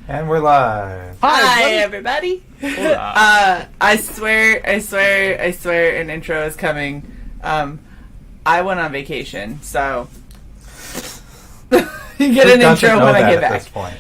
And we're live. Hi, everybody. I swear, an intro is coming. I went on vacation, so you get an intro when I get back. This point?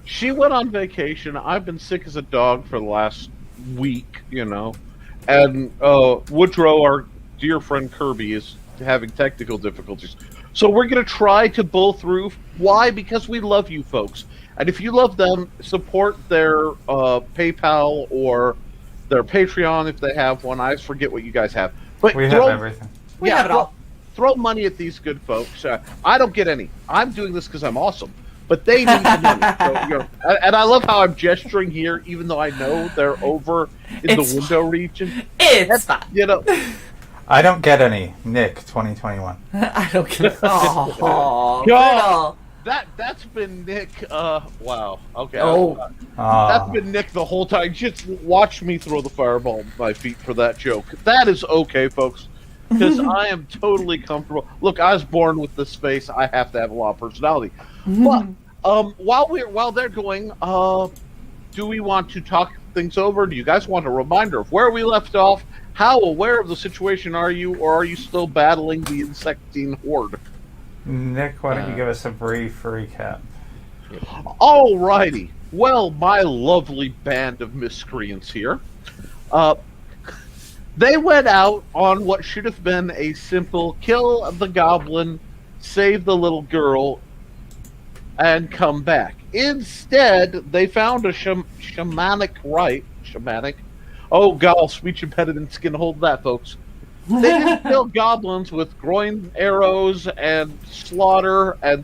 She went on vacation. I've been sick as a dog for the last week, and Woodrow, our dear friend Kirby, is having technical difficulties. So we're going to try to pull through. Why? Because we love you folks. And if you love them, support their PayPal or their Patreon if they have one. I forget what you guys have. But we have everything. We have it all. Throw money at these good folks. I don't get any. I'm doing this because I'm awesome. But they need the money. So, and I love how I'm gesturing here, even though I know they're over in the window region. It's fine. I don't get any. Nick, 2021. I don't get it. Oh, God. That's been Nick. Wow. Okay. That's been Nick the whole time. Just watch me throw the fireball at my feet for that joke. That is okay, folks, because I am totally comfortable. Look, I was born with this face. I have to have a lot of personality. But while they're going, do we want to talk things over? Do you guys want a reminder of where we left off? How aware of the situation are you, or are you still battling the insectine horde? Nick, why don't you give us a brief recap? Alrighty. Well, my lovely band of miscreants here. They went out on what should have been a simple kill the goblin, save the little girl, and come back. Instead, they found a shamanic rite. Shamanic? Oh, God, speech impediments can hold that, folks. They didn't kill goblins with groin arrows and slaughter and,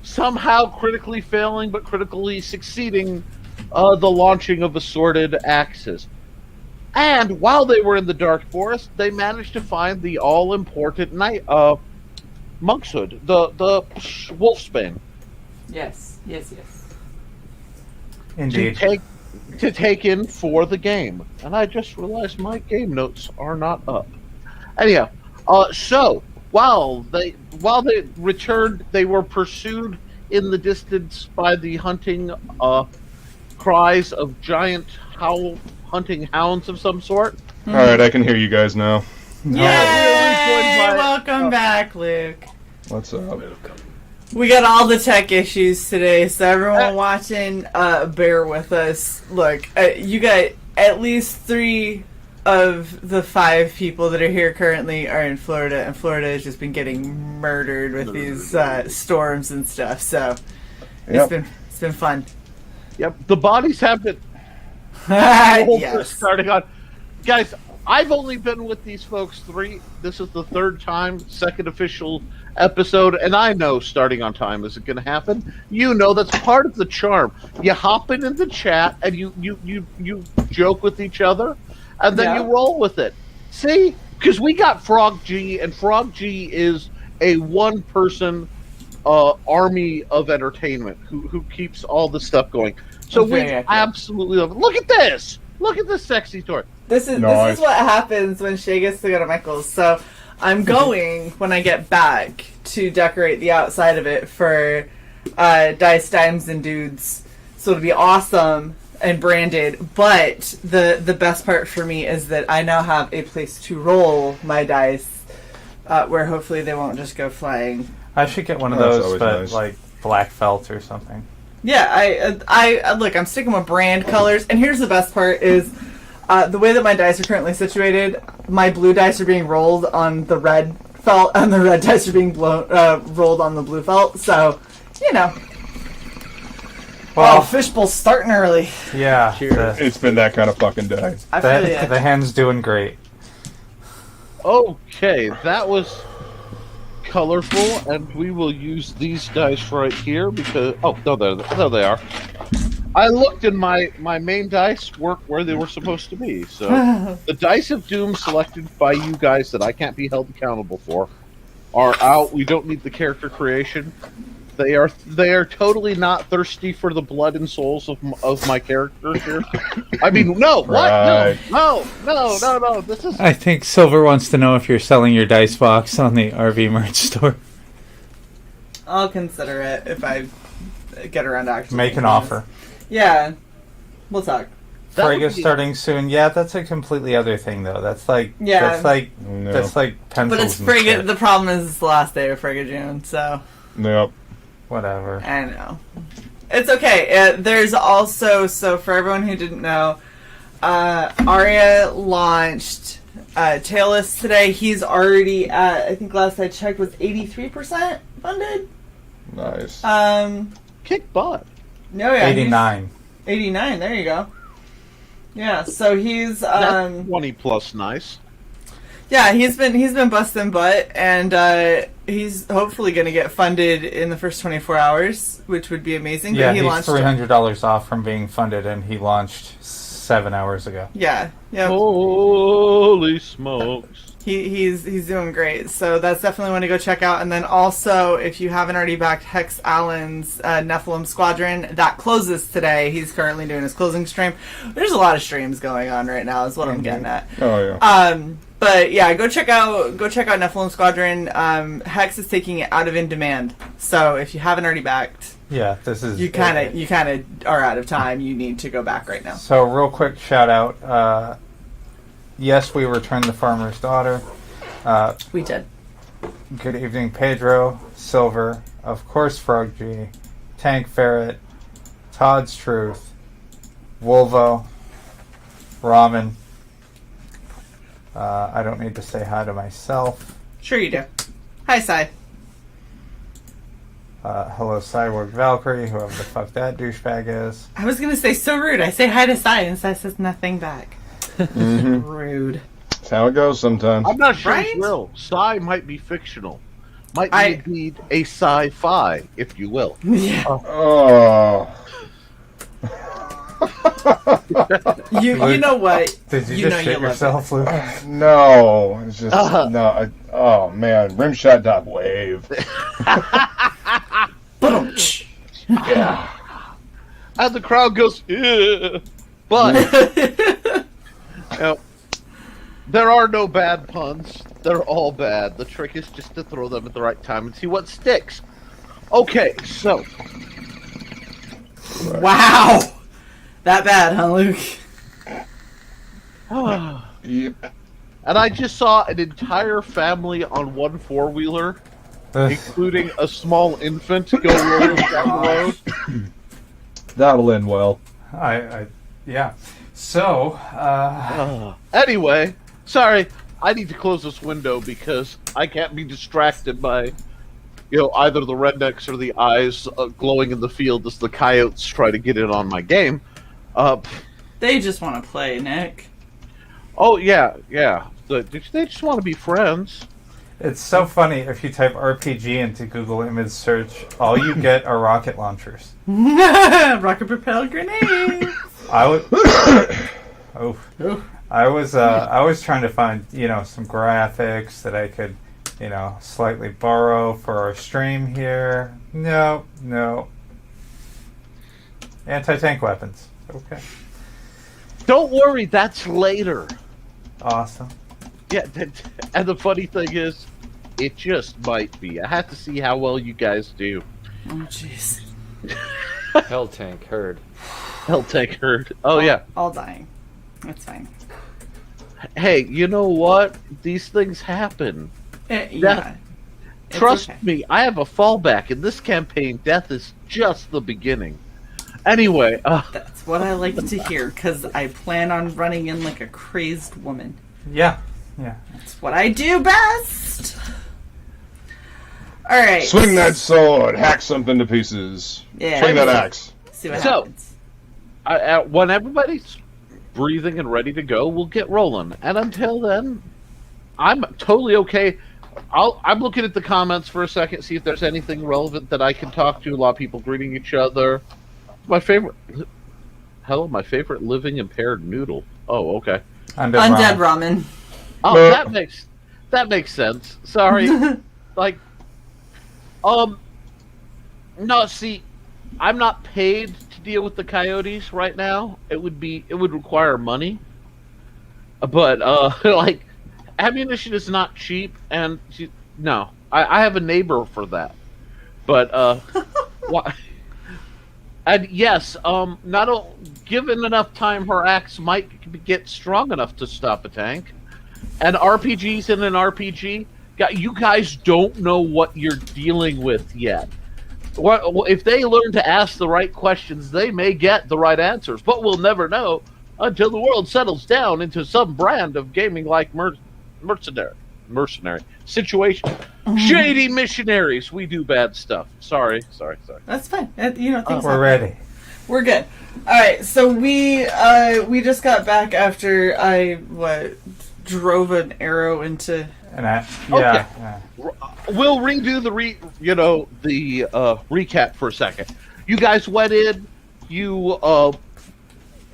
somehow critically failing but critically succeeding the launching of assorted axes. And while they were in the dark forest, they managed to find the all-important monk's hood, the wolfsbane. Yes. Indeed. To take in for the game. And I just realized my game notes are not up. Anyhow, so while they returned, they were pursued in the distance by the hunting cries of giant hunting hounds of some sort. All right, I can hear you guys now. Yay! Welcome back, Luke. What's up? We got all the tech issues today, so everyone watching, bear with us. Look, you got at least 3 of the 5 people that are here currently are in Florida, and Florida has just been getting murdered with these storms and stuff. So it's been fun. Yep, the bodies have been yes. Starting on, guys. I've only been with these folks 3. This is the 3rd time, 2nd official episode, and I know starting on time isn't going to happen. That's part of the charm. You hop in the chat and you joke with each other, and then you roll with it. See, because we got Frog G, and Frog G is a one-person army of entertainment who keeps all this stuff going. So we absolutely love it. Look at this. Look at this sexy toy. This is what happens when Shae gets to go to Michael's. So I'm going when I get back to decorate the outside of it for Dice, Dimes, and Dudes. So it'll be awesome and branded. But the best part for me is that I now have a place to roll my dice, where hopefully they won't just go flying. I should get one of those, but nice. like black felt or something. Yeah, I look. I'm sticking with brand colors, and here's the best part is. The way that my dice are currently situated, my blue dice are being rolled on the red felt, and the red dice are being rolled on the blue felt. So, Well, Fishbowl's starting early. Yeah. It's been that kind of fucking day. The hand's doing great. Okay, that was colorful, and we will use these dice right here because... Oh, no, there they are. I looked and my main dice work where they were supposed to be. So the dice of doom selected by you guys that I can't be held accountable for are out. We don't need the character creation. They are totally not thirsty for the blood and souls of my characters here. I mean, no, what? Right. No. This is. I think Silver wants to know if you're selling your dice box on the RV merch store. I'll consider it if I get around to actually Make an making offer. this. Yeah, we'll talk. Frigga starting soon. Yeah, that's a completely other thing, though. That's like Yeah. No. that's like pencils. But it's and Frigga. shit. The problem is it's the last day of Frigga June, so Yep. Whatever. I know. It's okay. There's also, so for everyone who didn't know, Arya launched Tailless today. He's already at, I think last I checked, was 83% funded. Nice. Kick butt. No, yeah, 89. 89. There you go. Yeah, so he's That's 20 plus nice. yeah, he's been busting butt, and he's hopefully going to get funded in the first 24 hours, which would be amazing. Yeah, But he he's launched $300 off from being funded, and he launched 7 hours ago. Yeah, yeah. Holy smokes. He's doing great. So that's definitely one to go check out. And then also, if you haven't already backed Hex Allen's Nephilim Squadron, that closes today. He's currently doing his closing stream. There's a lot of streams going on right now, is what I'm getting at. Oh yeah. But yeah, go check out Nephilim Squadron. Hex is taking it out of in demand. So if you haven't already backed, Yeah, this is... you kind of are out of time. You need to go back right now. So, real quick shout out. Yes, we returned the Farmer's Daughter. We did. Good evening, Pedro, Silver, of course, Frog G, Tank Ferret, Todd's Truth, Wolvo, Ramen. I don't need to say hi to myself. Sure you do. Hi, Sai. Hello, Cyborg Valkyrie, whoever the fuck that douchebag is. I was gonna say so rude. I say hi to Sai, and Sai says nothing back. Rude. That's how it goes sometimes. I'm not sure Right? it's real. Sci might be fictional. Might be indeed a sci-fi, if you will. Yeah. Oh. You know what? Did you You know just you shit love yourself, Luke? No. It's just no. Oh man, rimshot dot wave. Yeah. And the crowd goes, yeah. But you know, there are no bad puns. They're all bad. The trick is just to throw them at the right time and see what sticks. Okay, so Wow. That bad, huh, Luke? Yep. and I just saw an entire family on one four-wheeler, including a small infant, go rolling down the road. That'll end well. Yeah. So, Anyway, sorry, I need to close this window because I can't be distracted by, either the rednecks or the eyes glowing in the field as the coyotes try to get in on my game. They just want to play, Nick. Oh yeah. They just want to be friends. it's so funny if you type RPG into Google image search, all you get are rocket launchers. Rocket propelled grenades. I would. I was trying to find some graphics that I could slightly borrow for our stream here. No. Anti-tank weapons. Okay. Don't worry, that's later. Awesome. Yeah, and the funny thing is, it just might be. I have to see how well you guys do. Oh, jeez. Hell tank heard. Hell tank heard. Oh yeah. All dying. That's fine. Hey, you know what? These things happen. Yeah. It's Trust okay. me, I have a fallback. In this campaign, death is just the beginning. Anyway, That's what I like to hear, because I plan on running in like a crazed woman. Yeah. That's what I do best. All right. Swing that sword, hack something to pieces. Yeah. Swing that axe. See what So- happens. when everybody's breathing and ready to go, we'll get rolling. And until then, I'm totally okay. I'm looking at the comments for a second, see if there's anything relevant that I can talk to. A lot of people greeting each other. My favorite living impaired noodle. Oh, okay. Undead ramen. Oh, that makes sense. Sorry. No, see, I'm not paid to deal with the coyotes right now. It would require money. But ammunition is not cheap, and I have a neighbor for that. But why? And yes, given enough time, her axe might get strong enough to stop a tank. And RPGs in an RPG, you guys don't know what you're dealing with yet. If they learn to ask the right questions, they may get the right answers, but we'll never know until the world settles down into some brand of gaming-like mercenary situation. Shady missionaries. We do bad stuff. Sorry. That's fine. Things We're ready. We're good. All right, so we just got back after I drove an arrow into. Okay. We'll redo the recap for a second. You guys went in. You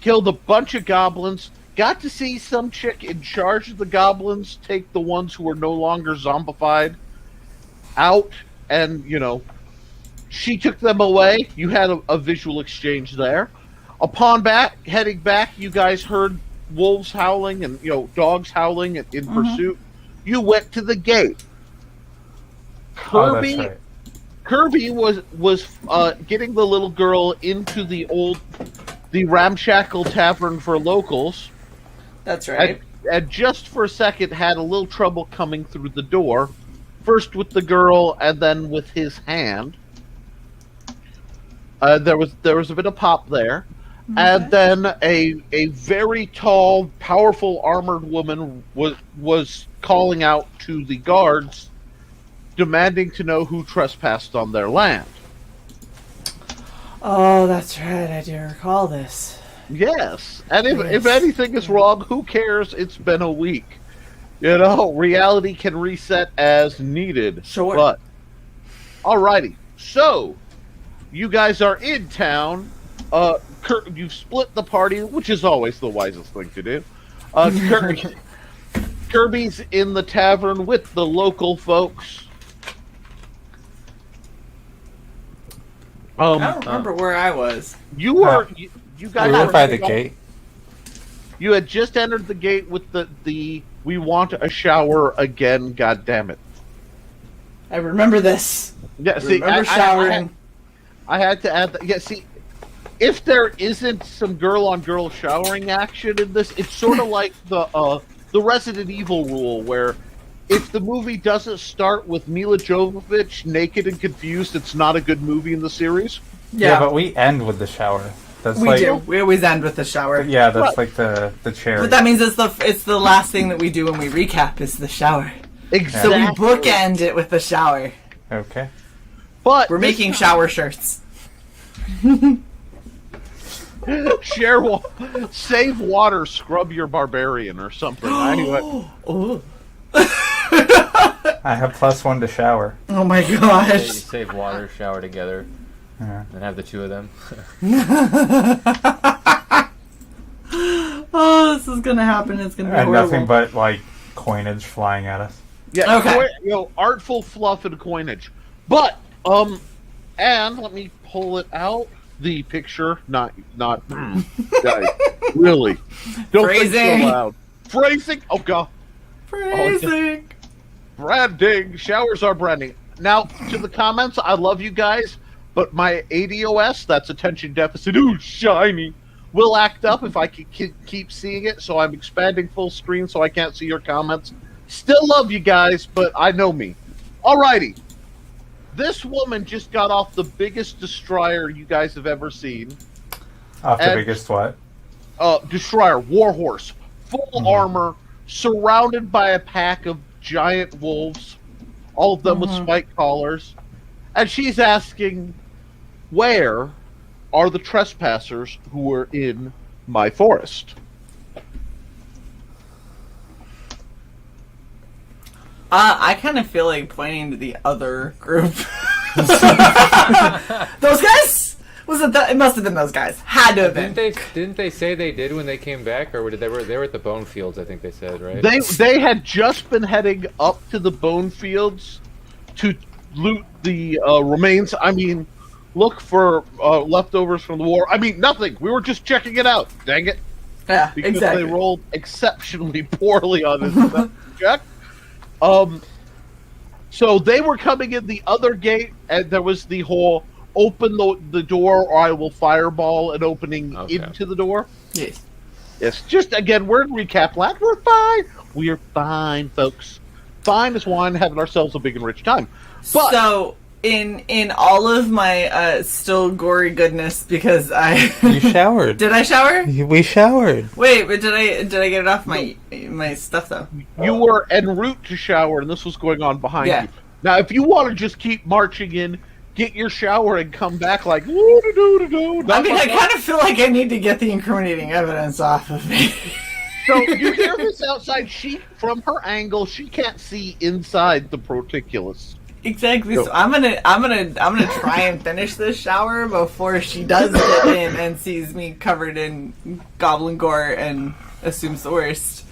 killed a bunch of goblins. Got to see some chick in charge of the goblins take the ones who were no longer zombified out, and she took them away. You had a visual exchange there. Upon heading back, you guys heard wolves howling and dogs howling in pursuit. You went to the gate. Kirby, that's right. Kirby was getting the little girl into the ramshackle tavern for locals. That's right. And just for a second had a little trouble coming through the door. First with the girl, and then with his hand. There was a bit of pop there. Okay. And then a very tall, powerful, armored woman was calling out to the guards, demanding to know who trespassed on their land. Oh, that's right. I do recall this. Yes, and if anything is wrong, who cares? It's been a week. Reality can reset as needed. Sure. But, alrighty. So, you guys are in town. You've split the party, which is always the wisest thing to do. Kirby's in the tavern with the local folks. I don't remember where I was. You were... You guys were by the gate. You had just entered the gate with the "We want a shower again." God damn it! I remember this. Yeah, remember showering. I had to add that. Yeah, see, if there isn't some girl-on-girl showering action in this, it's sort of like the Resident Evil rule, where if the movie doesn't start with Mila Jovovich naked and confused, it's not a good movie in the series. Yeah, but we end with the shower. We do. We always end with the shower. Yeah, that's like the cherry. But that means it's the last thing that we do when we recap is the shower. Exactly. So we bookend it with the shower. Okay. But we're making shower shirts. Save water, scrub your barbarian or something. Anyway. Ooh. I have +1 to shower. Oh my gosh. You save water, shower together. Yeah. And have the two of them. Oh, this is gonna happen. It's gonna be and horrible. Nothing but coinage flying at us. Yeah. Okay. Artful fluff and coinage. But and let me pull it out. The picture, not. Guys, really, don't Phrasing. think so loud. Phrasing. Oh god. Phrasing. Branding. Showers are branding. Now to the comments. I love you guys. But my ADOS, that's attention deficit, shiny, will act up if I keep seeing it, so I'm expanding full screen so I can't see your comments. Still love you guys, but I know me. Alrighty. This woman just got off the biggest destroyer you guys have ever seen. Off the biggest what? Destroyer, warhorse, full armor, surrounded by a pack of giant wolves, all of them with spike collars. And she's asking, where are the trespassers who were in my forest? I kind of feel like pointing to the other group. Those guys? Was it? It must have been those guys. Had to have been. Didn't they say they did when they came back, or they were at the bone fields? I think they said, right? They had just been heading up to the bone fields to loot the remains. I mean, look for leftovers from the war. I mean, nothing. We were just checking it out. Dang it. Yeah, because exactly. they rolled exceptionally poorly on this check. So they were coming in the other gate, and there was the whole open the door or I will fireball an opening into the door. Yes. Yes, just again, we're in recap land. We're fine. We're fine, folks. Fine as wine, having ourselves a big and rich time. But So, in all of my still gory goodness, because You showered. did I shower? We showered. Wait, but did I get it off my stuff though? you were en route to shower, and this was going on behind Yeah. you. Now, if you want to just keep marching in, get your shower, and come back like woo-da-doo-da-doo. I mean, I kind of feel like I need to get the incriminating evidence off of me. So you hear this outside. She, from her angle, she can't see inside the proticulus. Exactly. So I'm gonna try and finish this shower before she does get in and sees me covered in goblin gore and assumes the worst.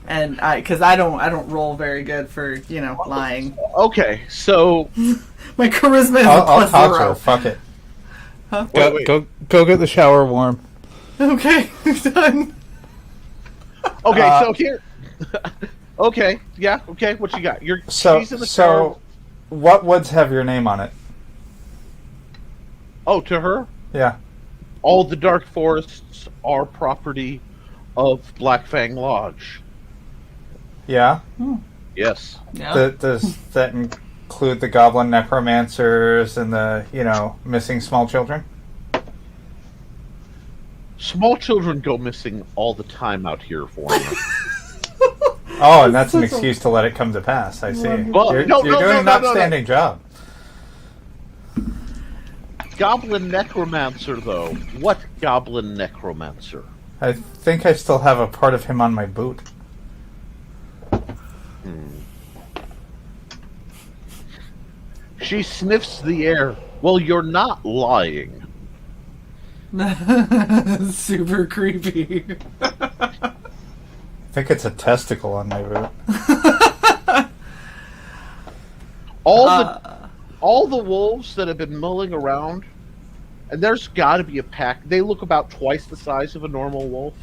And because I don't roll very good for lying. Okay, so My charisma is a I'll plus talk to 0. her. Fuck it. Huh? Wait. Go get the shower warm. Okay, done. okay, so here. Okay, yeah, okay. What you got? She's in the shower. So, what woods have your name on it? Oh, to her, Yeah. all the dark forests are property of Black Fang Lodge. Yeah. Yes. Yeah. Does that include the goblin necromancers and the missing small children? Small children go missing all the time out here for me. Oh, and that's an excuse to let it come to pass. I see. Well, You're no, doing an no. outstanding job. Goblin necromancer, though. What goblin necromancer? I think I still have a part of him on my boot. She sniffs the air. Well, you're not lying. Super creepy. I think it's a testicle on my boot. All the wolves that have been mulling around, and there's got to be a pack. They look about twice the size of a normal wolf.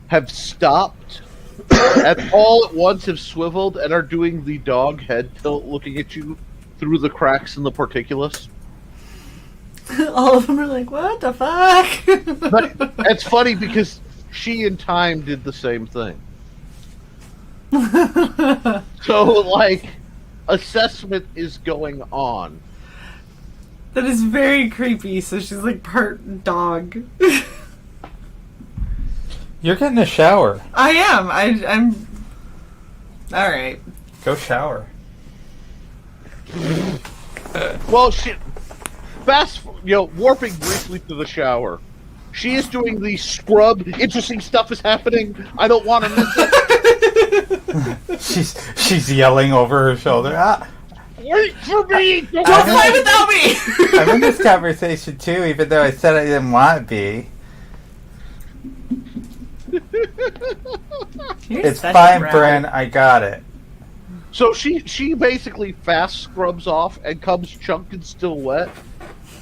Have stopped, and all at once have swiveled and are doing the dog head tilt, looking at you through the cracks in the porticulus. All of them are like, what the fuck? But it's funny because she in time did the same thing. So, like, assessment is going on. That is very creepy. So she's like part dog. You're getting a shower. I am. I'm. All right. Go shower. Well, shit. Warping briefly to the shower. She is doing the scrub. Interesting stuff is happening. I don't want to miss it. She's yelling over her shoulder. Wait for me! Don't fly without me. I'm in this conversation too, even though I said I didn't want to be. It's fine, Bryn. I got it. So she basically fast scrubs off and comes chunking still wet.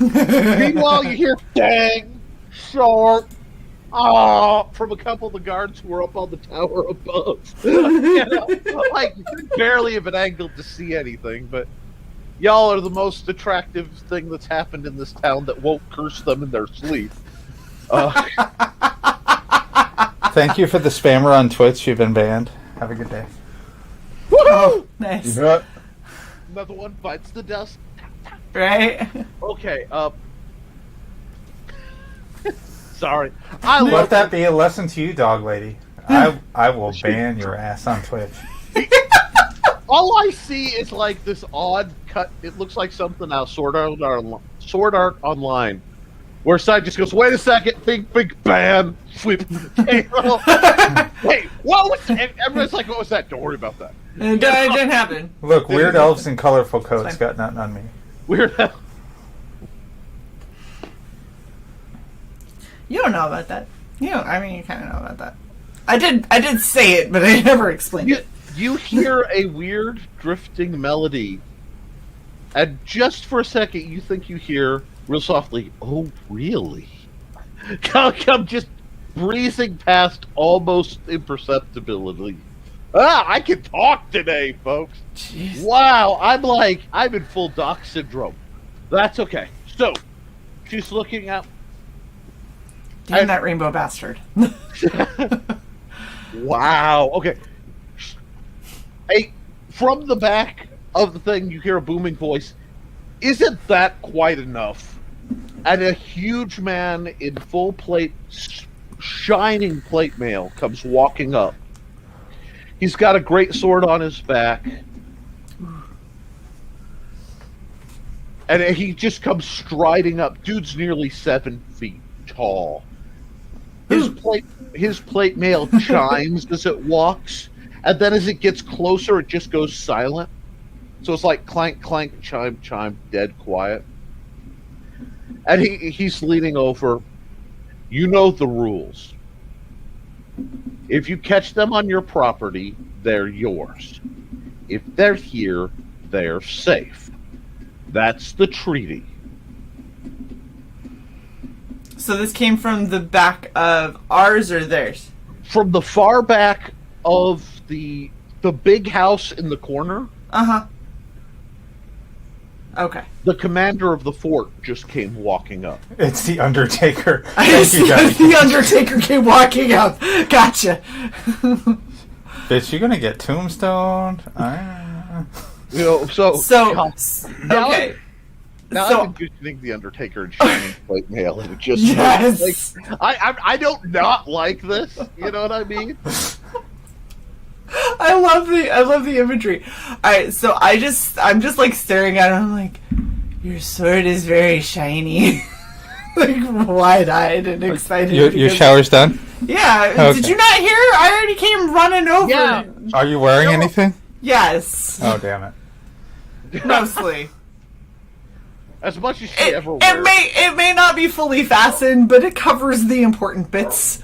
Meanwhile, you hear dang, short, from a couple of the guards who are up on the tower above. Like barely of an angle to see anything, but y'all are the most attractive thing that's happened in this town that won't curse them in their sleep. Thank you for the spammer on Twitch. You've been banned. Have a good day. Oh, nice. Yeah. Another one bites the dust. Right? Okay, sorry. I love Let that be a lesson to you, dog lady. I will ban your ass on Twitch. All I see is like this odd cut. It looks like something out of Sword Art Online, where side just goes, "Wait a second, big ban, sweep." Wait, what was? And everyone's like, "What was that?" Don't worry about that. It didn't happen. Look, weird elves in colorful coats got nothing on me. Weird. You don't know about that. You kind of know about that. I did say it, but I never explained it. You hear a weird drifting melody, and just for a second, you think you hear real softly, "Oh, really?" Come just breezing past almost imperceptibility. I can talk today, folks. Jeez. Wow, I'm in full Doc syndrome. That's okay. So, she's looking at. Damn that rainbow bastard. Wow. Okay. Hey, from the back of the thing, you hear a booming voice. Isn't that quite enough? And a huge man in full plate, shining plate mail comes walking up. He's got a great sword on his back. And he just comes striding up. Dude's nearly 7 feet tall. His plate mail chimes as it walks, and then as it gets closer, it just goes silent. So it's like clank, clank, chime, chime, dead quiet. And he's leaning over. You know the rules. If you catch them on your property, they're yours. If they're here, they're safe. That's the treaty. So this came from the back of ours or theirs? From the far back of the big house in the corner. Uh-huh. Okay. The commander of the fort just came walking up. It's the Undertaker. I Thank you, guys. the Undertaker came walking up. Gotcha. Bitch, you gonna get tombstoned? You know, So, okay. Now So- I'm envisioning the Undertaker and shining plate mail, and it just Yes. like I don't not like this. You know what I mean? I love the imagery. Alright, so I'm just like staring at him. I'm like, your sword is very shiny. Like wide-eyed and excited. Your because- shower's done? Yeah. Okay. Did you not hear? I already came running over. Yeah. Are you wearing anything? Yes. Oh, damn it. Mostly. As much as she It, ever it wears. may not be fully fastened, but it covers the important bits.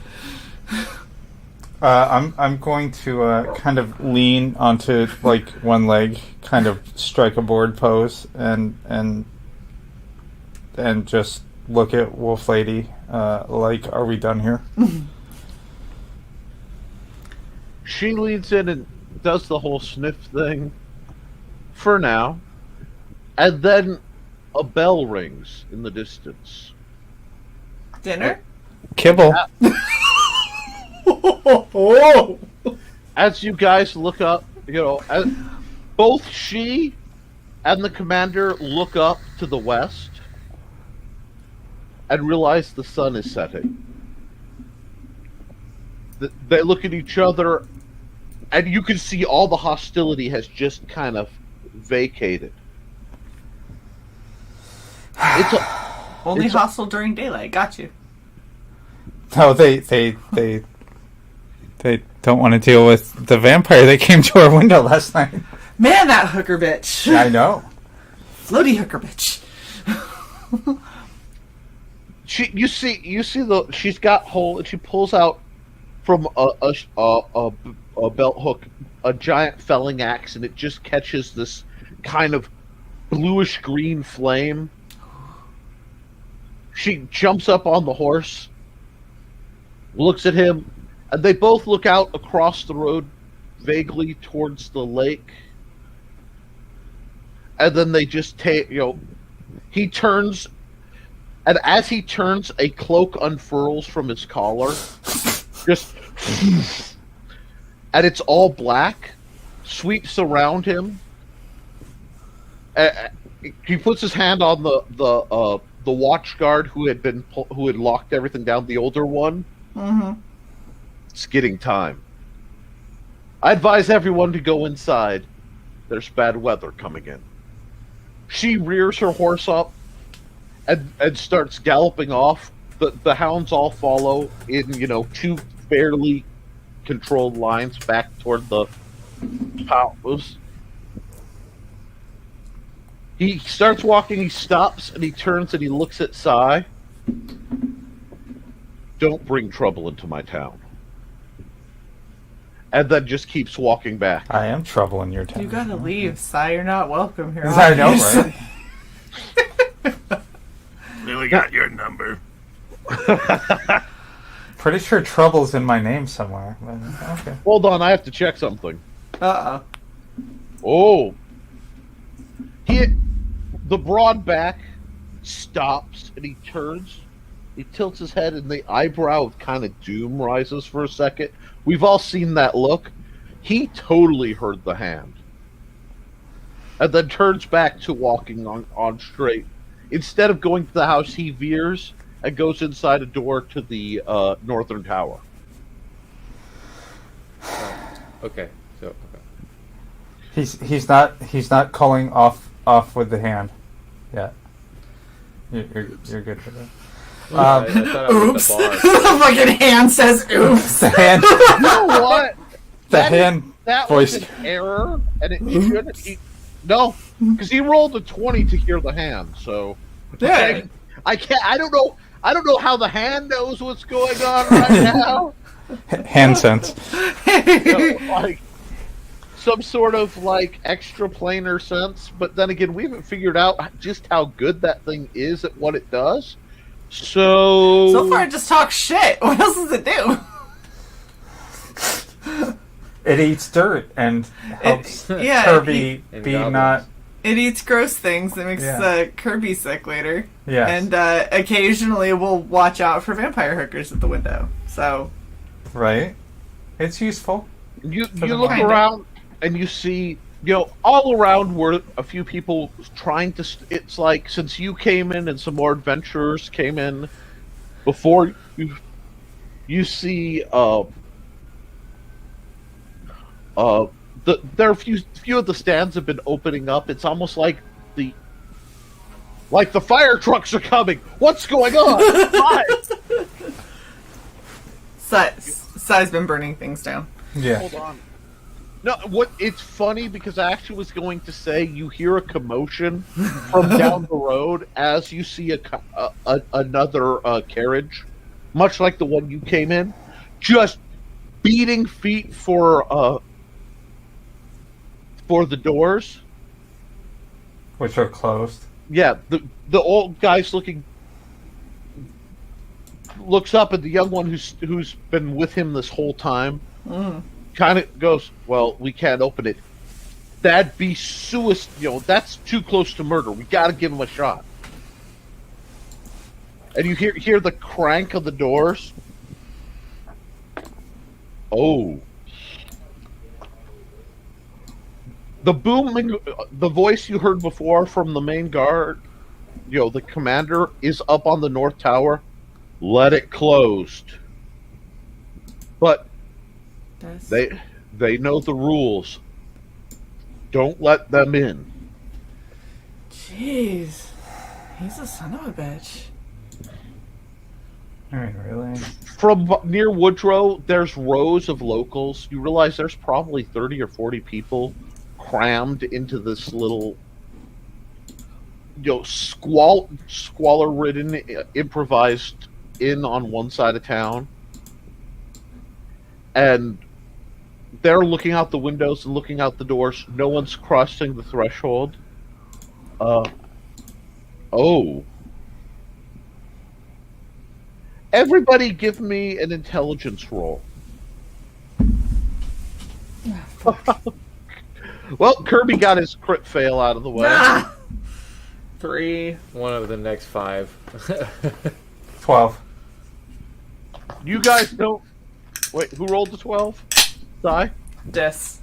I'm going to kind of lean onto like one leg, kind of strike a board pose, and just look at Wolf Lady. Like, are we done here? She leans in and does the whole sniff thing for now, and then a bell rings in the distance. Dinner? Kibble. Oh. As you guys look up, you know, as both she and the commander look up to the west and realize the sun is setting. They look at each other, and you can see all the hostility has just kind of vacated. Only It's- hostile during daylight. Got you. No, they don't want to deal with the vampire that came to our window last night. Man, that hooker bitch. I know. Floaty hooker bitch. You see she's got hole, and she pulls out from a belt hook a giant felling axe, and it just catches this kind of bluish green flame. She jumps up on the horse, looks at him, and they both look out across the road vaguely towards the lake. And then they just take, he turns, and as he turns, a cloak unfurls from his collar. Just, and it's all black, sweeps around him. He puts his hand on the watch guard who had locked everything down, the older one. Mm-hmm. It's getting time. I advise everyone to go inside. There's bad weather coming in. She rears her horse up and starts galloping off. The hounds all follow in, two fairly controlled lines back toward the house. He starts walking, he stops, and he turns and he looks at Sai. Don't bring trouble into my town. And then just keeps walking back. I am trouble in your town. You gotta leave, Si. You're not welcome here. I know, right? Really got your number. Pretty sure trouble's in my name somewhere. But, okay. Hold on, I have to check something. Uh-oh. Oh. The broad back stops and he turns. He tilts his head and the eyebrow of kind of doom rises for a second. We've all seen that look. He totally heard the hand. And then turns back to walking on straight. Instead of going to the house, he veers and goes inside a door to the northern tower. Okay. So. Okay. He's not calling off with the hand. Yeah. You're good for that. I thought I was Oops. at the bar. The fucking hand says oops. The hand. You know what? That voice. was an error, and it shouldn't. No, because he rolled a 20 to hear the hand. So Yeah. I can't. I don't know. I don't know how the hand knows what's going on right now. Hand sense. You know, like some sort of like extra planar sense. But then again, we haven't figured out just how good that thing is at what it does. So far, it just talks shit. What else does it do? It eats dirt and helps yeah, Kirby and be goblins. not. It eats gross things that makes Yeah. Kirby sick later. Yes. And occasionally we'll watch out for vampire hookers at the window. So, Right. It's useful. you the look moment. around and you see, all around were a few people trying to. It's like since you came in and some more adventurers came in before you see there are a few of the stands have been opening up. It's almost like the fire trucks are coming. What's going on? Why? Sai's been burning things down. Yeah. Hold on. No, it's funny because I actually was going to say you hear a commotion from down the road as you see another carriage, much like the one you came in, just beating feet for the doors. Which are closed. Yeah, the old guy's looks up at the young one who's been with him this whole time. Kind of goes, well, we can't open it. That'd be suicide. That's too close to murder. We got to give him a shot. And you hear the crank of the doors. Oh. The booming, the voice you heard before from the main guard, the commander, is up on the north tower. Let it closed. But they know the rules. Don't let them in. Jeez. He's a son of a bitch. I mean, really? From near Woodrow, there's rows of locals. You realize there's probably 30 or 40 people crammed into this little, squalor-ridden, improvised inn on one side of town. And they're looking out the windows and looking out the doors. No one's crossing the threshold. Oh. Everybody give me an intelligence roll. Well, Kirby got his crit fail out of the way. 3. One of the next 5. 12. You guys don't... Wait, who rolled the 12? Sai? Dis.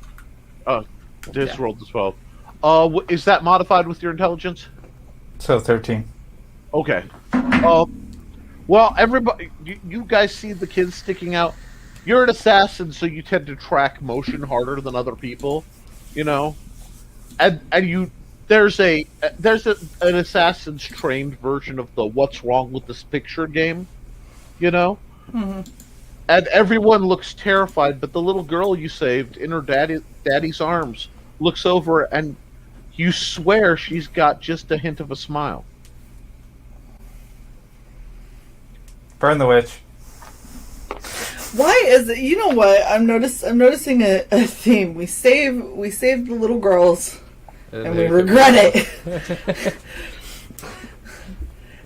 Dis rolled the 12. Is that modified with your intelligence? So 13. Okay. Well, everybody... You guys see the kids sticking out. You're an assassin, so you tend to track motion harder than other people. And you... There's an assassin's trained version of the "What's Wrong with This Picture" game, Mm-hmm. And everyone looks terrified, but the little girl you saved in her daddy's arms looks over, and you swear she's got just a hint of a smile. Burn the witch. Why is it? You know what? I'm noticing a theme. We saved the little girls, and we regret it.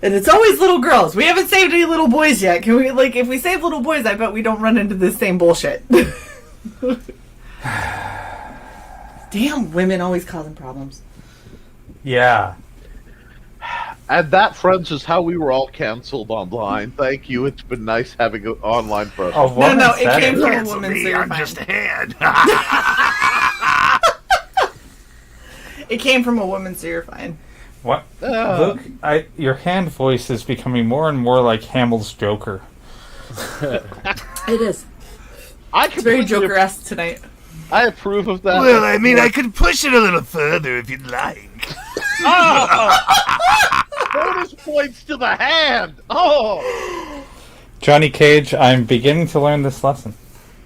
And it's always little girls. We haven't saved any little boys yet. Can we, like, if we save little boys, I bet we don't run into this same bullshit. Damn, women always causing problems. Yeah. And that, friends, is how we were all canceled online. Thank you. It's been nice having an online presence. Oh, No, it came from a woman, so you're I'm fine. just a head. It came from a woman, so you're fine. What? Luke, your hand voice is becoming more and more like Hamill's Joker. It is. It's Very Joker-esque tonight. I approve of that. Well, I mean, I could push it a little further if you'd like. Bonus points to the hand. Oh, Johnny Cage, I'm beginning to learn this lesson.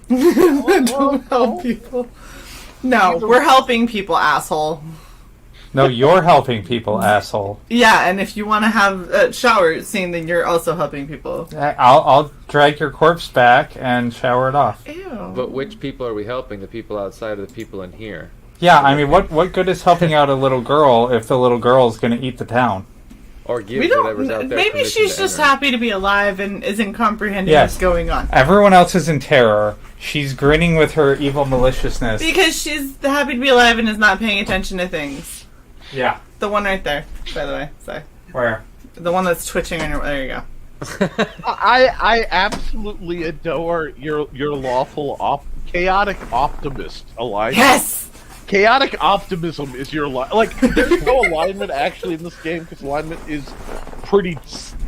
Don't help people. No, we're helping people, asshole. No, you're helping people, asshole. Yeah, and if you want to have a shower scene, then you're also helping people. I'll drag your corpse back and shower it off. Ew. But which people are we helping? The people outside or the people in here? Yeah, I mean, what good is helping out a little girl if the little girl is going to eat the town? Or give We whatever's out don't. there Maybe permission she's to just enter. happy to be alive and isn't comprehending Yes. what's going on. Everyone else is in terror. She's grinning with her evil maliciousness. Because she's happy to be alive and is not paying attention to things. Yeah. The one right there, by the way. Sorry. Where? The one that's twitching on your. There you go. I absolutely adore your lawful chaotic optimist alignment. Yes! Chaotic optimism is your like. There's no alignment actually in this game because alignment is pretty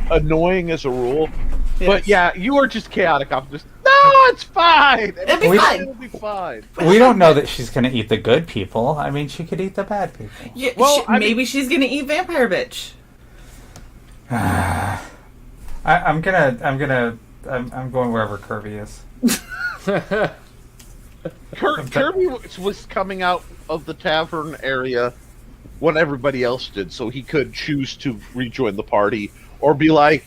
annoying as a rule. Yes. But yeah, you are just chaotic optimist. No, it's fine. It'll be fine. It'll be fine. We don't know that she's going to eat the good people. I mean, she could eat the bad people. Yeah, Well, maybe she's gonna eat vampire bitch. I'm going wherever Kirby is. Kirby was coming out of the tavern area when everybody else did, so he could choose to rejoin the party or be like,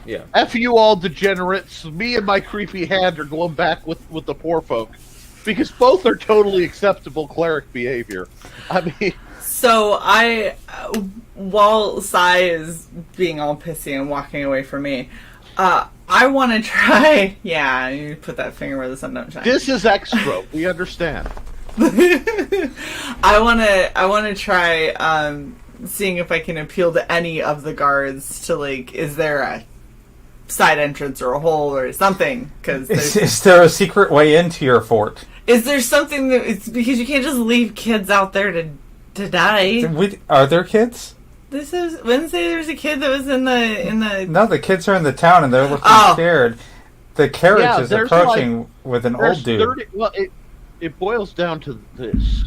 Yeah. F you all degenerates, me and my creepy hand are going back with the poor folk. Because both are totally acceptable cleric behavior. I mean... So while Sai is being all pissy and walking away from me, I want to try... Yeah, you put that finger where the sun don't shine. This is extra, we understand. I want to try seeing if I can appeal to any of the guards to, like, is there a side entrance or a hole or something? Because Is there a secret way into your fort? is there something that it's because you can't just leave kids out there to die? Are there kids? This is Wednesday. There's a kid that was in the. No, the kids are in the town and they're looking scared. The carriage is there's approaching with an old dude. 30, well, it boils down to this.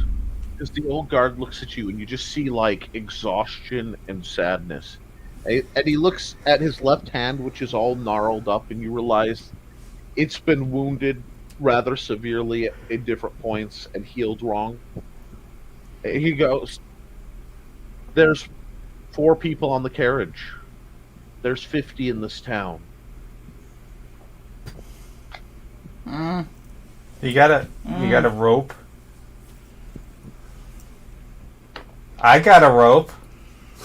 Because the old guard looks at you and you just see, like, exhaustion and sadness. And he looks at his left hand, which is all gnarled up, and you realize it's been wounded rather severely at different points and healed wrong. He goes, there's 4 people on the carriage. There's 50 in this town. You got a rope. I got a rope.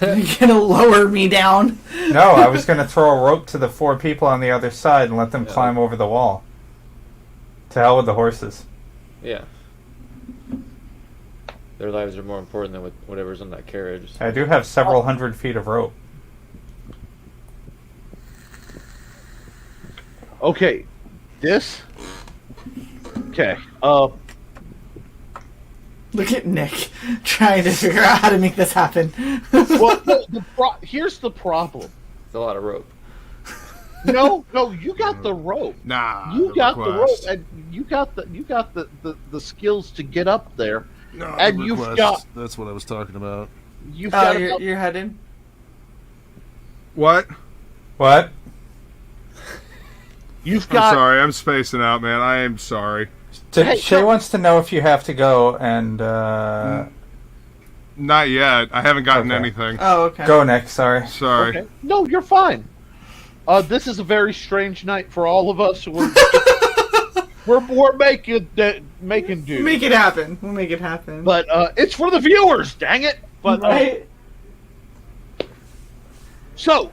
You're gonna lower me down. No, I was going to throw a rope to the 4 people on the other side and let them climb over the wall. To hell with the horses. Yeah. Their lives are more important than whatever's in that carriage. I do have several hundred feet of rope. Okay, this. Okay, Look at Nick trying to figure out how to make this happen. well, here's the problem. It's a lot of rope. No, you got the rope. Nah, You got the rope, request. and you got the skills to get up there. No, and the you've request. got- That's what I was talking about. You've got about- you're headed. What? What? You've I'm got. sorry. I'm spacing out, man. I am sorry. Hey, Shay no. wants to know if you have to go and Not yet. I haven't gotten Okay. anything. Oh, okay. go, Nick. Sorry. Sorry. Okay. No, you're fine. This is a very strange night for all of us. We're making do. Make it happen. We'll make it happen. But it's for the viewers, dang it! But right? so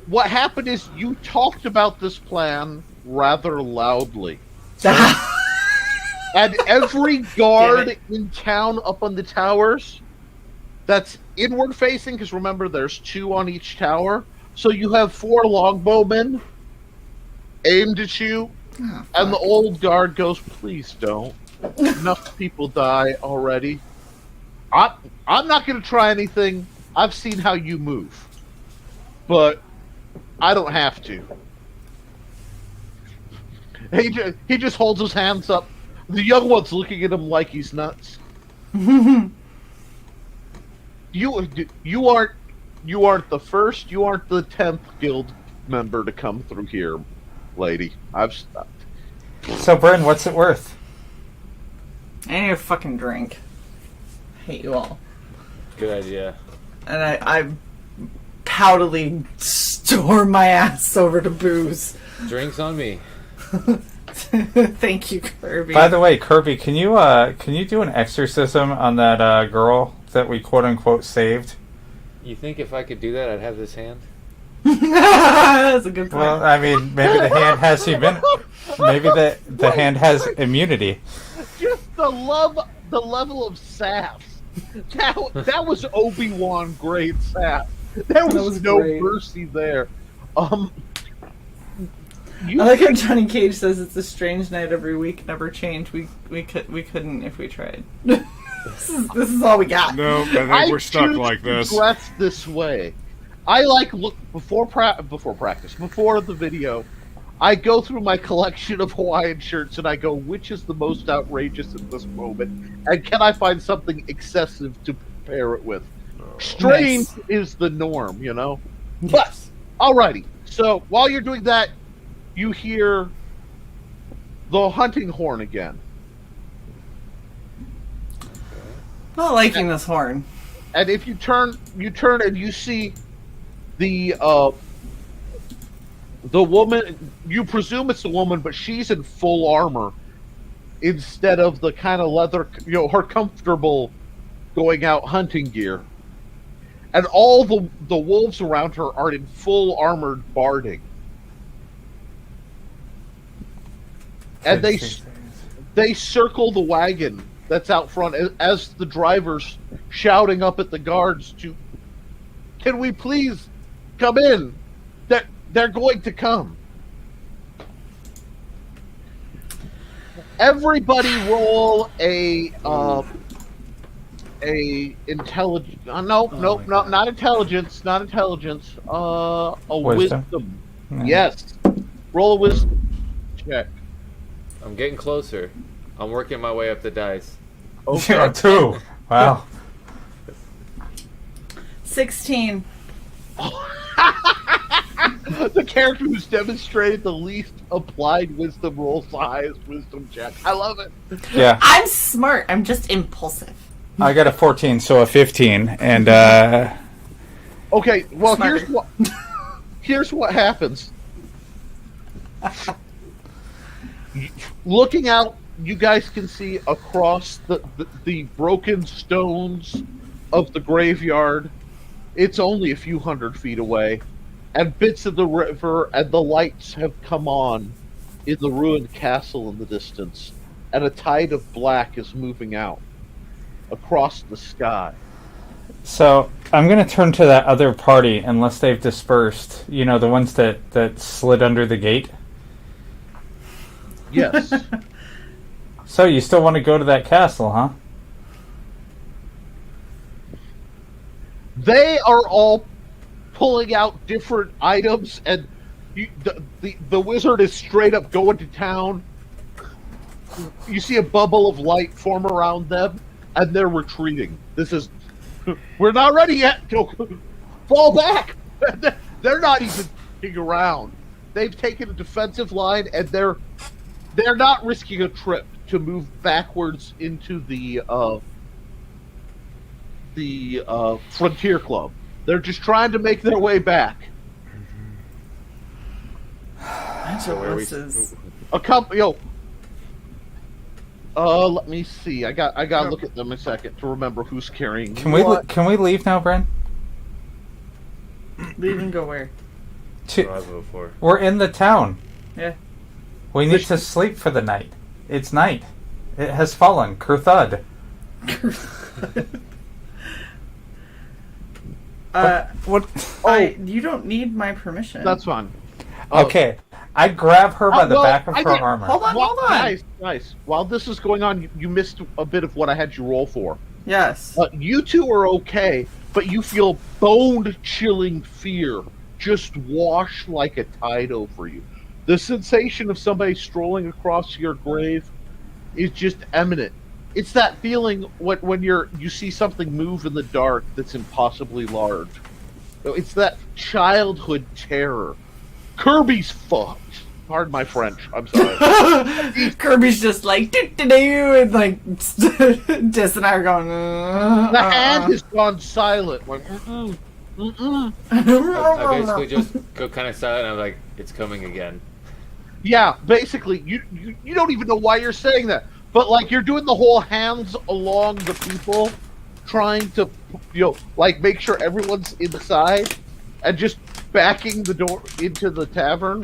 what happened is you talked about this plan rather loudly. And every guard in town up on the towers that's inward facing, because remember there's 2 on each tower, so you have 4 longbowmen aimed at you, and the old guard goes, please don't. Enough people die already. I'm not going to try anything. I've seen how you move. But I don't have to. He just holds his hands up. The young one's looking at him like he's nuts. You aren't the first. You aren't the 10th guild member to come through here, lady. I've stopped. So, Bryn, what's it worth? I need a fucking drink. I hate you all. Good idea. And I proudly storm my ass over to booze. Drinks on me. Thank you, Kirby. By the way, Kirby, can you do an exorcism on that girl that we quote unquote saved? You think if I could do that, I'd have this hand? That's a good point. Well, I mean, maybe the hand has maybe the hand has immunity. Just the level of sass. That was Obi-Wan grade sass. There was no great. mercy there. I like how Johnny Cage says it's a strange night every week, never change. We couldn't if we tried. This is all we got. No, I think we're stuck like this. Dress this way. I look before practice, before the video. I go through my collection of Hawaiian shirts and I go, which is the most outrageous at this moment, and can I find something excessive to pair it with? Strange is the norm, you know. Yes. But alrighty. So while you're doing that, you hear the hunting horn again. Not liking this horn. And if you turn and you see the woman, you presume it's the woman, but she's in full armor instead of the kind of leather, her comfortable going out hunting gear. And all the wolves around her are in full armored barding. And they circle the wagon that's out front as the driver's shouting up at the guards to, can we please come in? They're going to come. Everybody roll a intelligence. Nope, not intelligence. Not intelligence. A wisdom. Yeah. Yes. Roll a wisdom check. I'm getting closer. I'm working my way up the dice. Yeah, 2. Wow. 16. The character who's demonstrated the least applied wisdom rolls the highest wisdom check. I love it. Yeah. I'm smart. I'm just impulsive. I got a 14, so a 15, and Okay, well Smarter. here's what happens. Looking out, you guys can see across the broken stones of the graveyard. It's only a few hundred feet away, and bits of the river and the lights have come on in the ruined castle in the distance, and a tide of black is moving out across the sky. So I'm going to turn to that other party unless they've dispersed. You know, the ones that slid under the gate. Yes. So you still want to go to that castle, huh? They are all pulling out different items, and the wizard is straight up going to town. You see a bubble of light form around them, and they're retreating. This is... We're not ready yet! Fall back! They're not even looking around. They've taken a defensive line, and they're not risking a trip to move backwards into the Frontier Club. They're just trying to make their way back. So where This is... A couple, let me see. I got to look at them a second to remember who's carrying. Can we leave now, Bren? Leave and go where? To- What I've voted for. We're in the town. Yeah. We need to sleep for the night. It's night. It has fallen. Kurthud. What? You don't need my permission. That's fine. Okay. I grab her by the well, back of I her did- armor. Hold on. Nice. While this is going on, you missed a bit of what I had you roll for. Yes. You two are okay, but you feel bone-chilling fear just wash like a tide over you. The sensation of somebody strolling across your grave is just imminent. It's that feeling when you see something move in the dark that's impossibly large. It's that childhood terror. Kirby's fucked. Pardon my French. I'm sorry. Kirby's just like do and like Jess and I are going. The hand has gone silent. Like, I basically just go kind of silent, and I'm like, it's coming again. Yeah, basically, you don't even know why you're saying that. But, like, you're doing the whole hands along the people, trying to, like, make sure everyone's inside, and just backing the door into the tavern.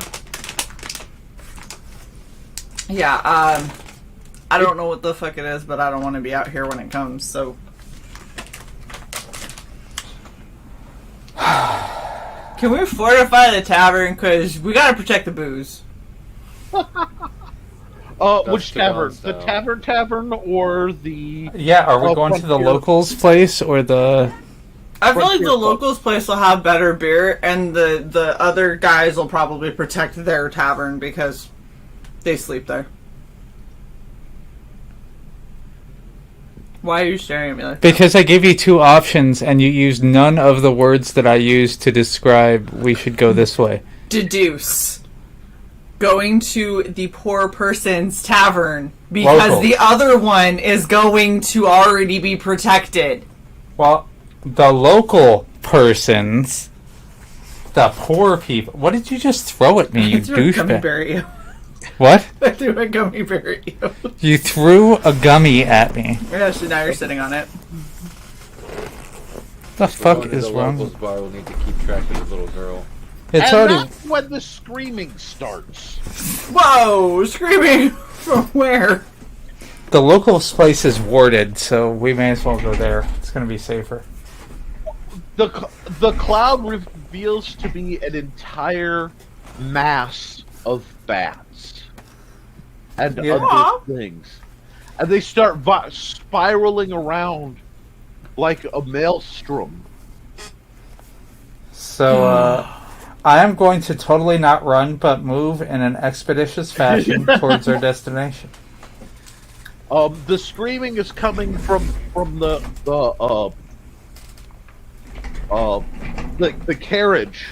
Yeah, I don't know what the fuck it is, but I don't want to be out here when it comes, so. Can we fortify the tavern? Because we gotta protect the booze. Which the tavern? Dawn The style. tavern or the... Yeah, are we going to the Frontier? locals' place or the... I feel like Frontier the Club. locals place will have better beer, and the other guys will probably protect their tavern because they sleep there. Why are you staring at me like that? Because I gave you two options and you used none of the words that I used to describe we should go this way. Deduce. Going to the poor person's tavern because Local. the other one is going to already be protected. Well, the local persons, the poor people... What did you just throw at me, you I threw a gummy douchebag? bear at you. What? I threw a gummy bear at you. You threw a gummy at me. Yeah, so now you're sitting on it. The fuck Going to is the wrong? locals bar, we'll need to keep track of the little girl. It's and already... that's when the screaming starts. Whoa! Screaming from where? The locals' place is warded, so we may as well go there. It's going to be safer. The cloud reveals to be an entire mass of bats and Yeah. other things, and they start spiraling around like a maelstrom. So, I am going to totally not run, but move in an expeditious fashion towards our destination. The screaming is coming from the carriage,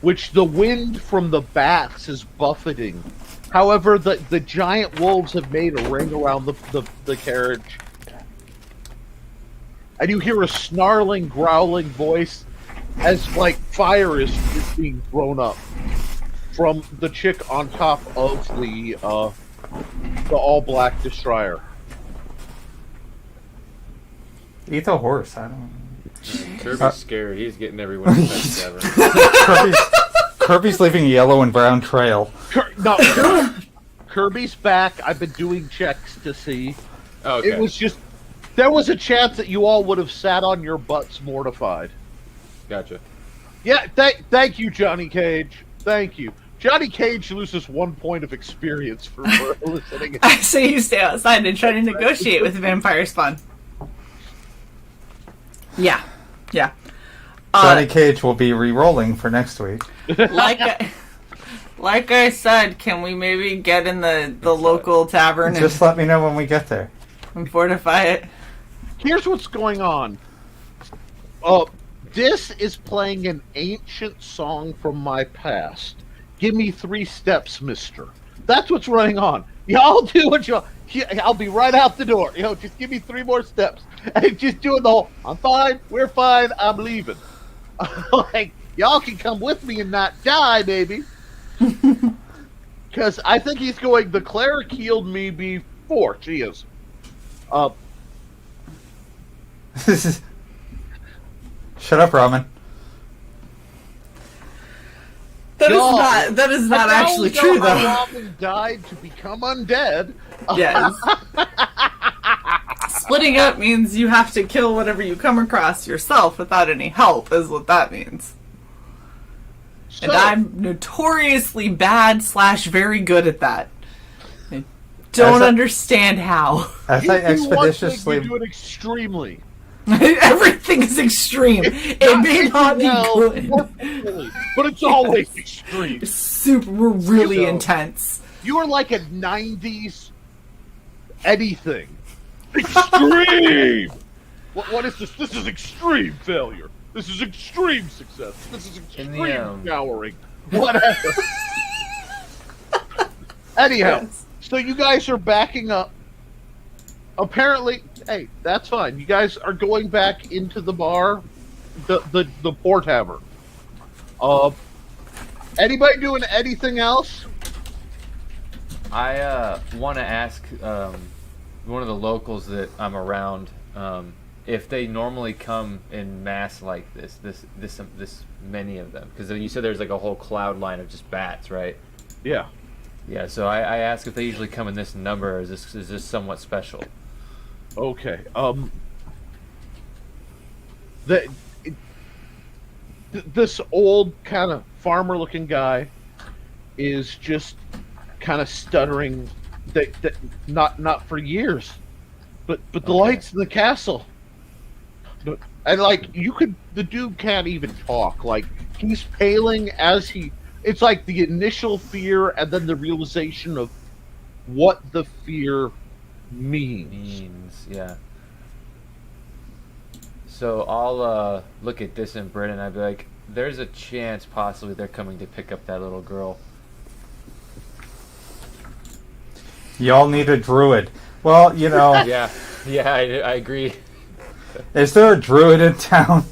which the wind from the bats is buffeting. However, the giant wolves have made a ring around the carriage. And you hear a snarling, growling voice as, like, fire is being thrown up from the chick on top of the all-black destroyer. Eat the horse, I don't know. Kirby's scared. He's getting everyone inside the tavern. Kirby's leaving a yellow and brown trail. Kirby's back. I've been doing checks to see. Oh, okay. It was just... There was a chance that you all would have sat on your butts mortified. Gotcha. Yeah, thank you, Johnny Cage. Thank you. Johnny Cage loses 1 point of experience for listening. I say you stay outside and try to negotiate with the vampire spawn. Yeah. Johnny Cage will be re-rolling for next week. Like I said, can we maybe get in the local tavern Just let me know when we get there. and fortify it? Here's what's going on. This is playing an ancient song from my past. Give me 3 steps, mister. That's what's running on. Y'all do what y'all... I'll be right out the door. Just give me 3 more steps. And just doing the whole, I'm fine, we're fine, I'm leaving. Like, y'all can come with me and not die, baby. Because I think he's going, the cleric healed me before. She is. Shut up, Ramen. The That is not actually true, though. Robin died to become undead. Yes. Splitting up means you have to kill whatever you come across yourself without any help, is what that means. So, And I'm notoriously bad / very good at that. I don't understand how. As I expeditiously... You do it extremely. Everything is extreme. It may not be good. But it's always extreme. We're really So, intense. You are like a 90s anything. Extreme! What is this? This is extreme failure. This is extreme success. This is extreme showering. Whatever. Anyhow, so you guys are backing up. Apparently, hey, that's fine. You guys are going back into the bar, the Port Tavern. Anybody doing anything else? I want to ask one of the locals that I'm around if they normally come in mass like this many of them, because you said there's like a whole cloud line of just bats, right? Yeah. Yeah. So I ask if they usually come in this number. Or is this somewhat special? Okay. This old kind of farmer-looking guy is just kind of stuttering. That not for years, but the lights in the castle. And like the dude can't even talk. Like he's paling as he. It's like the initial fear and then the realization of what the fear means. Yeah. So I'll look at this in Britain. I'd be like, "There's a chance possibly they're coming to pick up that little girl." Y'all need a druid. Well, you know... Yeah, I agree. Is there a druid in town?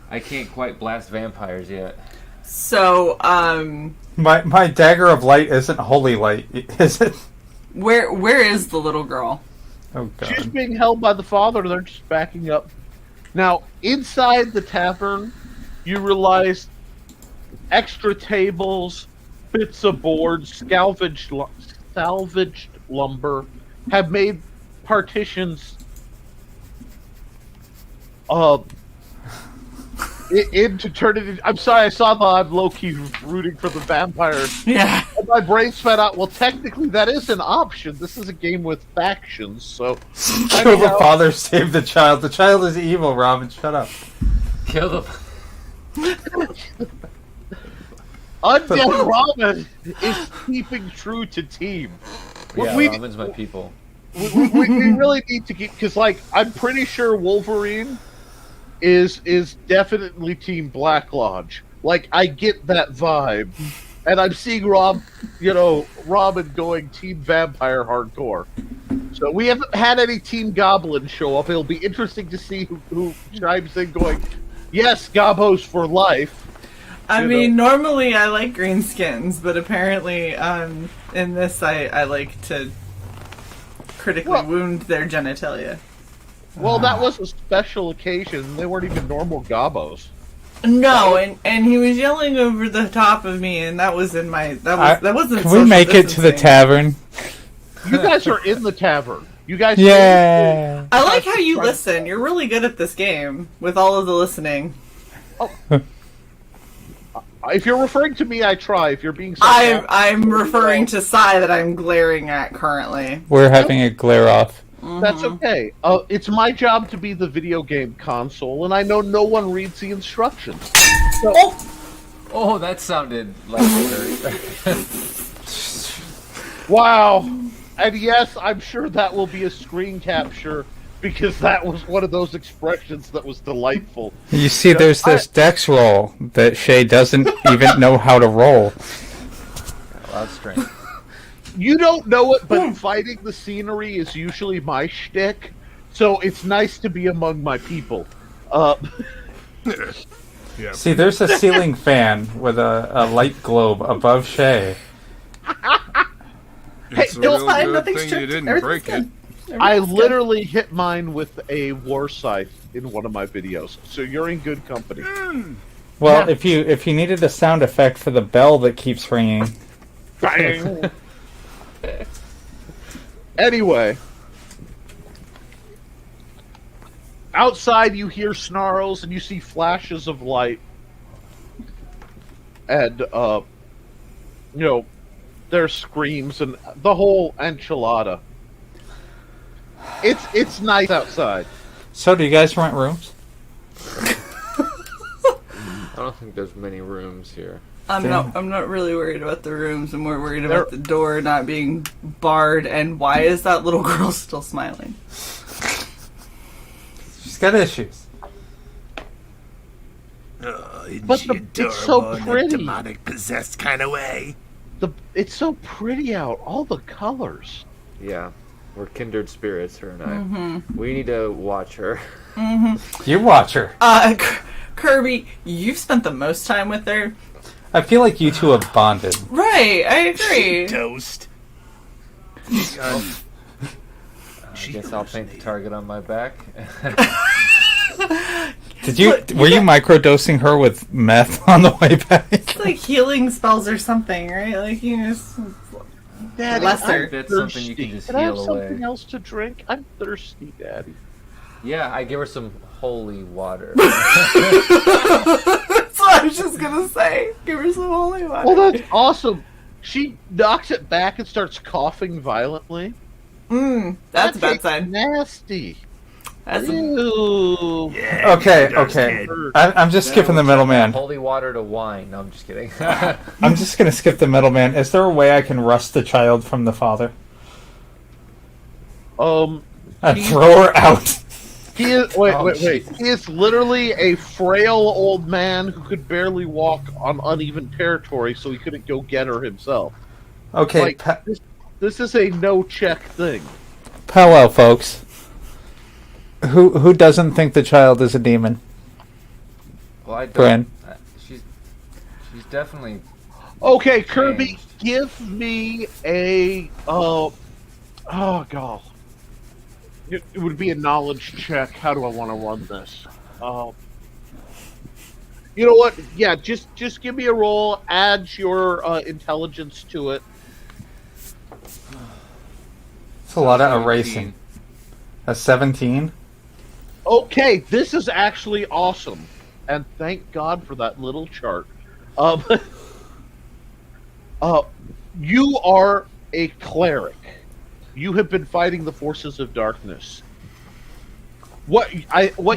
I can't quite blast vampires yet. So, My dagger of light isn't holy light, is it? where is the little girl? Oh, God. She's being held by the father. They're just backing up. Now, inside the tavern, you realize extra tables, bits of boards, salvaged lumber have made partitions into turn it. I'm sorry, I saw the I'm low-key rooting for the vampires. Yeah. And my brain spat out. Well, technically, that is an option. This is a game with factions, so Kill the father, save the child. The child is evil, Robin. Shut up. Kill them. Undead Robin is keeping true to team. Yeah, We- Robin's my people. we really need to keep, because like I'm pretty sure Wolverine is definitely Team Black Lodge. Like I get that vibe, and I'm seeing Robin going Team Vampire hardcore. So we haven't had any Team Goblin show up. It'll be interesting to see who chimes in going, yes, Gobos for life. I mean, normally I like greenskins, but apparently in this I like to critically wound their genitalia. Well, that was a special occasion. They weren't even normal Gobos. No, and he was yelling over the top of me, and that was in my that wasn't. Can we social make it to the distancing. tavern? You guys are in the tavern. You guys. Yeah. I like how you listen. You're really good at this game with all of the listening. If you're referring to me, I try. If you're being sarcastic, I'm referring to Sai that I'm glaring at currently. We're having a glare off. that's okay. It's my job to be the video game console, and I know no one reads the instructions. So, Oh, that sounded like wow. And yes, I'm sure that will be a screen capture, because that was one of those expressions that was delightful. You see, there's this dex roll that Shae doesn't even know how to roll. loud strength. You don't know it, but fighting the scenery is usually my shtick, so it's nice to be among my people. Yeah. See, there's a ceiling fan with a light globe above Shae. It's a It's real fine, good nothing's thing you tripped. didn't Everything's break it. good. I Everything's literally hit mine with a war scythe in one of my videos, so you're in good company. Well, if you needed a sound effect for the bell that keeps ringing. Bang. Anyway, outside you hear snarls and you see flashes of light, and there's screams and the whole enchilada. It's nice outside. So, do you guys rent rooms? I don't think there's many rooms here. I'm not really worried about the rooms. I'm more worried about the door not being barred. And why is that little girl still smiling? She's got issues. But it's so pretty. Demonic possessed kind of way. It's so pretty out. All the colors. Yeah, we're kindred spirits, her and I. We need to watch her. You watch her. Kirby, you've spent the most time with her. I feel like you two have bonded. Right, I agree. Toast. I guess I'll paint the target on my back. Were you microdosing her with meth on the way back? It's like healing spells or something, right? Like, you just... Daddy, lesser. That's something you can just Can I have heal something away. else to drink? I'm thirsty, Daddy. Yeah, I give her some holy water. That's what I was just gonna say. Give her some holy water. Well, that's awesome. She knocks it back and starts coughing violently. That's a bad tastes sign. Nasty. That's Ew. Yeah, Okay, it does, okay. kid. I'm just skipping the middleman. Holy water to wine. No, I'm just kidding. I'm just going to skip the middleman. Is there a way I can wrest the child from the father? Um, And throw her out. he is. Wait. He is literally a frail old man who could barely walk on uneven territory, so he couldn't go get her himself. Okay, Like, this is a no-check thing. powwow, folks. Who doesn't think the child is a demon? Well, I don't. Bran. She's definitely. Okay, Kirby, changed. give me a oh god. It would be a knowledge check. How do I want to run this? You know what? Yeah, just give me a roll. Add your intelligence to it. It's a lot of erasing. A 17? Okay, this is actually awesome, and thank God for that little chart. You are a cleric. You have been fighting the forces of darkness. What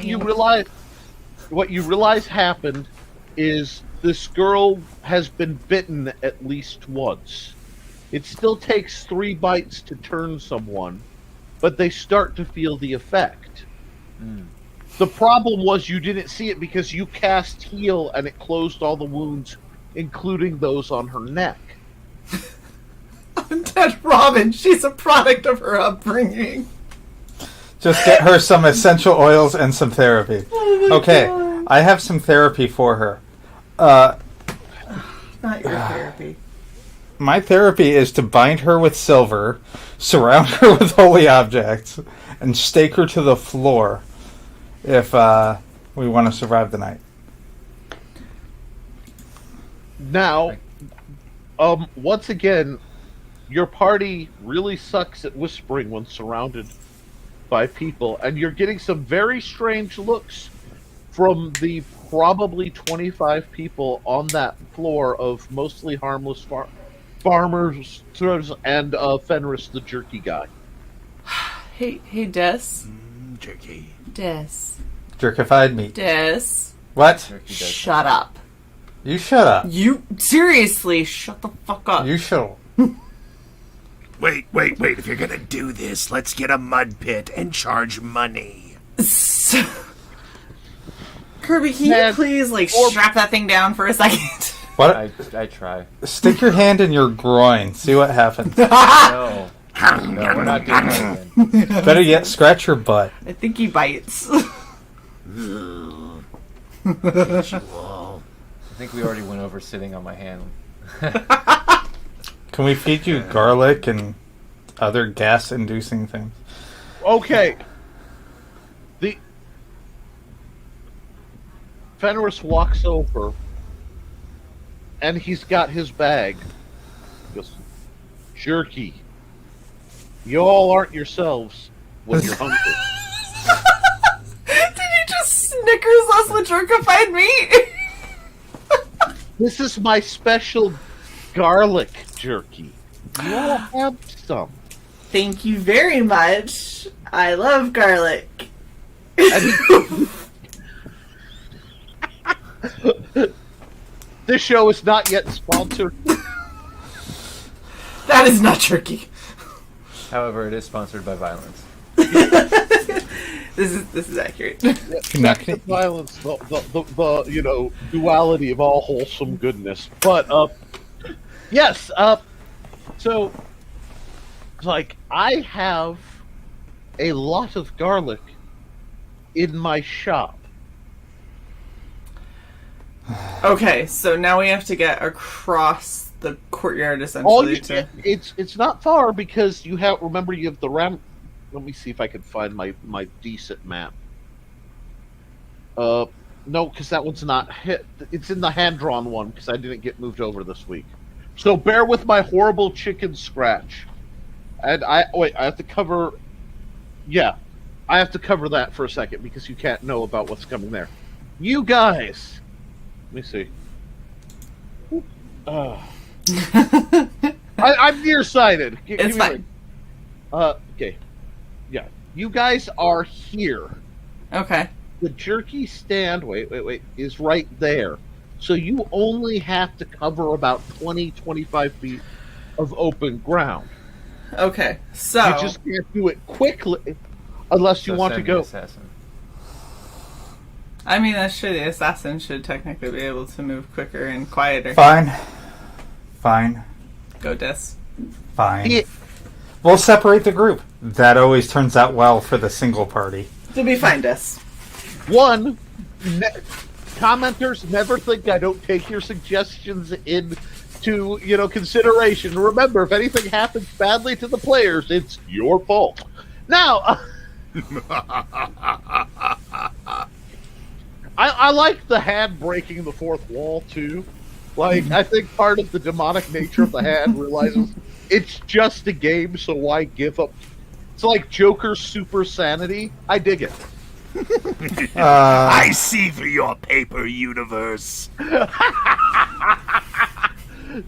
you realize happened is this girl has been bitten at least once. It still takes 3 bites to turn someone, but they start to feel the effect. The problem was you didn't see it because you cast heal and it closed all the wounds, including those on her neck. Undead Robin, she's a product of her upbringing. Just get her some essential oils and some therapy. Okay, God. I have some therapy for her. Not your therapy. My therapy is to bind her with silver, surround her with holy objects, and stake her to the floor if we want to survive the night. Now, once again, your party really sucks at whispering when surrounded by people, and you're getting some very strange looks from the probably 25 people on that floor of mostly harmless farmers and Fenris the jerky guy. Hey, Des. Jerky. Des. Jerkified meat. Des. What? Turkey does Shut up. You shut up. You seriously shut the fuck up. You shut up. Wait. If you're gonna do this, let's get a mud pit and charge money. Kirby, can you please strap that thing down for a second? What? I try. Stick your hand in your groin. See what happens. No, we're not doing that again. Better yet, scratch your butt. I think he bites. I think we already went over sitting on my hand. Can we feed you garlic and other gas-inducing things? Fenris walks over, and he's got his bag. He goes, jerky. You all aren't yourselves when you're hungry. Did you just Snickers us with jerkified meat? This is my special garlic jerky. You all have some. Thank you very much. I love garlic. This show is not yet sponsored. That is not jerky. However, it is sponsored by violence. This is accurate. The violence, the duality of all wholesome goodness. But yes, so like I have a lot of garlic in my shop. Okay, so now we have to get across the courtyard essentially. It's not far because you have the ram. Let me see if I can find my decent map. No, because that one's not hit. It's in the hand-drawn one because I didn't get moved over this week. So bear with my horrible chicken scratch. And I have to cover. Yeah, I have to cover that for a second because you can't know about what's coming there. You guys, let me see. I'm nearsighted. It's fine. Okay. Yeah, you guys are here. Okay. The jerky stand, wait, is right there. So you only have to cover about 20-25 feet of open ground. Okay, so... You just can't do it quickly unless you want to go... Assassin. I mean, that's true. The assassin should technically be able to move quicker and quieter. Fine. Go, Dis. Fine. Yeah. We'll separate the group. That always turns out well for the single party. You'll be fine, Dis. Commenters never think I don't take your suggestions into consideration. Remember, if anything happens badly to the players, it's your fault. Now, I like the hand breaking the fourth wall too. Like, I think part of the demonic nature of the hand realizes it's just a game, so why give up? It's like Joker's super sanity. I dig it. I see through your paper universe.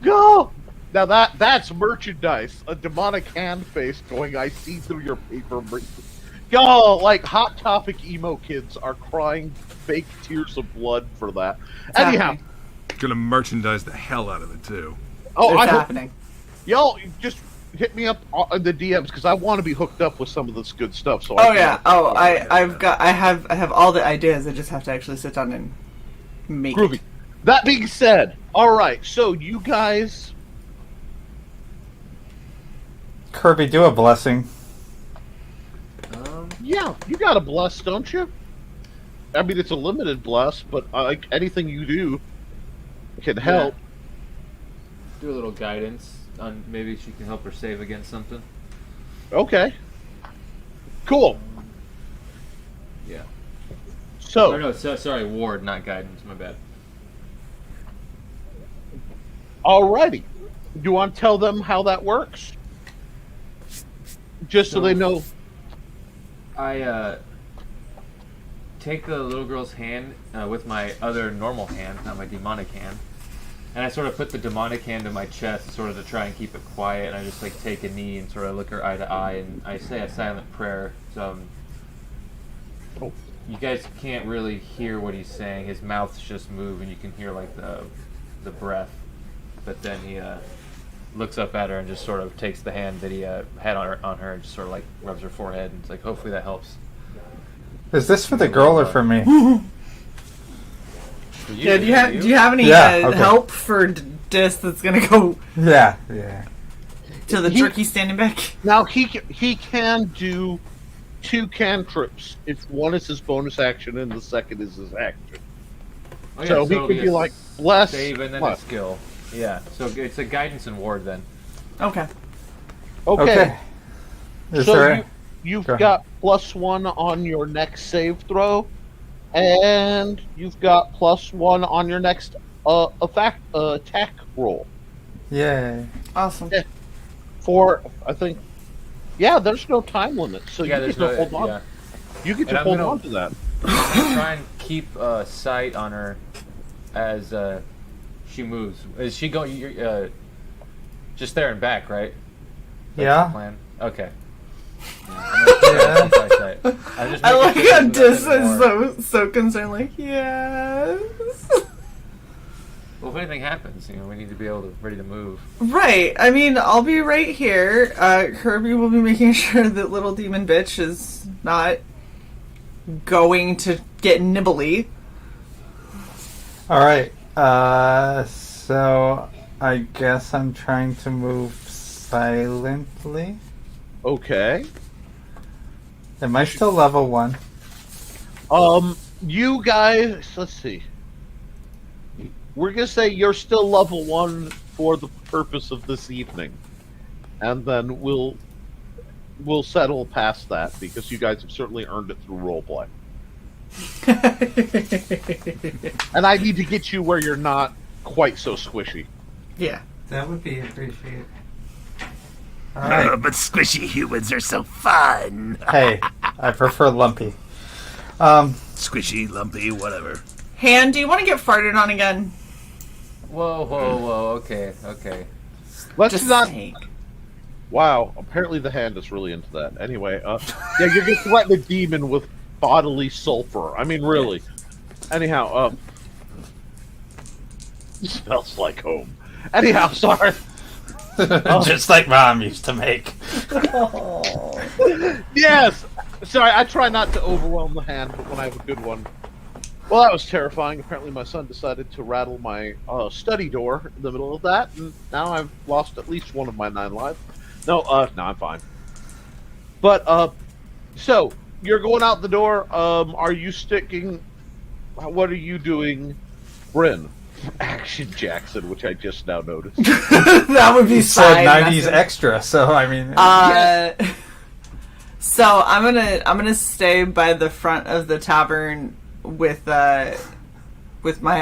Go! Now that's merchandise. A demonic hand face going, I see through your paper. Go! Like, Hot Topic emo kids are crying fake tears of blood for that. Anyhow. Gonna merchandise the hell out of it, too. Oh, It's happening. Y'all, just hit me up on the DMs because I want to be hooked up with some of this good stuff. So I have all the ideas. I just have to actually sit down and make groovy. it. That being said, all right. So you guys, Kirby, do a blessing. yeah, you got a bless, don't you? I mean, it's a limited bless, but like anything you do can help. Do a little guidance on maybe she can help her save against something. Okay. Cool. Yeah. So. Oh no, sorry, ward, not guidance. My bad. Alrighty. Do you want to tell them how that works? Just so they know. I take the little girl's hand with my other normal hand, not my demonic hand, and I sort of put the demonic hand in my chest, sort of to try and keep it quiet. And I just like take a knee and sort of look her eye to eye, and I say a silent prayer. So you guys can't really hear what he's saying. His mouth's just moving, and you can hear like the breath. But then he looks up at her and just sort of takes the hand that he had on her and just sort of like rubs her forehead, and it's like, hopefully that helps. Is this for the girl or for me? For you, Yeah, do you have any help for Dis that's gonna go Yeah. to the jerky standing back? Now he can do 2 cantrips if one is his bonus action and the second is his action. Oh, yeah, so he could be like bless, save and then a skill. Yeah, so it's a guidance and ward then. Okay. Okay. Is So there... you've Go ahead. got +1 on your next save throw, And you've got +1 on your next attack roll. Yay. Awesome. Yeah. For, I think, yeah, there's no time limit, so Yeah, you there's get to no. hold on. Yeah. You get And to I'm hold gonna- on to that. Try and keep sight on her as she moves. Is she going? Just there and back, right? That's Yeah. The plan. Okay. Yeah. I like how Dis is so concerned, like, yes. Well, if anything happens, we need to be ready to move. Right. I mean, I'll be right here. Kirby will be making sure that little demon bitch is not going to get nibbly. All right. So I guess I'm trying to move silently. Okay. Am I still level 1? You guys, let's see. We're gonna say you're still level 1 for the purpose of this evening, and then we'll settle past that because you guys have certainly earned it through roleplay. And I need to get you where you're not quite so squishy. Yeah. That would be appreciated. All right. But squishy humans are so fun. Hey, I prefer lumpy. Squishy, lumpy, whatever. Han, do you want to get farted on again? Whoa. Okay. Let's Just not. saying. Wow. Apparently the hand is really into that. Anyway, yeah, you're gonna threaten a demon with bodily sulfur. I mean, really. Anyhow, smells like home. Anyhow, sorry. Just like Mom used to make. Yes. Sorry, I try not to overwhelm the hand, but when I have a good one. Well, that was terrifying. Apparently, my son decided to rattle my study door in the middle of that, and now I've lost at least one of my 9 lives. No, I'm fine. But so you're going out the door. Are you sticking? What are you doing, Bryn? Action Jackson, which I just now noticed. That would be You said fine. 90s extra, so I mean. So I'm gonna stay by the front of the tavern with my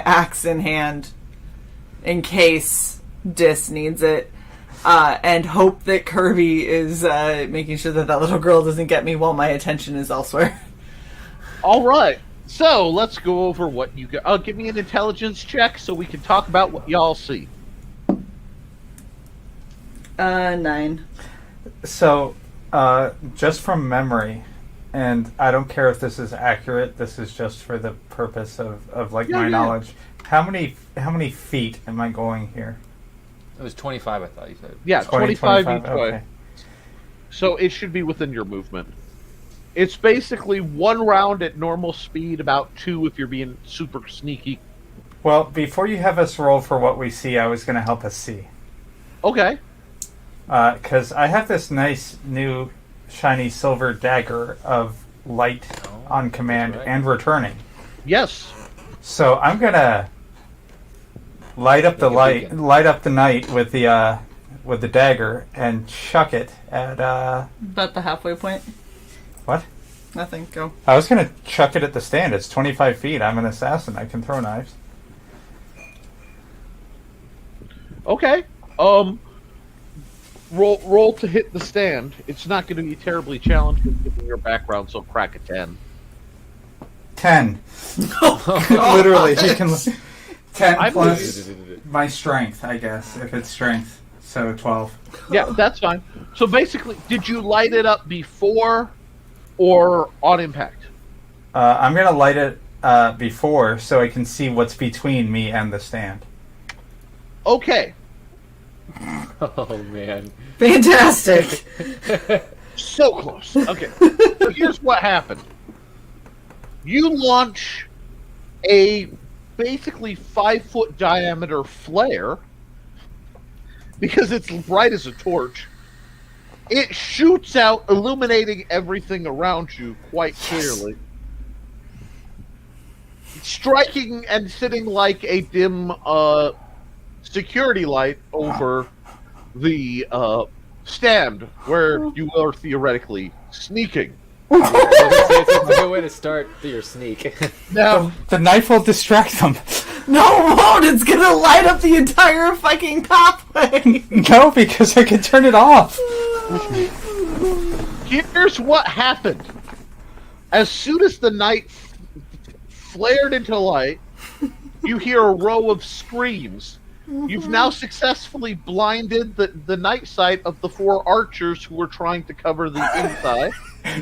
axe in hand in case Dis needs it, and hope that Kirby is making sure that little girl doesn't get me while my attention is elsewhere. All right. So let's go over what you got. Give me an intelligence check so we can talk about what y'all see. 9. So, just from memory, and I don't care if this is accurate. This is just for the purpose of my knowledge. How many feet am I going here? It was 25, I thought you said. Yeah, 25 each way. Okay. So it should be within your movement. It's basically 1 round at normal speed, about 2 if you're being super sneaky. Well, before you have us roll for what we see, I was going to help us see. Okay. Because I have this nice new shiny silver dagger of light on command and returning. Yes. So I'm going to light up the night with the dagger and chuck it at About the halfway point. what? Nothing. Go. I was gonna chuck it at the stand. It's 25 feet. I'm an assassin. I can throw knives. Okay. Roll to hit the stand. It's not going to be terribly challenging given your background, so crack a 10. 10. Literally, he can. 10 I plus my strength, I guess, if it's strength. So 12. Yeah, that's fine. So basically, did you light it up before or on impact? I'm gonna light it before so I can see what's between me and the stand. Okay. Oh, man. Fantastic. So close. Okay. So here's what happened. You launch a basically 5-foot diameter flare because it's bright as a torch. It shoots out, illuminating everything around you quite clearly. Striking and sitting like a dim security light over the stand where you are theoretically sneaking. It's a good way to start your sneak. Now, The knife will distract them. No, it won't! It's gonna light up the entire fucking pathway! No, because I can turn it off. here's what happened. As soon as the night flared into light, you hear a row of screams. You've now successfully blinded the night sight of the 4 archers who were trying to cover the inside.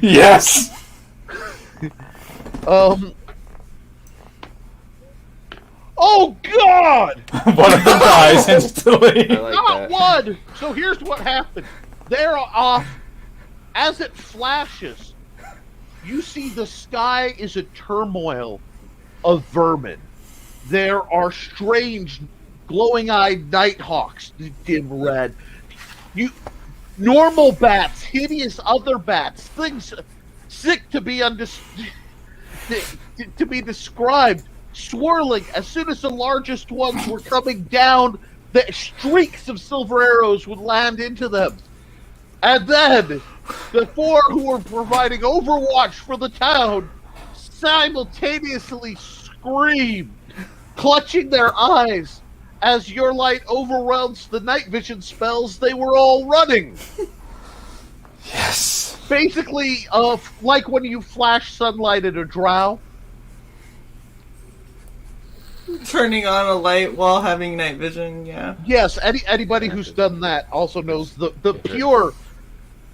Yes. Oh God! One of them dies instantly. I like Not that. one! So here's what happened. They're off. As it flashes, you see the sky is a turmoil of vermin. There are strange, glowing-eyed nighthawks, dim red. Normal bats, hideous other bats, things sick to be to be described, swirling. As soon as the largest ones were coming down, the streaks of silver arrows would land into them. And then the 4 who were providing overwatch for the town simultaneously screamed, clutching their eyes. As your light overwhelms the night vision spells, they were all running. Yes. Basically, like when you flash sunlight at a drow. Turning on a light while having night vision, yeah. Yes, anybody who's done that also knows the pure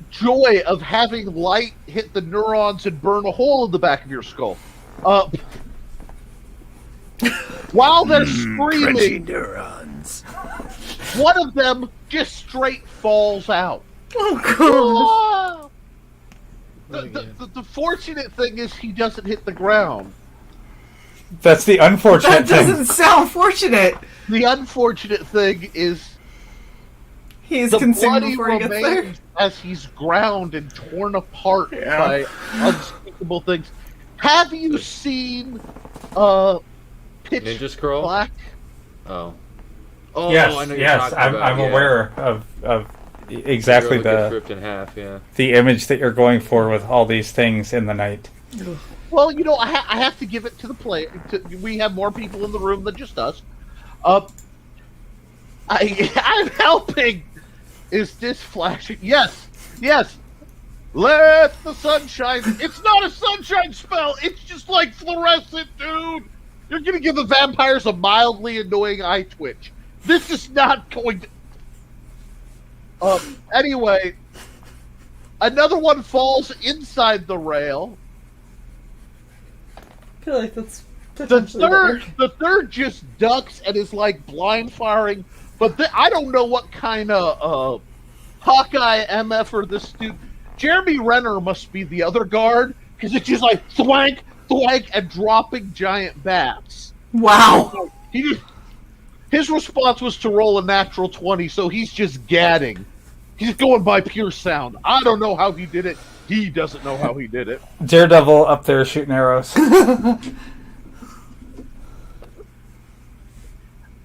joy of having light hit the neurons and burn a hole in the back of your skull. While they're screaming, neurons. one of them just straight falls out. Oh, God. The fortunate thing is he doesn't hit the ground. That's the unfortunate That thing. doesn't sound fortunate. The unfortunate thing is He's the consumed bloody before he gets there. remains as he's ground and torn apart by unspeakable things. Have you seen Pitch Ninja Scroll? Black? Oh. Oh, Yes, I know you're yes, talking I'm about. I'm aware of exactly Zero gets the ripped in half, yeah. image that you're going for with all these things in the night. Well, you know, I have to give it to the player. We have more people in the room than just us. I'm helping. Is this flashing? Yes, yes. Let the sunshine. It's not a sunshine spell. It's just like fluorescent, dude. You're gonna give the vampires a mildly annoying eye twitch. This is not going to. Anyway, another one falls inside the rail. I feel like that's The potentially third just ducks and is like blind firing, but I don't know what kind of Hawkeye MF or this dude. Jeremy Renner must be the other guard because it's just like thwank, thwank, and dropping giant bats. Wow. His response was to roll a natural 20, so he's just gadding. He's going by pure sound. I don't know how he did it. He doesn't know how he did it. Daredevil up there shooting arrows.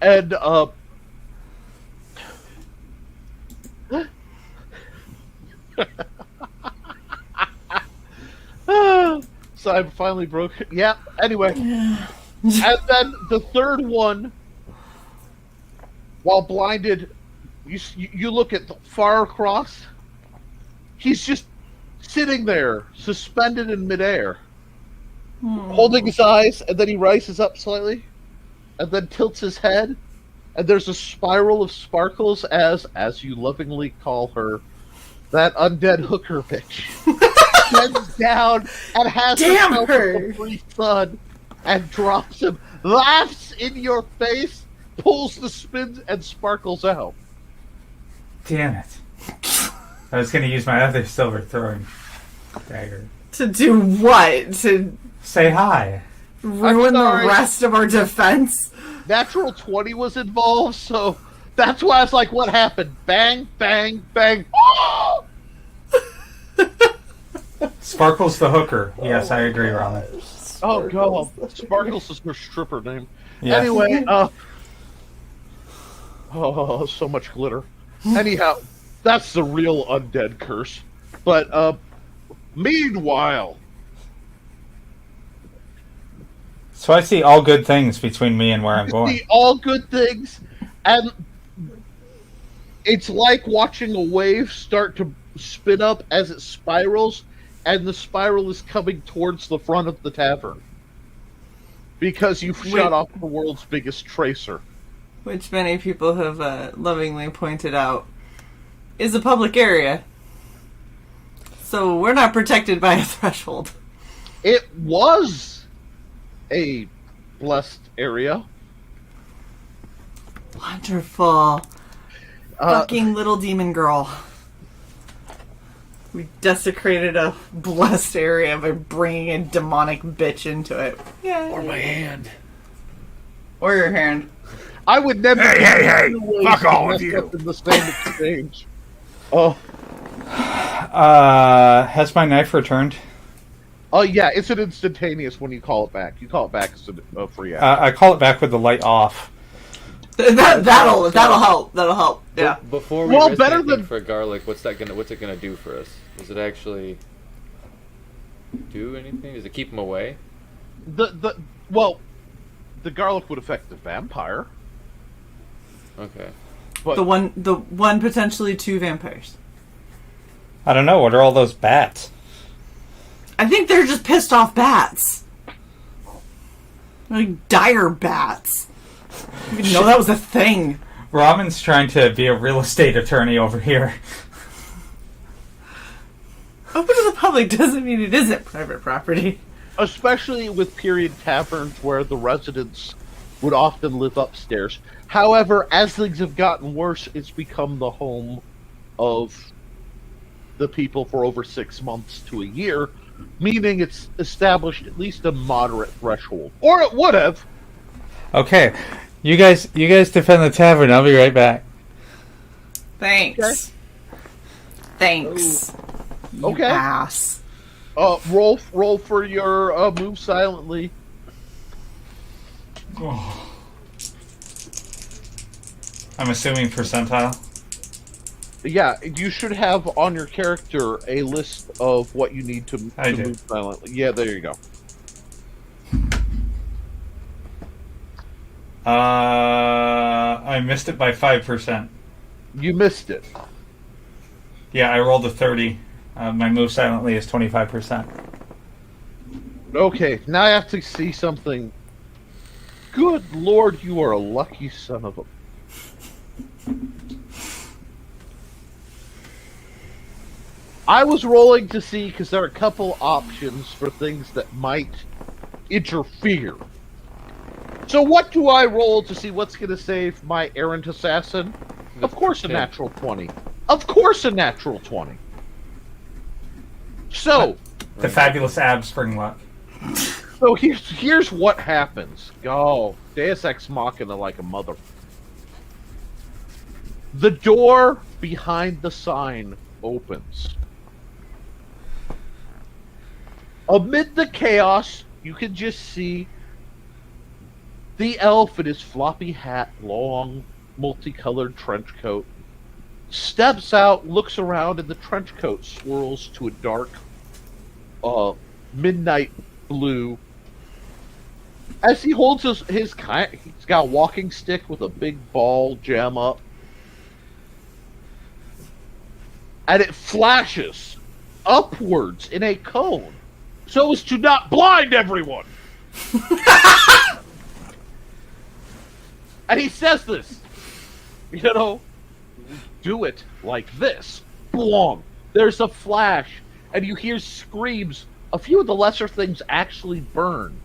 And so I finally broke. Yeah. Anyway, and then the third one, while blinded, you look at the far across. He's just sitting there, suspended in midair, holding his eyes, and then he rises up slightly, and then tilts his head, and there's a spiral of sparkles as you lovingly call her, that undead hooker bitch. Bends down and has Damn herself her. a free sun and drops him, laughs in your face, pulls the spins and sparkles out. Damn it. I was going to use my other silver throwing dagger. To do what? To Say hi. ruin the sorry. rest of our defense? Natural 20 was involved, so that's why I was like, what happened? Bang, bang, bang. Sparkles the hooker. Yes, I agree, Ron. Oh, God. Sparkles is her stripper name. Yes. Anyway, oh, so much glitter. Anyhow, that's the real undead curse. But, Meanwhile, So I see all good things between me and where I'm going. see all good things, and it's like watching a wave start to spin up as it spirals, and the spiral is coming towards the front of the tavern. Because you've shut off the world's biggest tracer. Which many people have lovingly pointed out is a public area. So we're not protected by a threshold. It was a blessed area. Wonderful. Fucking little demon girl. We desecrated a blessed area by bringing a demonic bitch into it. Yeah. Or my hand. Or your hand. I would never. Hey! Fuck all of you! In the same exchange. Oh. Has my knife returned? Oh yeah, it's an instantaneous when you call it back. You call it back as a free action. I call it back with the light off. That'll help. That'll help. Yeah. Before we risk better anything than for garlic, what's it gonna do for us? Does it actually do anything? Does it keep them away? The garlic would affect the vampire. Okay. But The one potentially two vampires. I don't know. What are all those bats? I think they're just pissed off bats. Like dire bats. I didn't know that was a thing. Ramen's trying to be a real estate attorney over here. Open to the public doesn't mean it isn't private property. especially with period taverns where the residents would often live upstairs. However, as things have gotten worse, it's become the home of the people for over 6 months to a year, meaning it's established at least a moderate threshold. Or it would have. Okay, you guys defend the tavern. I'll be right back. Thanks. Okay. Thanks. You Okay. ass. Roll for your move silently. I'm assuming percentile. Yeah, you should have on your character a list of what you need to I do. move silently. Yeah, there you go. I missed it by 5%. You missed it. Yeah, I rolled a 30. My move silently is 25%. Okay, now I have to see something. Good lord, you are a lucky son of a... I was rolling to see, because there are a couple options for things that might interfere. So what do I roll to see what's going to save my errant assassin? Of course a natural 20. Of course a natural 20. So... The fabulous ab spring luck. So here's what happens. Oh, Deus Ex Machina like a mother. The door behind the sign opens. Amid the chaos, you can just see the elf in his floppy hat, long, multicolored trench coat, steps out, looks around, and the trench coat swirls to a dark, midnight blue. As he holds he's got a walking stick with a big ball gem up, and it flashes upwards in a cone so as to not blind everyone. And he says this, do it like this. Boom. There's a flash, and you hear screams. A few of the lesser things actually burn.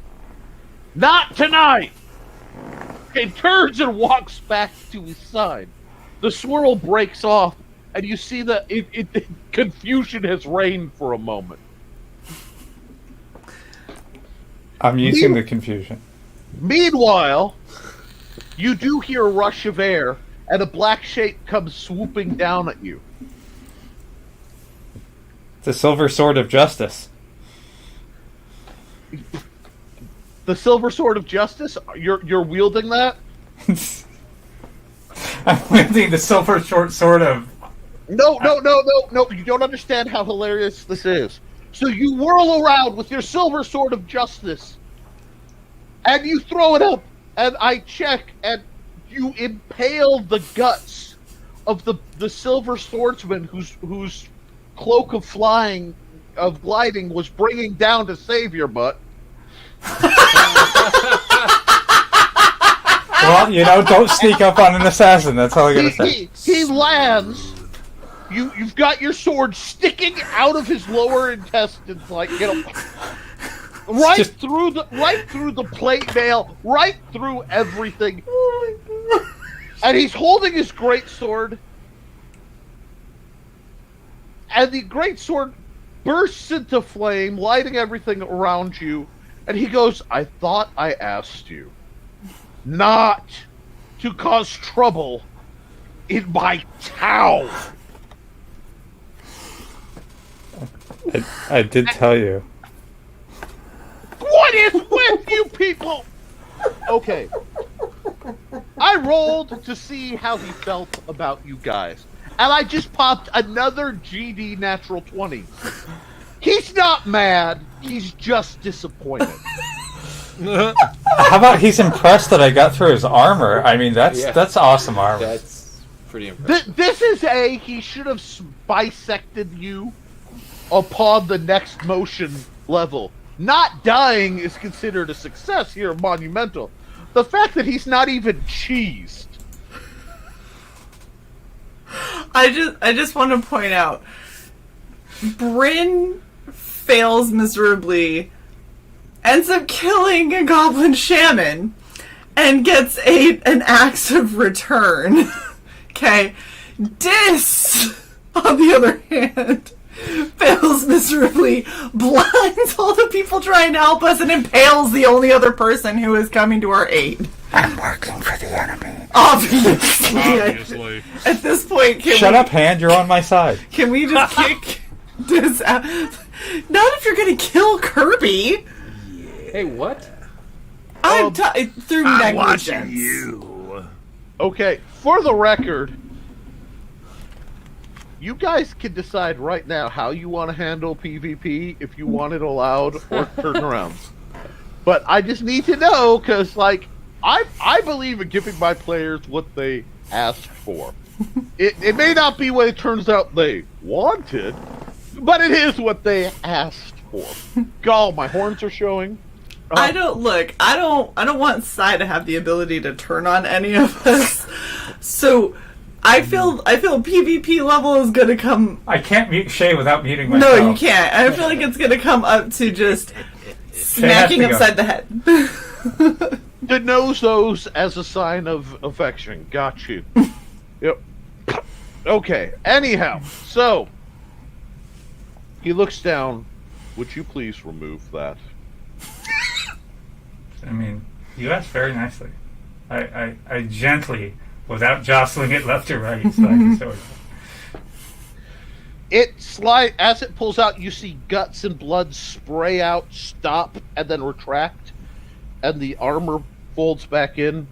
Not tonight! He turns and walks back to his side. The swirl breaks off, and you see that confusion has reigned for a moment. I'm using the confusion. Meanwhile, you do hear a rush of air, and a black shape comes swooping down at you. The silver sword of justice. The silver sword of justice? You're wielding that? I'm wielding the silver short sword of... No. You don't understand how hilarious this is. So you whirl around with your silver sword of justice, and you throw it up, and I check, and you impale the guts of the silver swordsman whose cloak of gliding was bringing down to save your butt. Well, don't sneak up on an assassin. That's all I gotta say. He lands. You've got your sword sticking out of his lower intestines, right through the plate mail, right through everything. Oh my God. And he's holding his great sword, and the great sword bursts into flame, lighting everything around you. And he goes, "I thought I asked you not to cause trouble in my town." I did tell you. What is with you people? Okay. I rolled to see how he felt about you guys. And I just popped another GD natural 20. He's not mad. He's just disappointed. How about he's impressed that I got through his armor? I mean, that's awesome armor. That's pretty impressive. This is he should have bisected you upon the next motion level. Not dying is considered a success here, monumental. The fact that he's not even cheesed. I just want to point out, Bryn fails miserably, ends up killing a goblin shaman, and gets an axe of return. Okay, Dis, on the other hand, fails miserably, blinds all the people trying to help us, and impales the only other person who is coming to our aid. I'm working for the enemy. Obviously. At this point, Shut up, Hand. You're on my side. Can we just kick Dis out? Not if you're going to kill Kirby. Hey, what? Through I'm negligence. watching you. Okay, for the record, you guys can decide right now how you want to handle PvP, if you want it allowed or turnarounds. But I just need to know, because, I believe in giving my players what they asked for. It may not be what it turns out they wanted, but it is what they asked for. God, my horns are showing. I don't want Sai to have the ability to turn on any of us. So I feel PvP level is gonna come. I can't mute Shae without muting myself. No, you can't. I feel like it's gonna come up to just smacking upside the head. To nose those as a sign of affection. Got you. Yep. Okay. Anyhow, so he looks down. Would you please remove that? I mean, you asked very nicely. I gently, without jostling it left or right, slide this over. As it pulls out, you see guts and blood spray out, stop, and then retract, and the armor folds back in.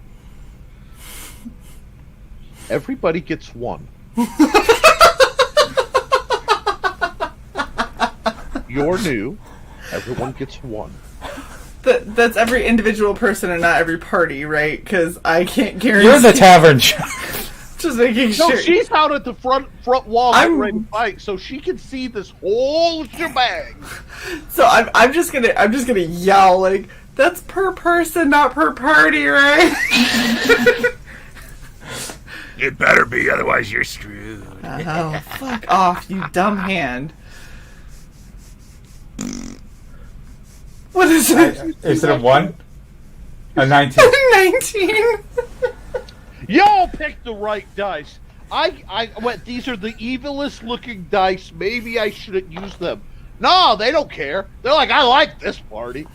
Everybody gets one. You're new. Everyone gets one. That's every individual person and not every party, right? Because I can't guarantee. You're the tavern. Just making No, sure. she's out at the front wall getting ready to fight, so she can see this whole shebang. So I'm just gonna yell like, that's per person, not per party, right? It better be, otherwise you're screwed. Oh, fuck off, you dumb hand. What is it? Is it a 1? A 19. 19. Y'all picked the right dice. I went, these are the evilest looking dice. Maybe I shouldn't use them. No, they don't care. They're like, I like this party.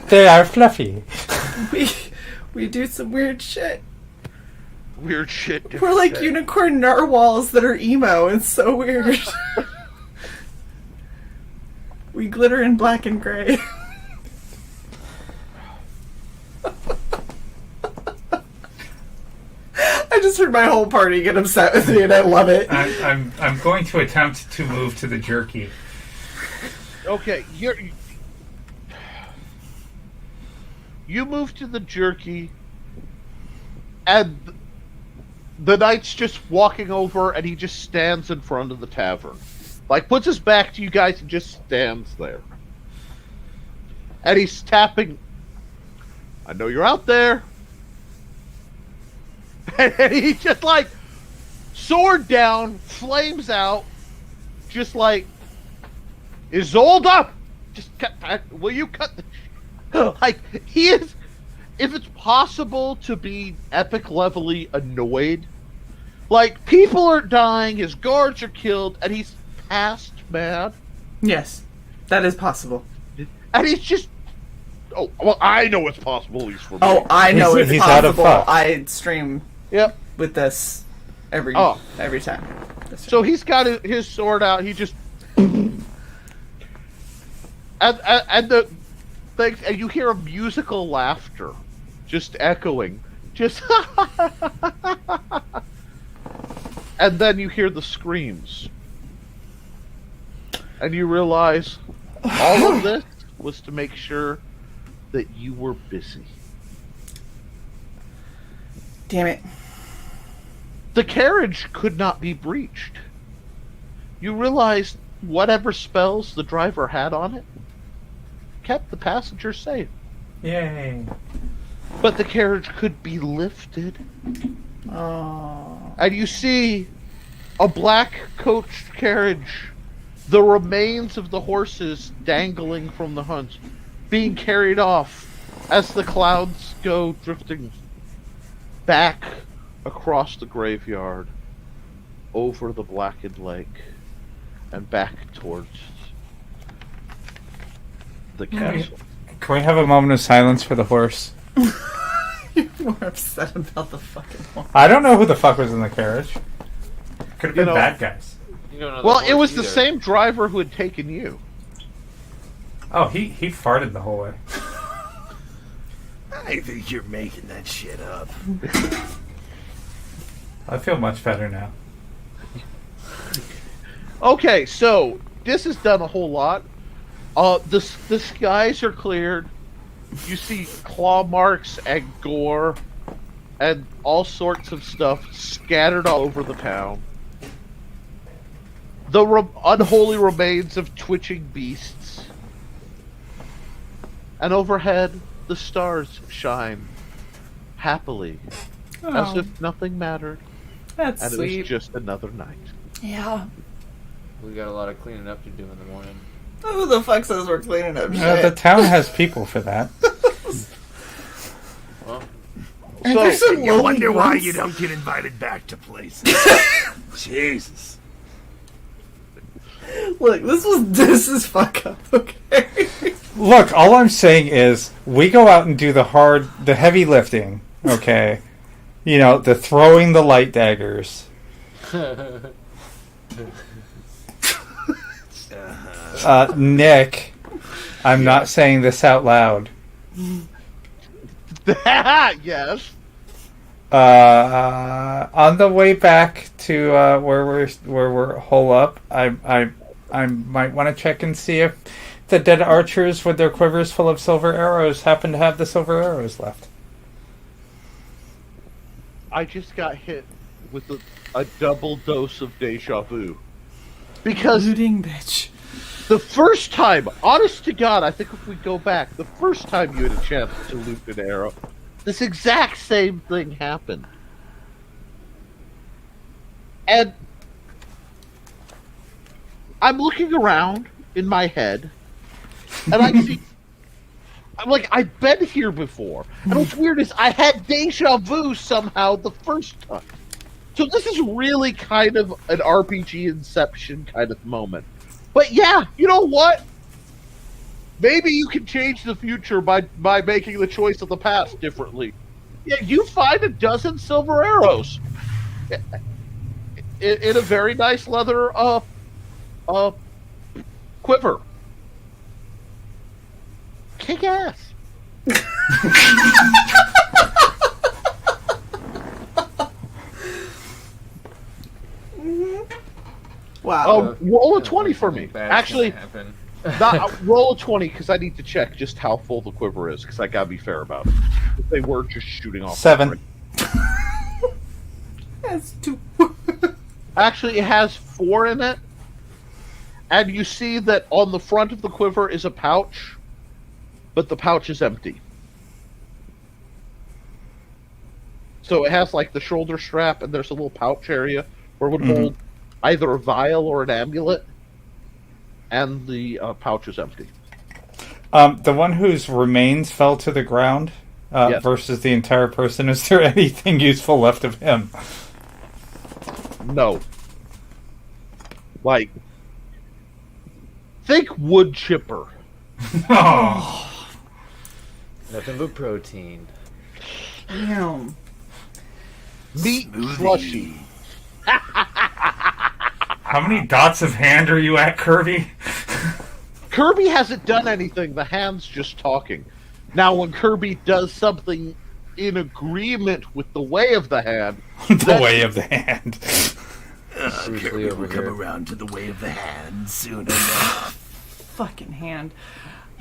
They are fluffy. We do some weird shit. Weird shit. We're like unicorn narwhals that are emo. It's so weird. We glitter in black and gray. I just heard my whole party get upset with me, and I love it. I'm going to attempt to move to the jerky. Okay, you move to the jerky, and the knight's just walking over, and he just stands in front of the tavern. Like, puts his back to you guys and just stands there. And he's tapping. I know you're out there. And he just, like, sword down, flames out, just like, Isolde! Just cut, will you cut the... Like, he is... If it's possible to be epic levelly annoyed, like, people are dying, his guards are killed, and he's past mad. Yes, that is possible. And he's just... Oh, well, I know it's possible, at least for me. Oh, I know it's He's out of possible. fuck. I stream Yep. with this every time. So he's got his sword out, he just... And the things, and you hear a musical laughter just echoing, just and then you hear the screams, and you realize all of this was to make sure that you were busy. Damn it. The carriage could not be breached. You realized whatever spells the driver had on it kept the passenger safe. Yay. But the carriage could be lifted. Oh. And you see a black coached carriage, the remains of the horses dangling from the hunt, being carried off as the clouds go drifting back across the graveyard, over the blackened lake, and back towards the castle. Can we have a moment of silence for the horse? You're more upset about the fucking one. I don't know who the fuck was in the carriage. Could have been know- bad guys. You don't know the Well, it horse was the either. same driver who had taken you. Oh, he farted the whole way. I think you're making that shit up. I feel much better now. Okay, so this has done a whole lot. The skies are cleared. You see claw marks and gore and all sorts of stuff scattered all over the town. The unholy remains of twitching beasts. And overhead, the stars shine happily, as if nothing mattered, That's and it sweet. was just another night. Yeah. We got a lot of cleaning up to do in the morning. Who the fuck says we're cleaning up shit? The town has people for that. Well, There's So, some You lonely wonder why ones. you don't get invited back to places. Jesus. Look, this is fuck up, okay? Look, all I'm saying is we go out and do the heavy lifting, okay? You know, the throwing the light daggers. Nick, I'm not saying this out loud. yes. On the way back to where we're hole up, I might want to check and see if the dead archers with their quivers full of silver arrows happen to have the silver arrows left. I just got hit with a double dose of deja vu. Because Looting bitch. the first time, honest to God, I think if we go back, the first time you had a chance to loot an arrow, this exact same thing happened. And I'm looking around in my head, and I see... I'm like, I've been here before. And what's weird is I had deja vu somehow the first time. So this is really kind of an RPG Inception kind of moment. But yeah, you know what? Maybe you can change the future by making the choice of the past differently. Yeah, you find a dozen silver arrows in a very nice leather quiver. Kick ass. Wow. Roll a 20 for me. Bad's Actually, gonna happen. Roll a 20 because I need to check just how full the quiver is because I gotta be fair about it. If they were just shooting off. 7. That's 2. Actually, it has 4 in it, and you see that on the front of the quiver is a pouch, but the pouch is empty. So it has like the shoulder strap, and there's a little pouch area where it would hold either a vial or an amulet. And the pouch is empty. The one whose remains fell to the ground Yes. versus the entire person, is there anything useful left of him? No. Like, think wood chipper. Oh. Nothing but protein. Damn. Meat slushy. How many dots of hand are you at, Kirby? Kirby hasn't done anything. The hand's just talking. Now, when Kirby does something in agreement with the way of the hand... The way of the hand. Kirby over will come here. around to the way of the hand soon enough. Fucking hand.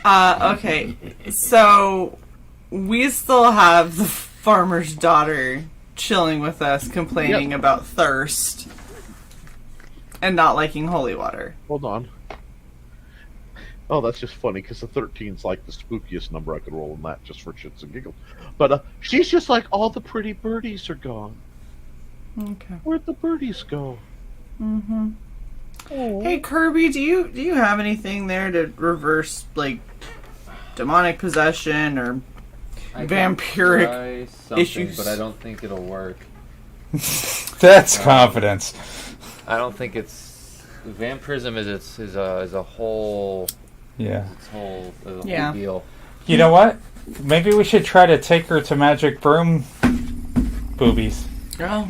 Okay. So, we still have the farmer's daughter chilling with us, complaining about thirst. And not liking holy water. Hold on. Oh, that's just funny, because the 13's like the spookiest number I could roll in that, just for shits and giggles. But she's just like, all the pretty birdies are gone. Okay. Where'd the birdies go? Mm-hmm. Oh. Hey Kirby, do you have anything there to reverse like demonic possession or I can vampiric try something, issues? but I don't think it'll work. That's confidence. I don't think it's vampirism is a whole Yeah. whole Yeah. deal. You know what? Maybe we should try to take her to Magic Broom boobies. Oh.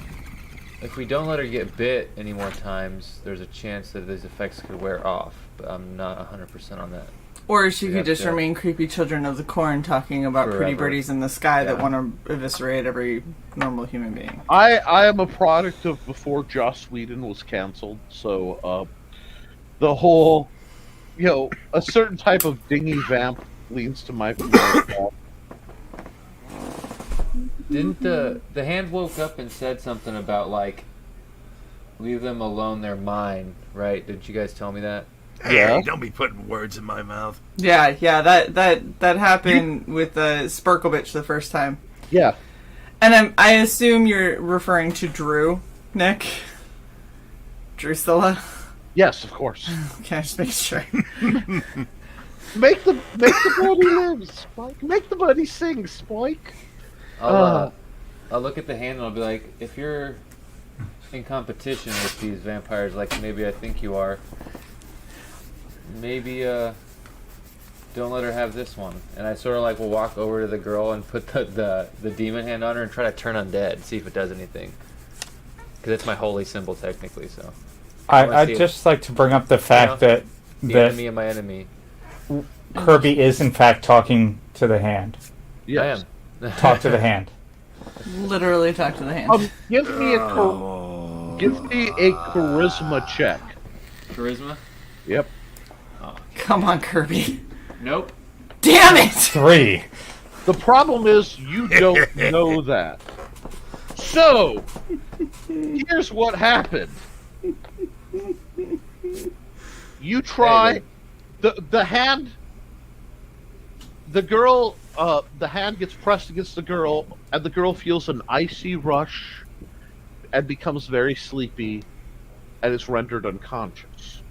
If we don't let her get bit any more times, there's a chance that these effects could wear off. But I'm not 100% on that. Or she We could have just to- remain creepy children of the corn talking about pretty Forever. birdies in the sky that Yeah. want to eviscerate every normal human being. I am a product of before Joss Whedon was canceled, so the whole, a certain type of dingy vamp leans to my Didn't the hand woke up and said something about like leave them alone, they're mine, right? Did you guys tell me that? Hey, Yeah. don't be putting words in my mouth. Yeah, that happened with Sparkle Bitch the first time. Yeah. And I assume you're referring to Drew, Nick? Drusilla? Yes, of course. Okay, just making sure. Make the buddy live, Spike. Make the buddy sing, Spike. I'll look at the hand and I'll be like, if you're in competition with these vampires, like maybe I think you are, maybe don't let her have this one. And I sort of like will walk over to the girl and put the demon hand on her and try to turn undead, see if it does anything. Because it's my holy symbol technically, so. I'd just like to bring up the fact that The enemy of my enemy. Kirby is in fact talking to the hand. Yes. I am. Talk to the hand. Literally talk to the hand. Give me a charisma check. Charisma? Yep. Come on, Kirby. Nope. Damn it! 3. The problem is you don't know that. So, here's what happened. You try the hand. The girl, the hand gets pressed against the girl, and the girl feels an icy rush, and becomes very sleepy, and is rendered unconscious.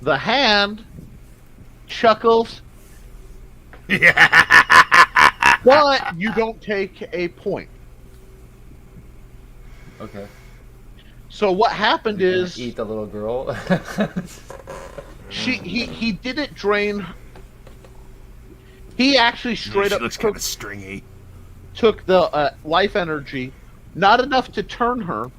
The hand chuckles, but you don't take a point. Okay. So what happened is Eat the little girl. he didn't drain. He actually straight She up looks kind of stringy. took the life energy, not enough to turn her,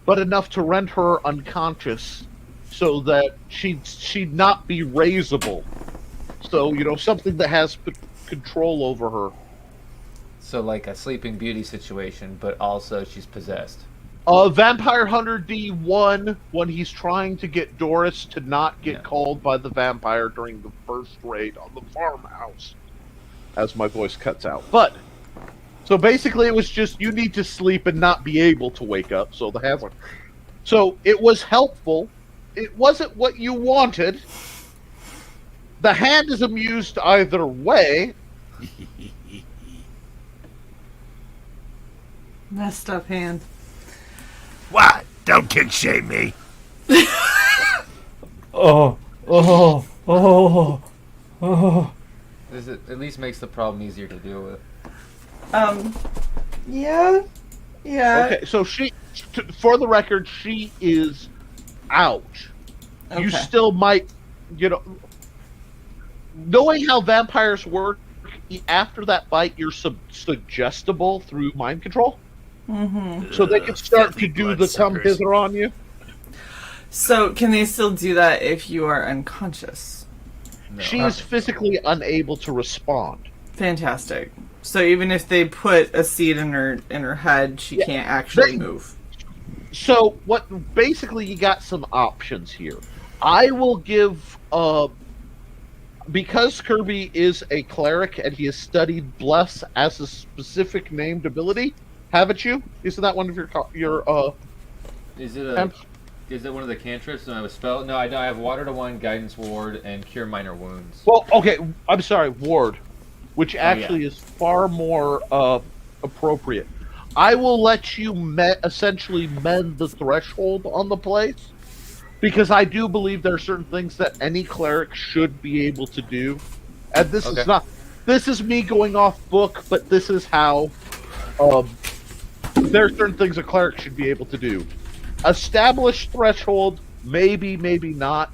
but enough to render her unconscious, so that she'd not be raisable. So something that has control over her. So like a Sleeping Beauty situation, but also she's possessed. Vampire Hunter D1 when he's trying to get Doris to not get called by the vampire during the first raid on the farmhouse. As my voice cuts out. But, so basically it was just you need to sleep and not be able to wake up, so the hands are... So it was helpful. It wasn't what you wanted. The hand is amused either way. Messed up hand. What? Don't kick shame me. Oh. This at least makes the problem easier to deal with. Yeah. Okay, so for the record, she is out. Okay. You still might, knowing how vampires work, after that bite, you're suggestible through mind control. Mm-hmm. So they can start to do the come hither on you. So can they still do that if you are unconscious? No. She is physically unable to respond. Fantastic. So even if they put a seed in her head, she can't actually move. So basically you got some options here. I will give because Kirby is a cleric and he has studied bless as a specific named ability, haven't you? Isn't that one of your Is it one of the cantrips? Do I have a spell? No, I have Water to One, Guidance Ward, and Cure Minor Wounds. Well, okay, I'm sorry, Ward, which actually is far more appropriate. I will let you essentially mend the threshold on the place, because I do believe there are certain things that any cleric should be able to do. And this is not... This is me going off book, but this is how... there are certain things a cleric should be able to do. Establish threshold, maybe not,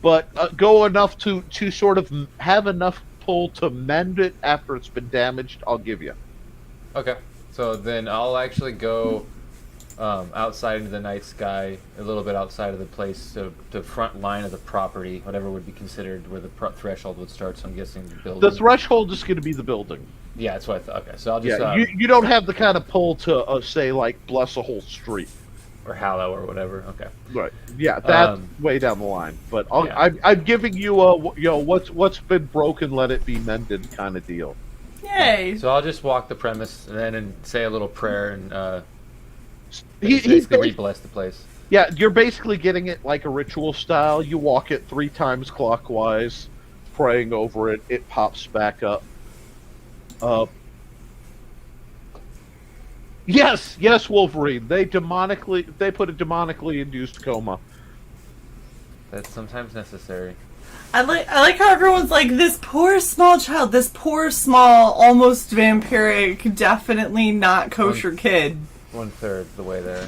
but go enough to sort of have enough pull to mend it after it's been damaged, I'll give you. Okay, so then I'll actually go outside into the night sky, a little bit outside of the place, so the front line of the property, whatever would be considered where the threshold would start, so I'm guessing the building. The threshold is going to be the building. Yeah, that's what I thought. Okay, so I'll just... you don't have the kind of pull to, say, like, bless a whole street. Or Hallow or whatever, okay. Right. Yeah, that's way down the line. But I'm giving you a, what's been broken, let it be mended kind of deal. Yay! So I'll just walk the premise and say a little prayer and He's basically re-bless the place. Yeah, you're basically getting it like a ritual style. You walk it 3 times clockwise, praying over it. It pops back up. Yes, Wolverine. They put a demonically induced coma. That's sometimes necessary. I like how everyone's like, this poor small child, this poor small, almost vampiric, definitely not kosher kid. 1/3 the way there.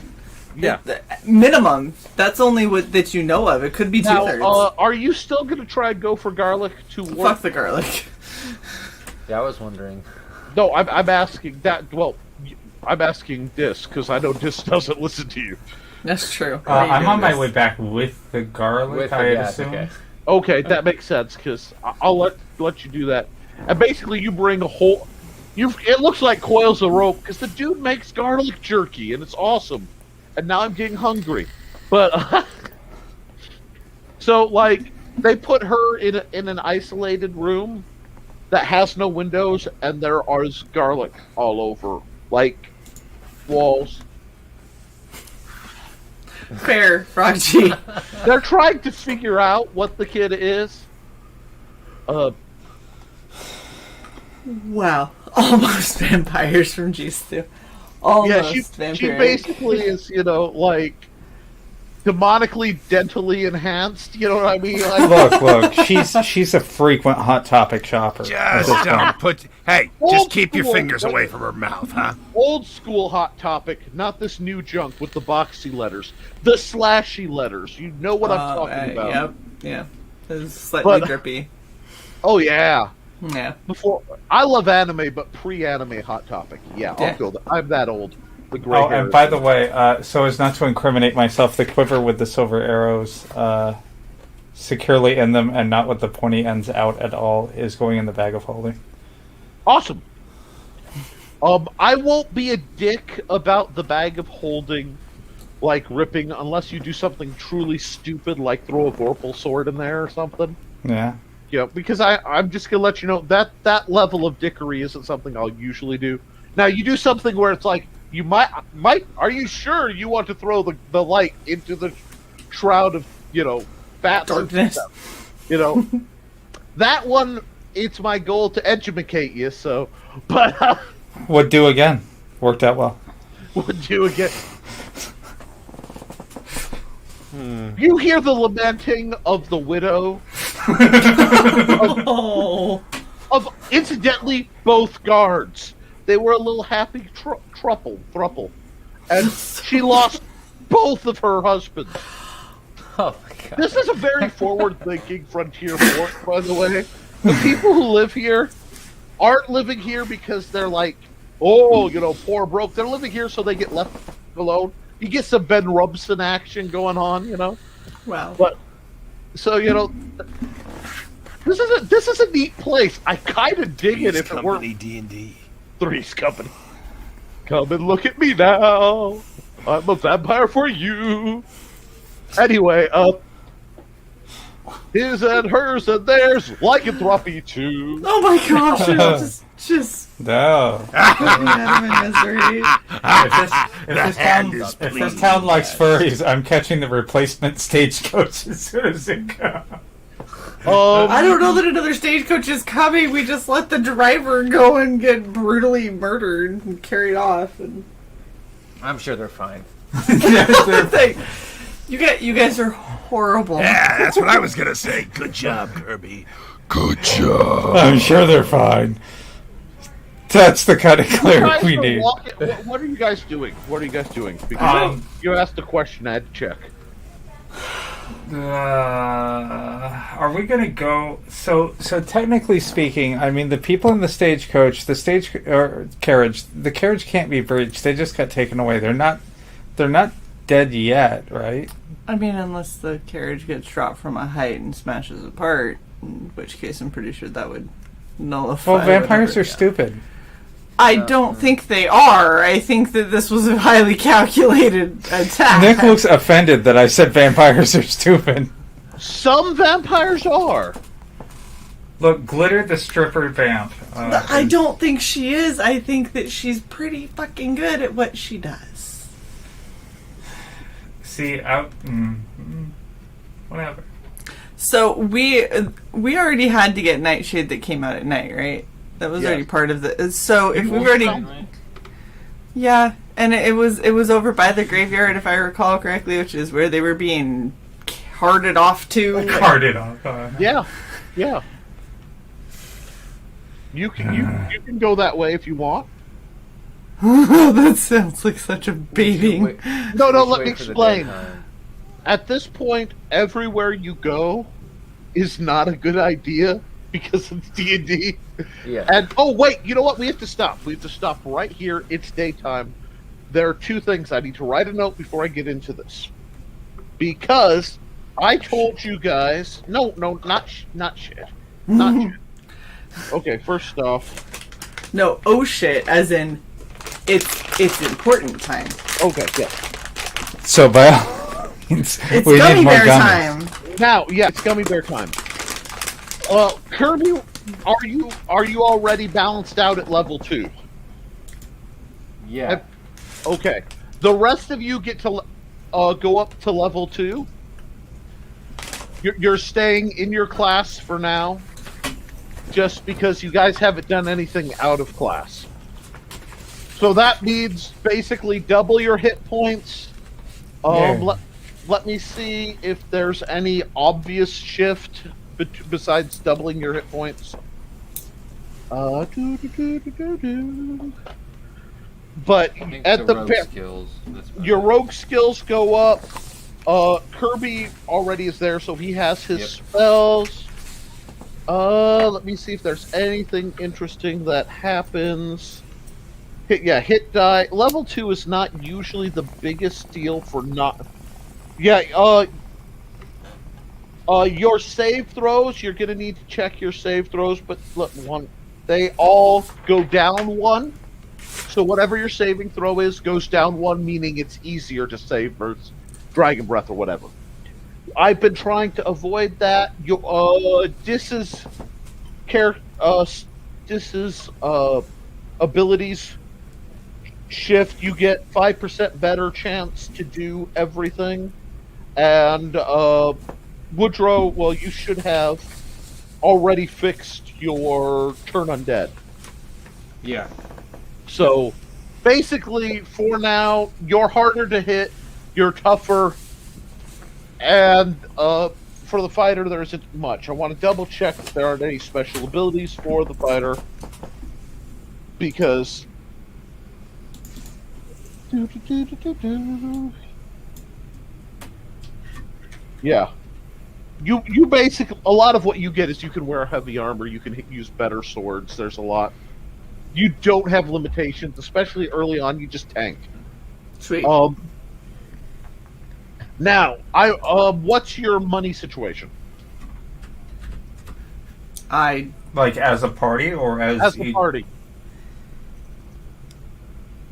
Yeah. Minimum. That's only that you know of. It could be 2/3. Now, are you still going to try and go for garlic to work? Fuck the garlic. Yeah, I was wondering. No, I'm asking that. Well, I'm asking Dis because I know Dis doesn't listen to you. That's true. I'm on my way back with the garlic, I assume. Okay, that makes sense because I'll let you do that. And basically, you bring a whole. It looks like coils of rope because the dude makes garlic jerky and it's awesome. And now I'm getting hungry. But so like they put her in an isolated room that has no windows and there is garlic all over, like walls. Fair, Froggy. They're trying to figure out what the kid is. Wow. Almost vampires from G2. Almost vampires. She basically is, like demonically dentally enhanced, you know what I mean? Like, Look, she's a frequent Hot Topic shopper. Just don't put... Hey, just keep your fingers away from her mouth, huh? Old school Hot Topic, not this new junk with the boxy letters. The slashy letters. You know what I'm talking about. Yep, yeah. It's slightly drippy. Oh, yeah. Yeah. I love anime, but pre-anime Hot Topic. Yeah, I'll go there. I'm that old. The gray hair and by the way, so as not to incriminate myself, the quiver with the silver arrows securely in them and not with the pointy ends out at all is going in the bag of holding. Awesome. I won't be a dick about the bag of holding, like ripping, unless you do something truly stupid, like throw a Vorpal sword in there or something. Yeah. Yeah, because I'm just gonna let you know that level of dickery isn't something I'll usually do. Now you do something where it's like you might. Are you sure you want to throw the light into the shroud of fat Darkness? That one. It's my goal to educate you. So, but Would do again. Worked out well. would you again? You hear the lamenting of the widow. Oh. Of incidentally both guards. They were a little happy thruple, and she lost both of her husbands. Oh my god. This is a very forward-thinking frontier fort, by the way. The people who live here aren't living here because they're like, poor broke. They're living here so they get left alone. You get some Ben Robson action going on, Wow. But so this is a neat place. I kind of dig it if it weren't D&D. Three's Company. Come and look at me now. I'm a vampire for you. Anyway, his and hers and theirs, lycanthropy too. Oh my gosh! Just No. putting out of my misery. If this town likes furries, I'm catching the replacement stagecoach as soon as it comes. I don't know that another stagecoach is coming. We just let the driver go and get brutally murdered and carried off. And I'm sure they're fine. you guys are horrible. Yeah, that's what I was gonna say. Good job, Kirby. Good job. I'm sure they're fine. That's the kind of cleric we need. What are you guys doing? Because you asked a question, I had to check. Are we gonna go? So technically speaking, I mean, the people in the stagecoach, carriage, the carriage can't be breached. They just got taken away. They're not dead yet, right? I mean, unless the carriage gets dropped from a height and smashes apart, in which case I'm pretty sure that would nullify. Well, vampires whatever. are stupid. I don't think they are. I think that this was a highly calculated attack. Nick looks offended that I said vampires are stupid. Some vampires are. Look, Glitter the stripper vamp. I don't think she is. I think that she's pretty fucking good at what she does. See, whatever. So we already had to get Nightshade that came out at night, right? That was already part of the. So if we've already, yeah, and it was over by the graveyard, if I recall correctly, which is where they were being carted off to. Carted off. Yeah. You can go that way if you want. That sounds like such a baiting. No, let me explain. At this point, everywhere you go is not a good idea because it's D&D. Yeah. And oh wait, you know what? We have to stop. We have to stop right here. It's daytime. There are two things I need to write a note before I get into this, because I told you guys. No, not shit. Not shit. Okay, first off. No, oh shit, as in it's important time. Okay, yeah. So by all means, It's we gummy need more bear gummies. time. Now, yeah, it's gummy bear time. Kirby, are you already balanced out at level 2? Yeah. Okay. The rest of you get to go up to level 2. You're staying in your class for now, just because you guys haven't done anything out of class. So that means basically double your hit points. Let me see if there's any obvious shift besides doubling your hit points. But at the rogue skills, your rogue skills go up. Kirby already is there, so he has his spells. Let me see if there's anything interesting that happens. Hit die. Level 2 is not usually the biggest deal for not. Your save throws, you're gonna need to check your save throws, but look, they all go down 1. So whatever your saving throw is goes down 1, meaning it's easier to save versus Dragon Breath or whatever. I've been trying to avoid that. Abilities shift. You get 5% better chance to do everything. And Woodrow, well, you should have already fixed your turn undead. Yeah. So basically, for now, you're harder to hit, you're tougher, and for the fighter, there isn't much. I want to double check if there aren't any special abilities for the fighter, because yeah, you basically, a lot of what you get is you can wear heavy armor, you can use better swords. There's a lot. You don't have limitations, especially early on. You just tank. Sweet. Now, what's your money situation? I Like as a party or As a party.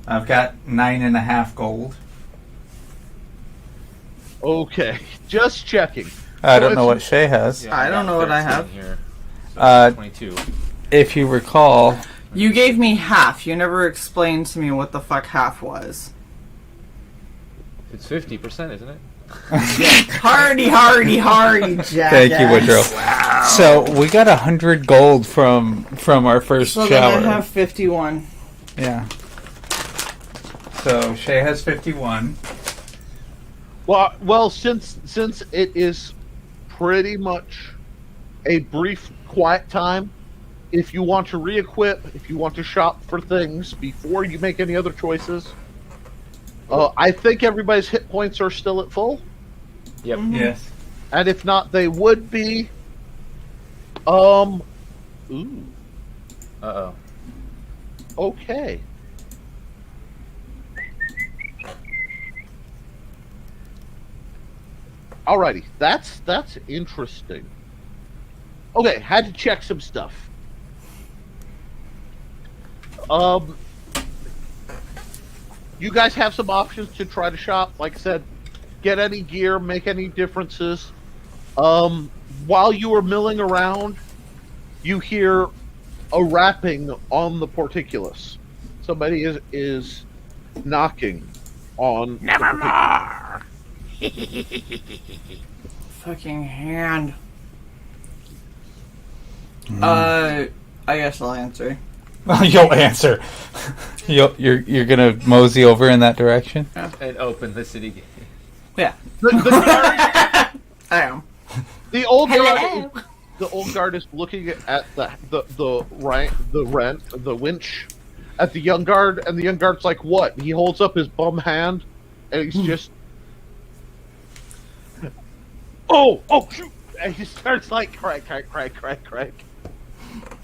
I've got 9.5 gold. Okay, just checking. I So don't if know you- what Shae has. I don't know what I have. Here. So Uh, 22. If you recall, You gave me half. You never explained to me what the fuck half was. It's 50%, isn't it? Hardy, Jack. thank you, Woodrow. So we got 100 gold from our first So shower. then I have 51. Yeah. So Shae has 51. Well, since it is pretty much a brief, quiet time, if you want to re-equip, if you want to shop for things before you make any other choices, I think everybody's hit points are still at full. Yep. Yes. And if not, they would be. Ooh. Uh-oh. Okay. Alrighty, that's interesting. Okay, had to check some stuff. You guys have some options to try to shop. Like I said, get any gear, make any differences. While you are milling around, you hear a rapping on the portcullis. Somebody is knocking on. Nevermore. Fucking hand. I guess I'll answer. You'll answer. You're gonna mosey over in that direction. And open the city gate. Yeah. The guard, I am. the old guard, Hello. the old guard is looking at the winch at the young guard, and the young guard's like, "What?" He holds up his bum hand, and he's just, oh, shoot! And he starts like crack.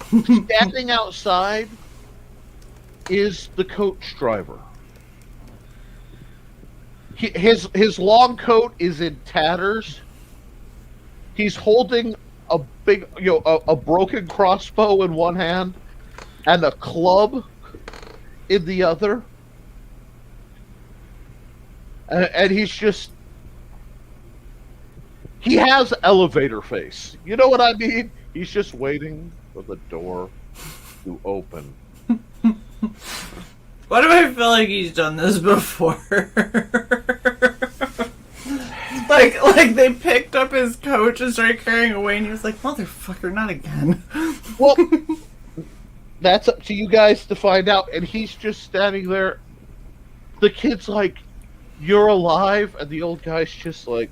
Standing outside is the coach driver. His long coat is in tatters. He's holding a big, a broken crossbow in one hand and a club in the other. And he's just, he has elevator face. You know what I mean? He's just waiting for the door to open. Why do I feel like he's done this before? like they picked up his coach and started carrying away, and he was like, "Motherfucker, not again." Well, that's up to you guys to find out. And he's just standing there. The kid's like, "You're alive," and the old guy's just like,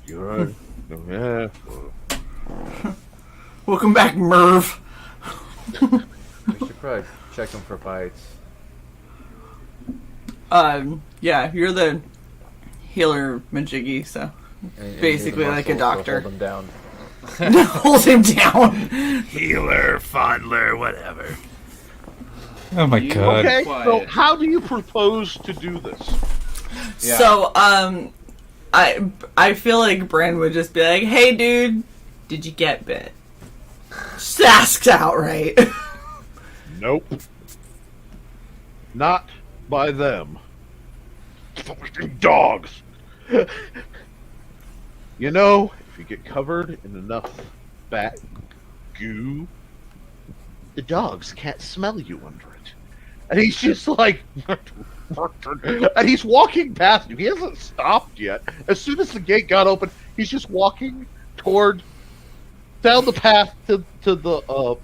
"You're yeah." Welcome back, Merv. We should probably check them for bites. Yeah, you're the healer Majiggy, so And basically use the like a muscle to doctor. Hold them down. Hold him down. Healer, fondler, whatever. Oh my god. Okay, so Quiet. how do you propose to do this? Yeah. So, I feel like Bran would just be like, "Hey, dude, did you get bit?" Just asked outright. Nope. Not by them. Fucking dogs! You know, if you get covered in enough bat goo, the dogs can't smell you under it. And he's just like... and he's walking past you. He hasn't stopped yet. As soon as the gate got open, he's just walking down the path to the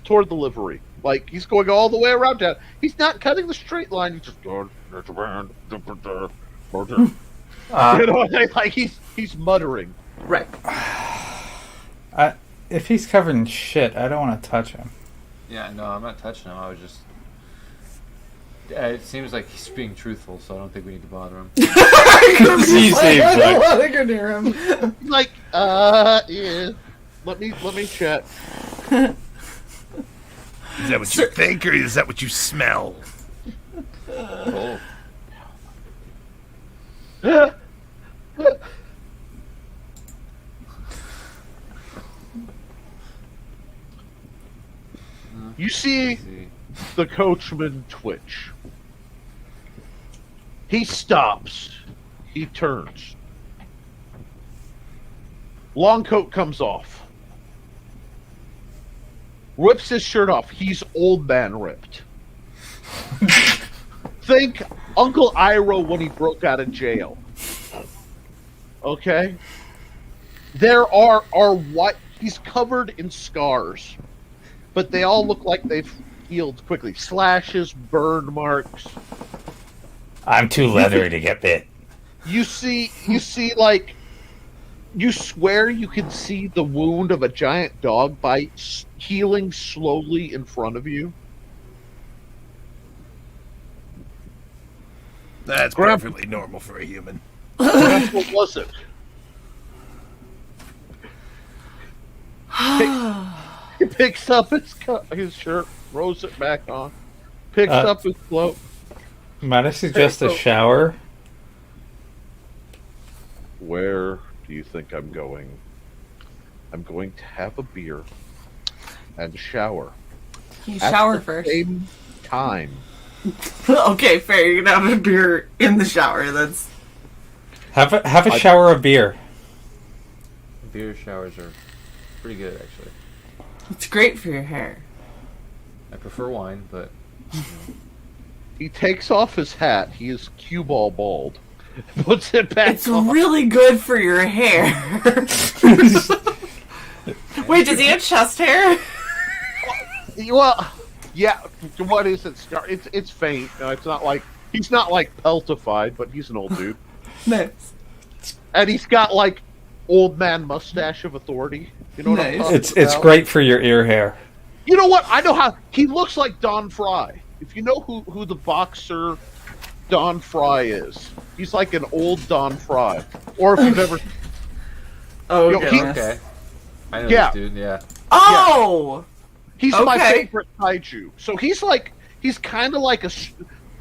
toward the livery. Like, he's going all the way around town. He's not cutting the straight line. He's just going... you know, like he's muttering. Right. If he's covered in shit, I don't want to touch him. Yeah, no, I'm not touching him. I was just... it seems like he's being truthful, so I don't think we need to bother him. He seems I don't like... want to go near him. Like, yeah. Let me check. Is that what you think, or is that what you smell? Cool. You see the coachman twitch. He stops. He turns. Long coat comes off. Rips his shirt off. He's old man ripped. Think Uncle Iroh when he broke out of jail. Okay? There are what he's covered in scars, but they all look like they've healed quickly. Slashes, burn marks. I'm too leathery to get bit. You see like, you swear you can see the wound of a giant dog bite healing slowly in front of you. That's perfectly normal for a human. What was it? He picks up his shirt, throws it back on, picks up his cloak. Might I suggest a shower? Where do you think I'm going? I'm going to have a beer and shower. You At shower the first. Same time. Okay, fair. You're gonna have a beer in the shower. That's Have a shower of beer. Beer showers are pretty good, actually. it's great for your hair. I prefer wine, but... He takes off his hat. He is cue ball bald. Puts it back It's on. really good for your hair. Wait, does he have chest hair? Well, yeah. What is it? It's faint. It's not like he's not like peltified, but he's an old dude, Nice. and he's got like old man mustache of authority. You know what I'm Nice. talking It's about? great for your ear hair. You know what? I know how he looks like Don Fry. If you know who the boxer Don Fry is, he's like an old Don Fry. Or if you've ever, Oh, Yo, he- goodness. Okay. I know Yeah. this dude, yeah. Oh! he's my Okay. favorite kaiju. So he's kind of like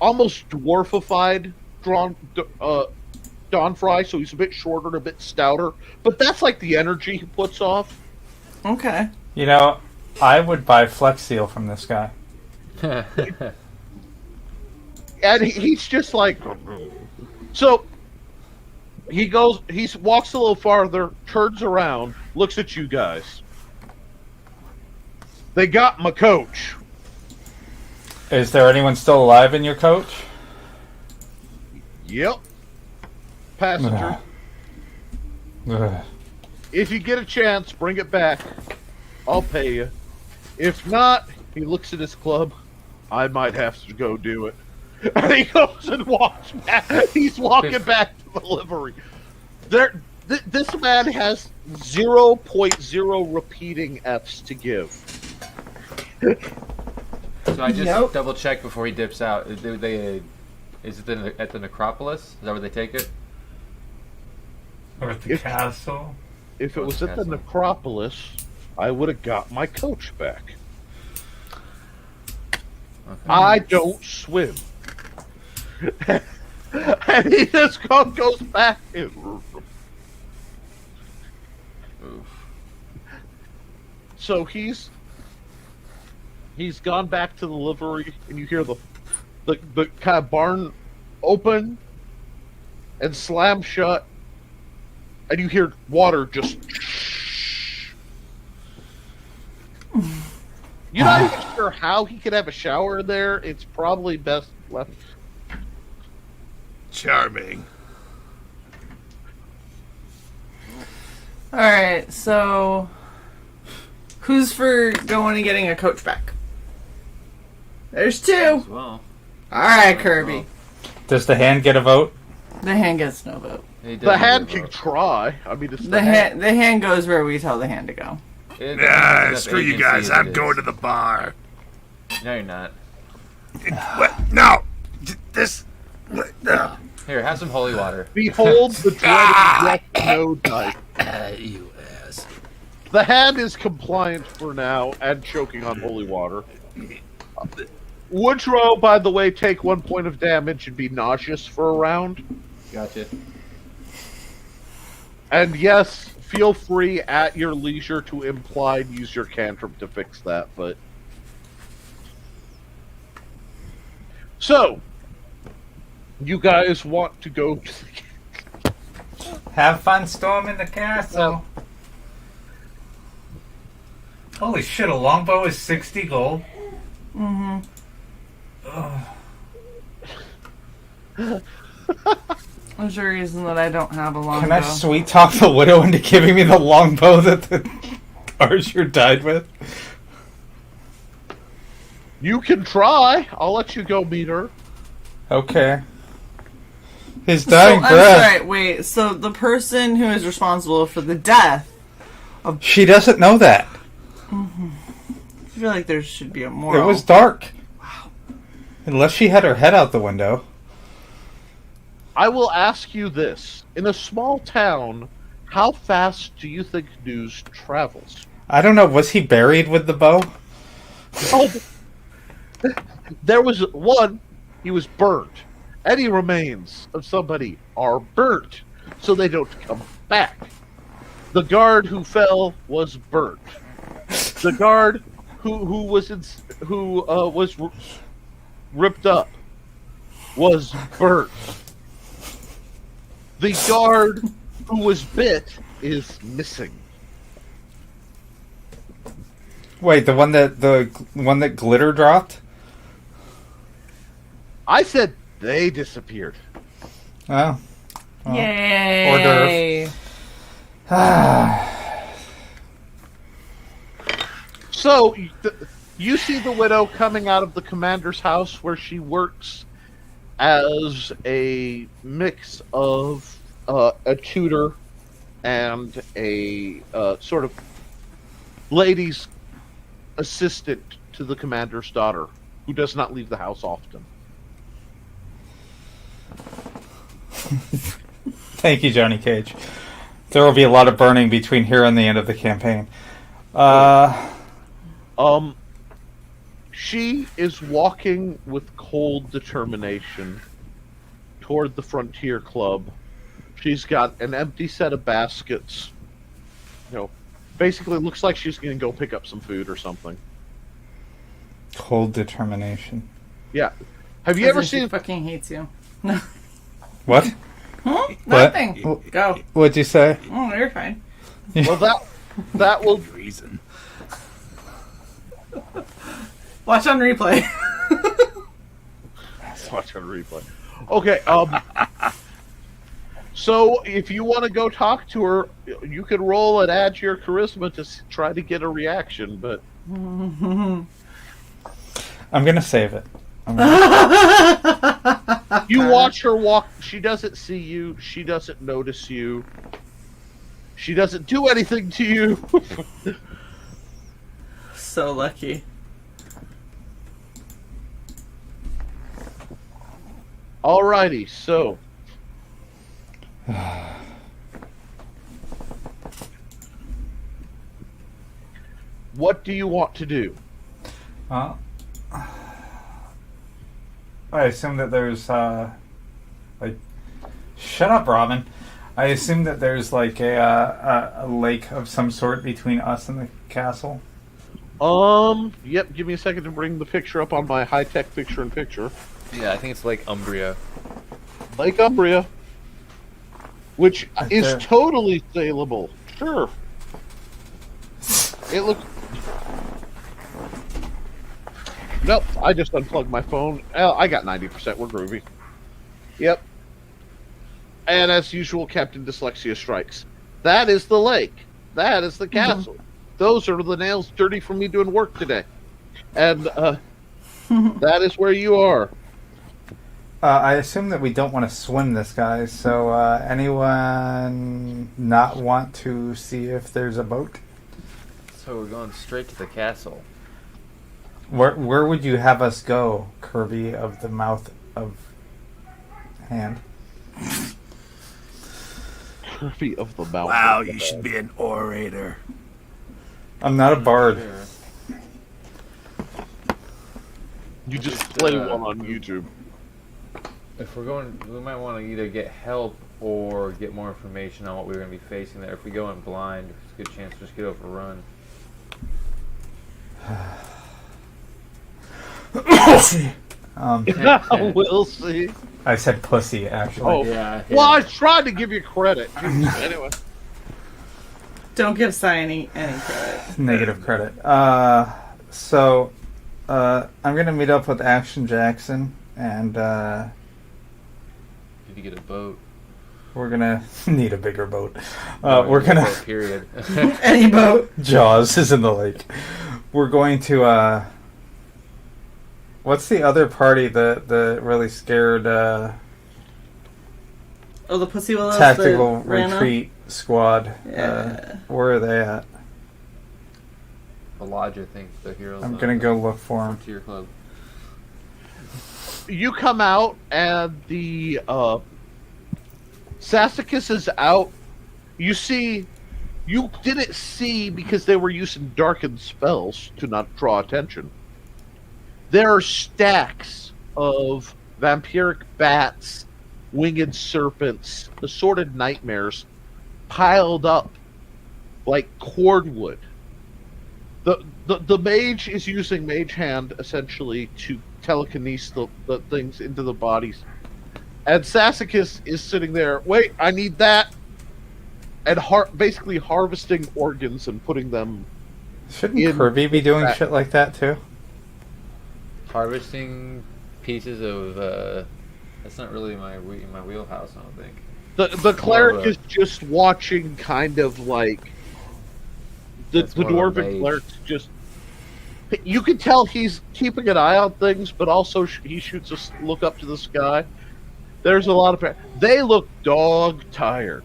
almost dwarfified Don Fry. So he's a bit shorter and a bit stouter. But that's like the energy he puts off. Okay. You know, I would buy Flex Seal from this guy. And he's just like, so he walks a little farther, turns around, looks at you guys. They got my coach. Is there anyone still alive in your coach? Yep. Passenger. Ugh. If you get a chance, bring it back. I'll pay you. If not, he looks at his club. I might have to go do it. And he goes and walks back. He's walking back to the livery. This man has 0.0 repeating Fs to give. So I just Nope. double check before he dips out. Is it at the necropolis? Is that where they take it? Or at the castle? If it was at the necropolis, I would have got my coach back. Okay. I don't swim. And he just goes back. Oof. So he's gone back to the livery, and you hear the the kind of barn open and slam shut, and you hear water just. You're not even sure how he could have a shower there. It's probably best left. Charming. Alright, so who's for going and getting a coach back? There's two. Well, Alright, Kirby. Does the hand get a vote? The hand gets no vote. The hand can try. I mean, it's The hand goes where we tell the hand to go. Screw you guys. I'm going to the bar. No, you're not. What? No. This. No. Here, have some holy water. Behold the dreaded yes no dice. You ass. The hand is compliant for now and choking on holy water. Woodrow, by the way, take 1 point of damage and be nauseous for a round. Gotcha. And yes, feel free at your leisure to imply and use your cantrip to fix that, but... So, you guys want to go to the... Have fun storming the castle. Holy shit, a longbow is 60 gold? Mm-hmm. There's a reason that I don't have a longbow. Can I sweet talk the widow into giving me the longbow that the archer died with? You can try. I'll let you go meet her. Okay. His dying I'm breath. sorry, wait, so the person who is responsible for the death of... She doesn't know that. I feel like there should be a moral. It was dark. Wow. Unless she had her head out the window. I will ask you this. In a small town, how fast do you think news travels? I don't know, was he buried with the bow? Oh, there was one, he was burnt. Any remains of somebody are burnt, so they don't come back. The guard who fell was burnt. The guard who was ripped up was burnt. The guard who was bit is missing. Wait, the one that glitter dropped? I said they disappeared. Oh. Yay! So, you see the widow coming out of the commander's house where she works as a mix of a tutor and a sort of lady's assistant to the commander's daughter, who does not leave the house often. Thank you, Johnny Cage. There will be a lot of burning between here and the end of the campaign. She is walking with cold determination toward the Frontier Club. She's got an empty set of baskets. You know, basically looks like she's going to go pick up some food or something. Cold determination. Yeah. Have you ever She seen... fucking hates you. What? Huh? What? Nothing. Go. What'd you say? Oh, you're fine. Well, that will... Reason. Watch on replay. Let's watch on replay. Okay, so if you want to go talk to her, you can roll and add your charisma to try to get a reaction, but... I'm gonna save it. You watch her walk. She doesn't see you. She doesn't notice you. She doesn't do anything to you. So lucky. Alrighty, so... What do you want to do? I assume that there's shut up, Robin. I assume that there's like a lake of some sort between us and the castle. Yep, give me a second to bring the picture up on my high-tech picture-in-picture. Yeah, I think it's Lake Umbria. Lake Umbria, which is there. totally sailable. Sure. It looks. Nope, I just unplugged my phone. I got 90%. We're groovy. Yep. And as usual, Captain Dyslexia strikes. That is the lake. That is the castle. Those are the nails dirty from me doing work today. And that is where you are. I assume that we don't want to swim this, guys. So anyone not want to see if there's a boat? So we're going straight to the castle. Where would you have us go, Kirby of the Mouth of Hand? Kirby of the Mountain. Wow, you should be an orator. I'm not a bard. Sure. You just play one on YouTube. If we're going, we might want to either get help or get more information on what we're going to be facing there. If we go in blind, it's a good chance to just get overrun. We'll see. I said pussy, actually. Oh, Yeah. well, I tried to give you credit. Anyway. Don't give Sai any credit. Negative credit. So, I'm going to meet up with Action Jackson, and Did you get a boat? we're going to need a bigger boat. We're going to... Period. Any boat. Jaws is in the lake. We're going to, what's the other party, the really scared, Oh, the Pussy Willows. tactical that ran off? retreat squad? Yeah. Where are they at? The lodge, I think, the heroes. I'm going to go look for them. To your club. You come out, and the Sassacus is out. You see, you didn't see because they were using darkened spells to not draw attention. There are stacks of vampiric bats, winged serpents, assorted nightmares piled up like cordwood. The mage is using Mage Hand essentially to telekinesis the things into the bodies. And Sassacus is sitting there, wait, I need that. And basically harvesting organs and putting them. Shouldn't Kirby be doing that. shit like that, too? Harvesting pieces of, that's not really my wheelhouse, I don't think. The cleric More of a- is just watching, kind of like the That's more of a dwarven mage. cleric's just. You can tell he's keeping an eye on things, but also he shoots a look up to the sky. There's a lot of. They look dog tired.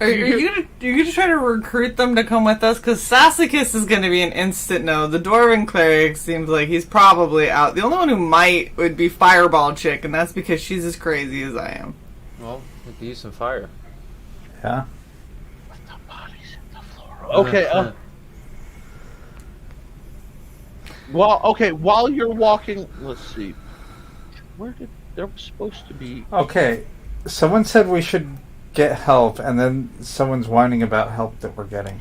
Are you gonna try to recruit them to come with us? Because Sassacus is gonna be an instant no. The Dwarven Cleric seems like he's probably out. The only one who might would be Fireball Chick, and that's because she's as crazy as I am. Well, we could use some fire. Yeah. Okay. Well, okay. While you're walking, let's see. Where did there was supposed to be? Okay, someone said we should get help, and then someone's whining about help that we're getting.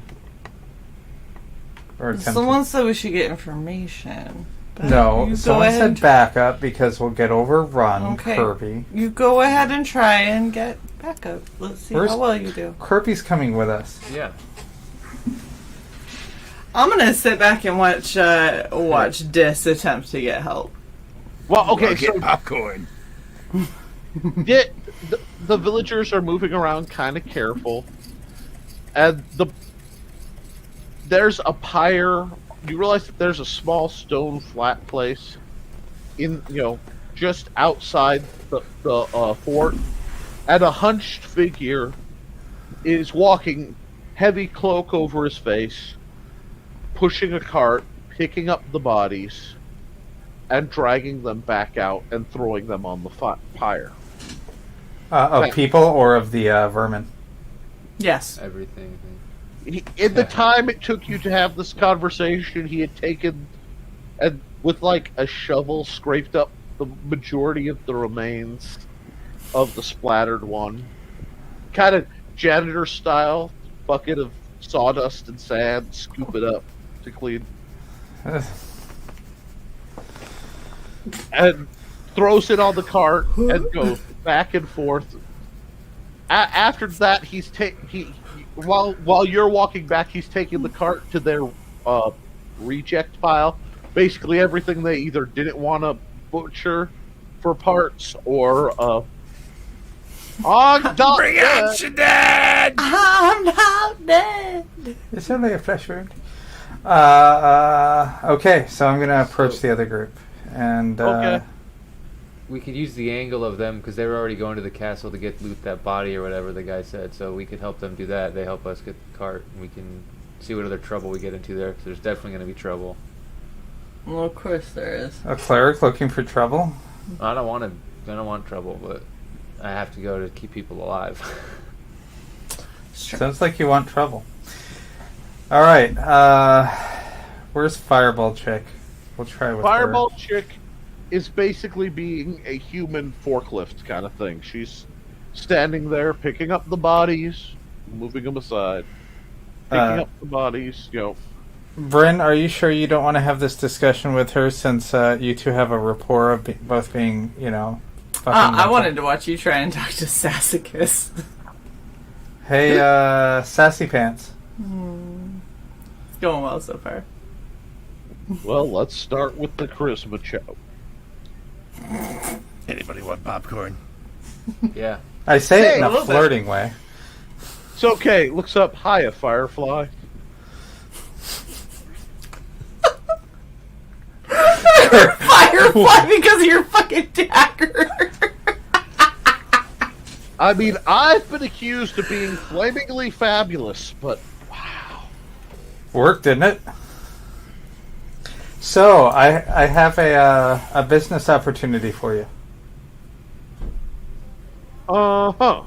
Or attempting. Someone said we should get information. But No, you go someone ahead said and backup because we'll get overrun, Okay. Kirby. You go ahead and try and get backup. Let's see Where's- how well you do. Kirby's coming with us. Yeah. I'm gonna sit back and watch Dis attempt to get help. Well, okay. Get So popcorn. the villagers are moving around, kind of careful, and there's a pyre. You realize that there's a small stone flat place in just outside the fort, and a hunched figure is walking, heavy cloak over his face, pushing a cart, picking up the bodies, and dragging them back out and throwing them on the pyre. Of people or of the vermin? Yes. Everything. In the time it took you to have this conversation, he had taken and with like a shovel scraped up the majority of the remains of the splattered one. Kind of janitor style, bucket of sawdust and sand, scoop it up to clean. and throws it on the cart and goes back and forth. After that, while you're walking back, he's taking the cart to their reject pile. Basically, everything they either didn't want to butcher for parts or I'm not Bring dead. out your dad! I'm not dead. It's only a flesh wound. Okay, so I'm gonna approach the other group, and Okay. We could use the angle of them because they were already going to the castle to loot that body or whatever the guy said. So we could help them do that. They help us get the cart, and we can see what other trouble we get into there. Because there's definitely going to be trouble. Well, of course there is. a cleric looking for trouble. I don't want trouble, but I have to go to keep people alive. Sounds like you want trouble. All right, where's Fireball Chick? We'll try with Fireball her. Chick is basically being a human forklift kind of thing. She's standing there, picking up the bodies, moving them aside, picking up the bodies. Bryn, are you sure you don't want to have this discussion with her since you two have a rapport of both being, fucking I mental? wanted to watch you try and talk to Sassicus. Hey, Sassy Pants. It's going well so far. Well, let's start with the charisma chow. Anybody want popcorn? Yeah. I say it Hey, in a a little bit. flirting way. It's okay. Looks up. Hiya, Firefly. Firefly because of your fucking dagger. I mean, I've been accused of being flamingly fabulous, but Worked, didn't it? So, I have a business opportunity for you. uh-huh.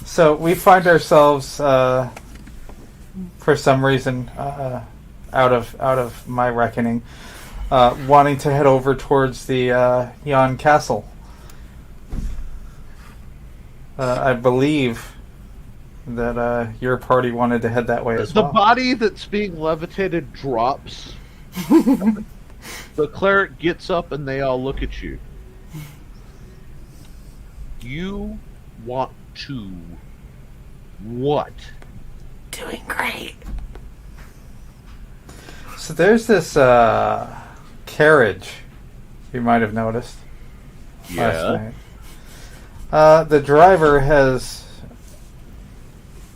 So, we find ourselves, for some reason, out of my reckoning, wanting to head over towards the Yon Castle. I believe that your party wanted to head that way as The well. body that's being levitated drops. The cleric gets up and they all look at you. You want to what? Doing great. So there's this carriage you might have noticed last night. The driver has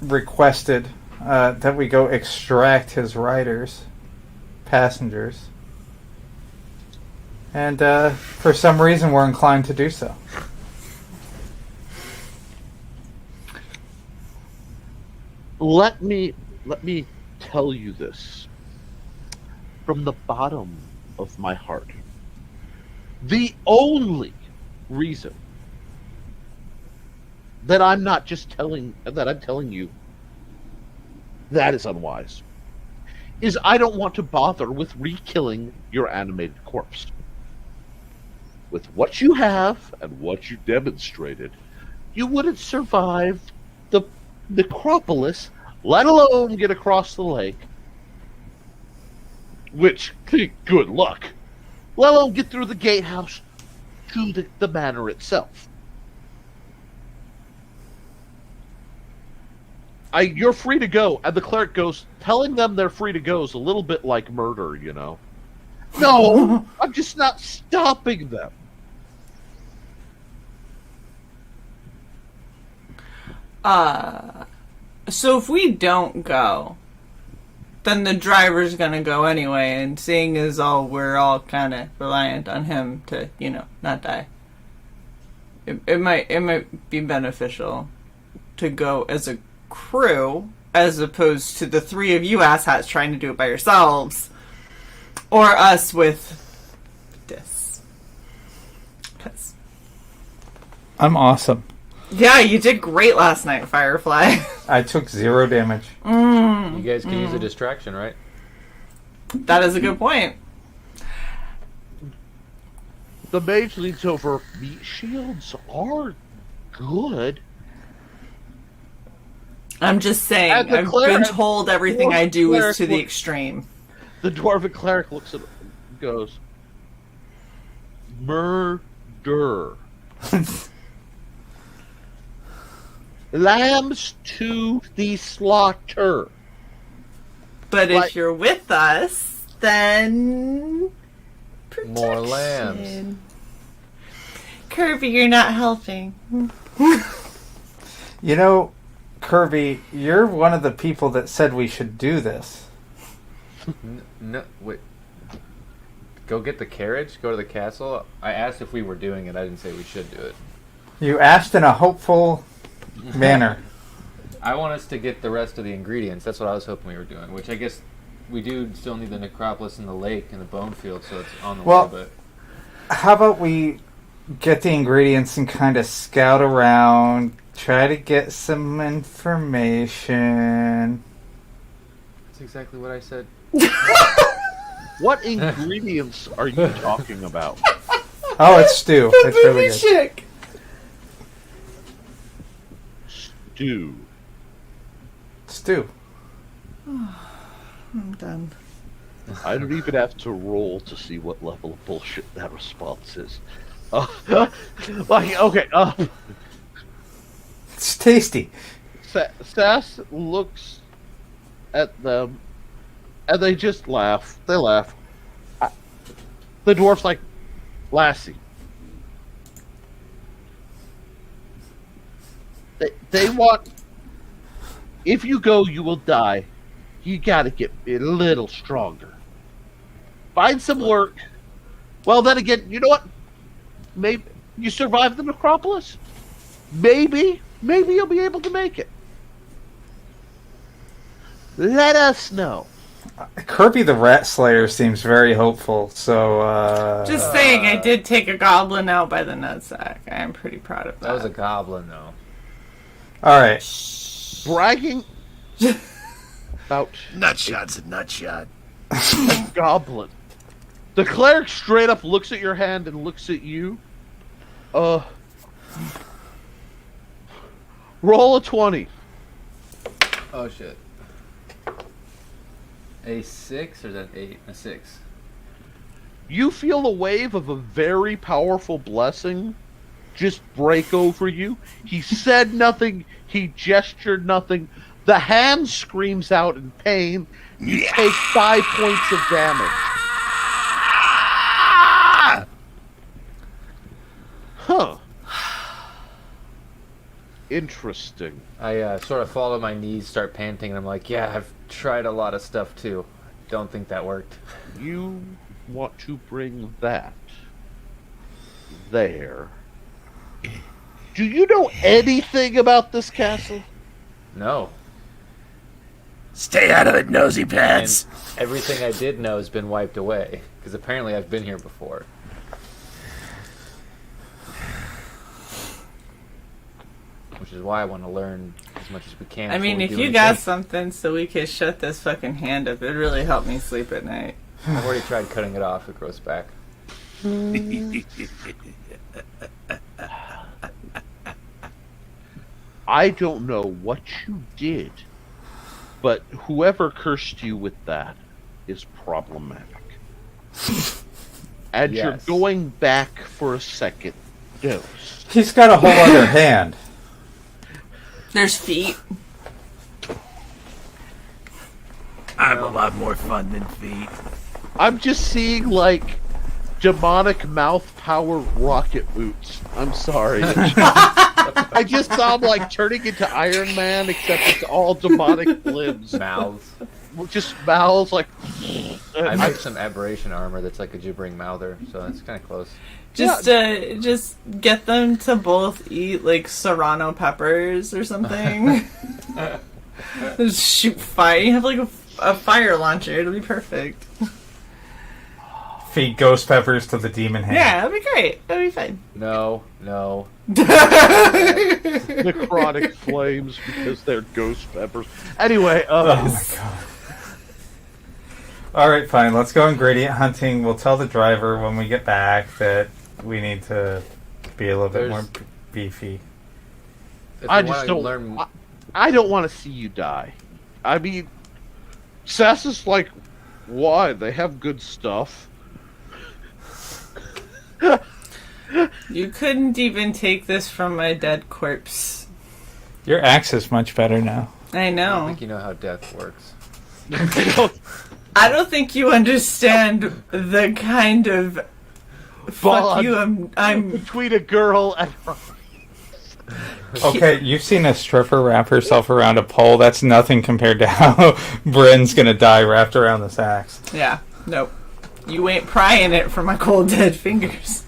requested that we go extract his passengers. And for some reason we're inclined to do so. Let me tell you this from the bottom of my heart. The only reason that I'm telling you that is unwise is I don't want to bother with re-killing your animated corpse. With what you have and what you demonstrated, you wouldn't survive the necropolis, let alone get across the lake. Which, good luck. Let alone get through the gatehouse to the manor itself. You're free to go, and the cleric goes, telling them they're free to go is a little bit like murder, you know. No, I'm just not stopping them. So if we don't go, then the driver's gonna go anyway, and seeing as we're all kind of reliant on him to, not die. It might be beneficial to go as a crew, as opposed to the three of you asshats trying to do it by yourselves, or us with this. 'Cause I'm awesome. yeah, you did great last night, Firefly. I took 0 damage. You guys can use a distraction, right? That is a good point. The mage leans over. Meat shields are good. I'm just saying, And the I've cleric- been told everything I do is to the cleric- extreme. The dwarven cleric looks at him and goes, murder. Lambs to the slaughter. But Like- if you're with us, then More lambs. protection. Kirby, you're not helping. You know, Kirby, you're one of the people that said we should do this. No, wait. Go get the carriage. Go to the castle. I asked if we were doing it. I didn't say we should do it. You asked in a hopeful manner. I want us to get the rest of the ingredients. That's what I was hoping we were doing. Which I guess we do still need the necropolis and the lake and the bone field, so it's on the Well- way. But How about we get the ingredients and kind of scout around, try to get some information. that's exactly what I said. What ingredients are you talking about? Oh, it's stew. It's really good. Chick. Stew. Stew. I'm done. I don't even have to roll to see what level of bullshit that response is. Okay. It's tasty. Sass looks at them, and they just laugh. They laugh. The dwarf's like, Lassie. They want. If you go, you will die. You gotta get a little stronger. Find some work. Well, then again, you know what? Maybe you survive the necropolis. Maybe you'll be able to make it. Let us know. Kirby the Rat Slayer seems very hopeful, so, Just saying, I did take a goblin out by the nutsack. I am pretty proud of that. That was a goblin, though. Alright. Bragging about Nutshot's a nutshot. a goblin. The cleric straight up looks at your hand and looks at you. Roll a 20. Oh shit. A 6 or is that 8? A 6. You feel a wave of a very powerful blessing just break over you. He said nothing. He gestured nothing. The hand screams out in pain. You take 5 points of damage. Huh. Interesting. I sort of fall to my knees, start panting, and I'm like, yeah, I've tried a lot of stuff too. Don't think that worked. You want to bring that there. Do you know anything about this castle? No. Stay out of it, nosy And pants. everything I did know has been wiped away. Because apparently I've been here before. Which is why I want to learn as much as we can. I mean, before we if do you anything. got something so we could shut this fucking hand up, it'd really help me sleep at night. I've already tried cutting it off, it grows back. I don't know what you did, but whoever cursed you with that is problematic. And Yes. you're going back for a second dose. He's got a whole other hand. There's feet. I'm a lot more fun than feet. I'm just seeing, like, demonic mouth power rocket boots. I'm sorry. I just saw him, like, turning into Iron Man, except it's all demonic limbs. Mouths. Just mouths, like... I made some aberration armor that's like a gibbering mouther, so that's kind of close. Just get them to both eat like serrano peppers or something. Just shoot fire. You have like a fire launcher. It'll be perfect. Feed ghost peppers to the demon hand. Yeah, it'll be great. It'll be fine. No. necrotic flames because they're ghost peppers. Anyway, Oh my god. Alright, fine. Let's go ingredient hunting. We'll tell the driver when we get back that we need to be a little bit more beefy. If I you just wanna don't. learn. I don't want to see you die. I mean, Sass is like, why? They have good stuff. You couldn't even take this from my dead corpse. Your axe is much better now. I I don't know. think you know how death works. I don't think you understand the kind of fuck Bond you I'm between a girl and her. Okay, you've seen a stripper wrap herself around a pole. That's nothing compared to how Bryn's gonna die wrapped around this axe. Yeah, nope. You ain't prying it from my cold dead fingers.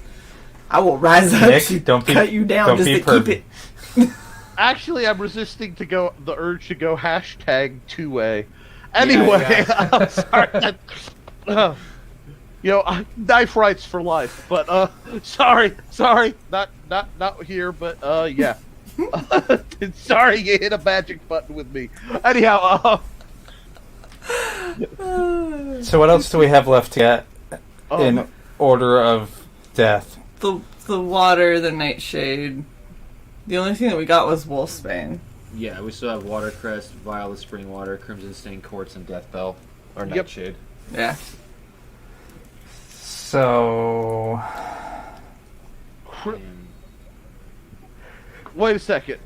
I will rise up Nick, to don't be- cut you down don't just be to keep it. Actually, I'm resisting the urge to go hashtag 2A. Anyway, Yeah, I'm sorry. Knife rights for life. But sorry, not here. But yeah. Sorry, you hit a magic button with me. Anyhow, So what else do we have left to get in order of death? The water, the nightshade. The only thing that we got was Wolfsbane. Yeah, we still have Watercrest, Vial of Spring Water, Crimson Stain Quartz, and Death Bell. Or Yep. Nightshade. Yeah. So wait a second.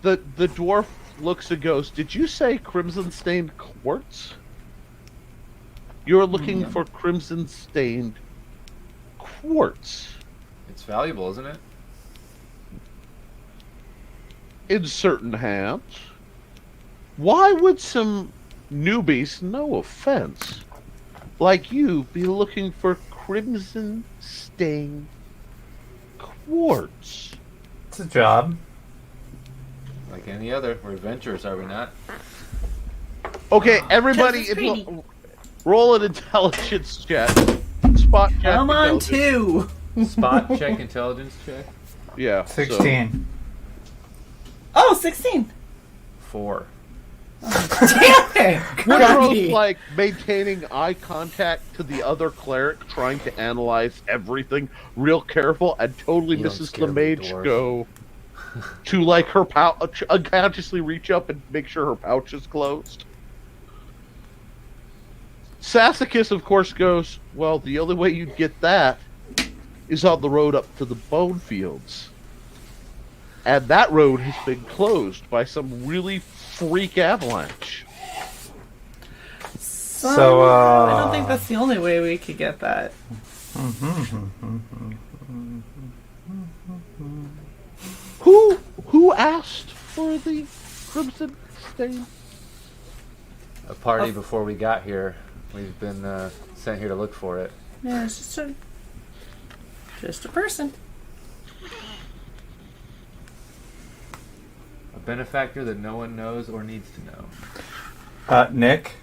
The dwarf looks and goes, "Did you say crimson stained quartz? You're looking for crimson stained quartz It's valuable, isn't it? in certain hands. Why would some newbies, no offense, like you be looking for crimson stained quartz?" it's a job. Like any other. We're adventurers, are we not? Okay, everybody, This is pretty. roll an intelligence check. Spot check. Come on, intelligence. 2. Spot check, intelligence check. Yeah. so- 16. Oh, 16. 4. Damn it! Woodrow's Crappy. like maintaining eye contact to the other cleric, trying to analyze everything real careful, and totally You don't misses scare the me, mage dwarf. go to like her pouch, unconsciously reach up and make sure her pouch is closed. Sassacus, of course, goes, "Well, the only way you'd get that is on the road up to the bone fields. And that road has been closed by some really freak avalanche." So, I don't think that's the only way we could get that. Who asked for the crimson stain? A party before we got here. We've been sent here to look for it. Yeah, it's just a person. A benefactor that no one knows or needs to know. Nick,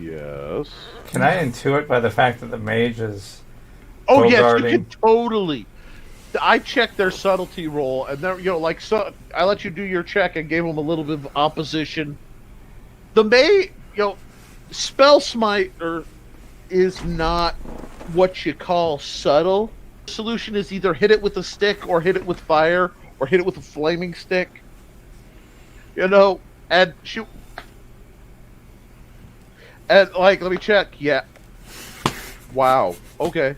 Yes. can I intuit by the fact that the mage is Oh yes, you Bogarting. can totally. I checked their subtlety roll, and they're I let you do your check and gave them a little bit of opposition. The spell smiter is not what you call subtle. The solution is either hit it with a stick, or hit it with fire, or hit it with a flaming stick. And shoot. And let me check. Yeah. Wow. Okay.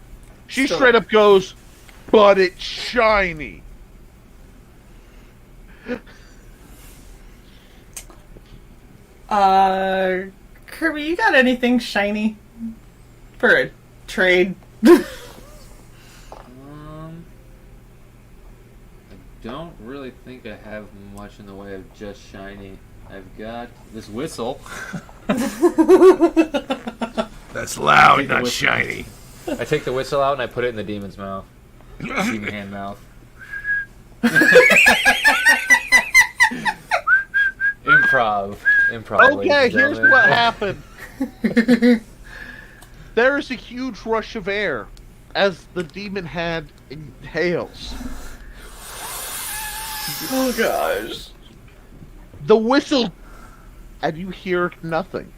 She So- straight up goes, "But it's shiny." Kirby, you got anything shiny for a trade? I don't really think I have much in the way of just shiny. I've got this whistle. That's loud, Take the not whistle. shiny. I take the whistle out and I put it in the demon's mouth. Demon hand mouth. Improv. Improv. ladies Okay, and here's gentlemen. what happened. There is a huge rush of air as the demon hand inhales. Oh gosh. The whistle, and you hear nothing.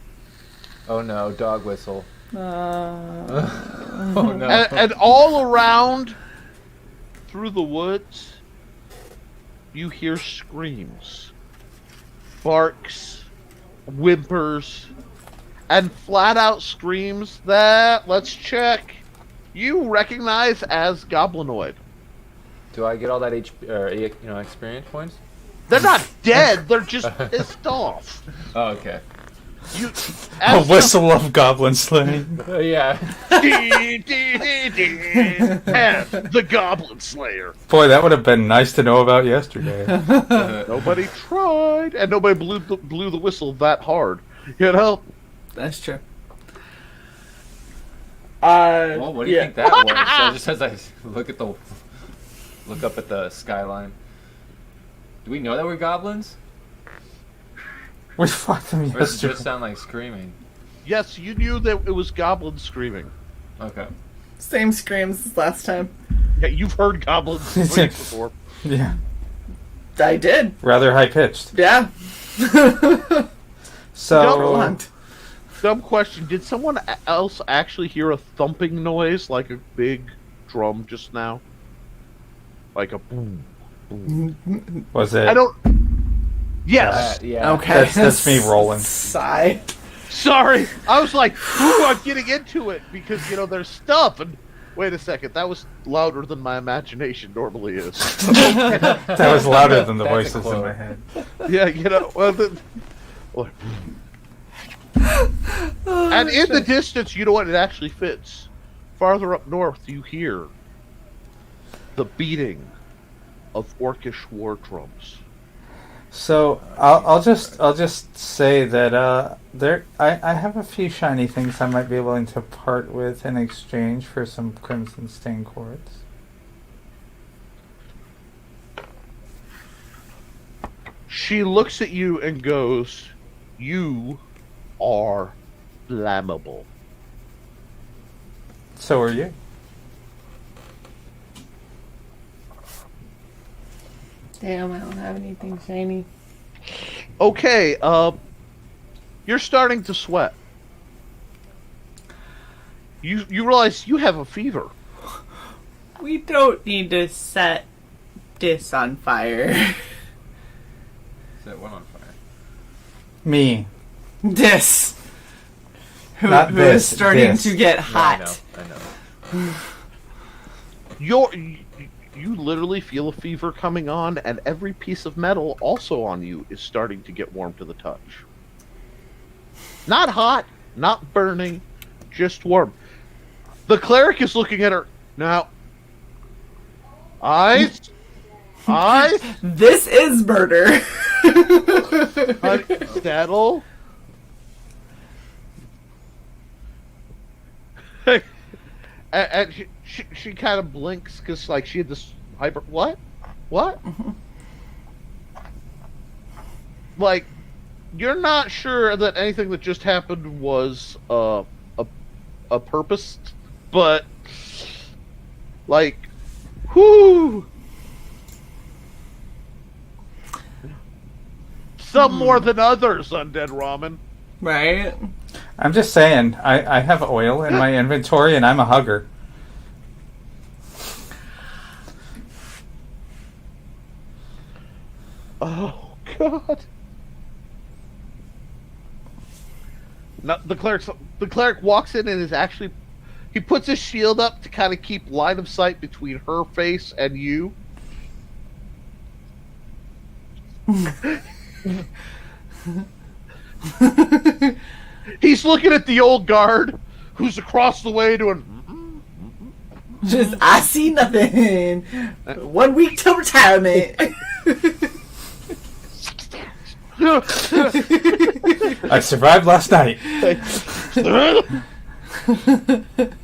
Oh no, dog whistle. Oh no. And all around, through the woods, you hear screams, barks, whimpers, and flat out screams that, let's check, you recognize as Goblinoid. Do I get all that experience points? They're not dead, they're just pissed off. Oh, okay. You, A whistle of goblin slaying. Yeah. and the Goblin Slayer. Boy, that would have been nice to know about yesterday. Nobody tried, and nobody blew the whistle that hard. You know? That's true. Well, what do you think that was? So just as I look up at the skyline. Do we know that we're goblins? We fought them Or does it yesterday. just sound like screaming? Yes, you knew that it was goblins screaming. Okay. Same screams as last time. Yeah, you've heard goblins scream before. Yeah, I did. rather high pitched. Yeah. So, Dumb question. Did someone else actually hear a thumping noise like a big drum just now? Like a boom. was it? I don't... Yes! Yeah. Okay. That's me rolling. Sigh. Sorry! I was like, ooh, I'm getting into it because, there's stuff and... Wait a second, that was louder than my imagination normally is. That was louder than the That's a voices in quote. my head. Yeah, and in the distance, you know what? It actually fits. Farther up north, you hear the beating of orcish war drums. So I'll just say that I have a few shiny things I might be willing to part with in exchange for some crimson stained quartz. She looks at you and goes, "You are flammable." So are you. Damn, I don't have anything shiny. Okay, you're starting to sweat. You realize you have a fever. We don't need to set this on fire. Set one on fire. Me. This. Who Not is this, starting this. to get No, hot. I know. You literally feel a fever coming on, and every piece of metal also on you is starting to get warm to the touch. Not hot, not burning, just warm. The cleric is looking at her now. Eyes, This is murder. settle. And she kind of blinks because she had this hyper. What? Like, you're not sure that anything that just happened was a purpose, but whoo. Some more than others, Undead Ramen. Right? I'm just saying, I have oil in my inventory and I'm a hugger. Oh God! No, the cleric walks in and he puts his shield up to kind of keep line of sight between her face and you. He's looking at the old guard who's across the way doing. Just, I see nothing. 1 week till retirement. I survived last night.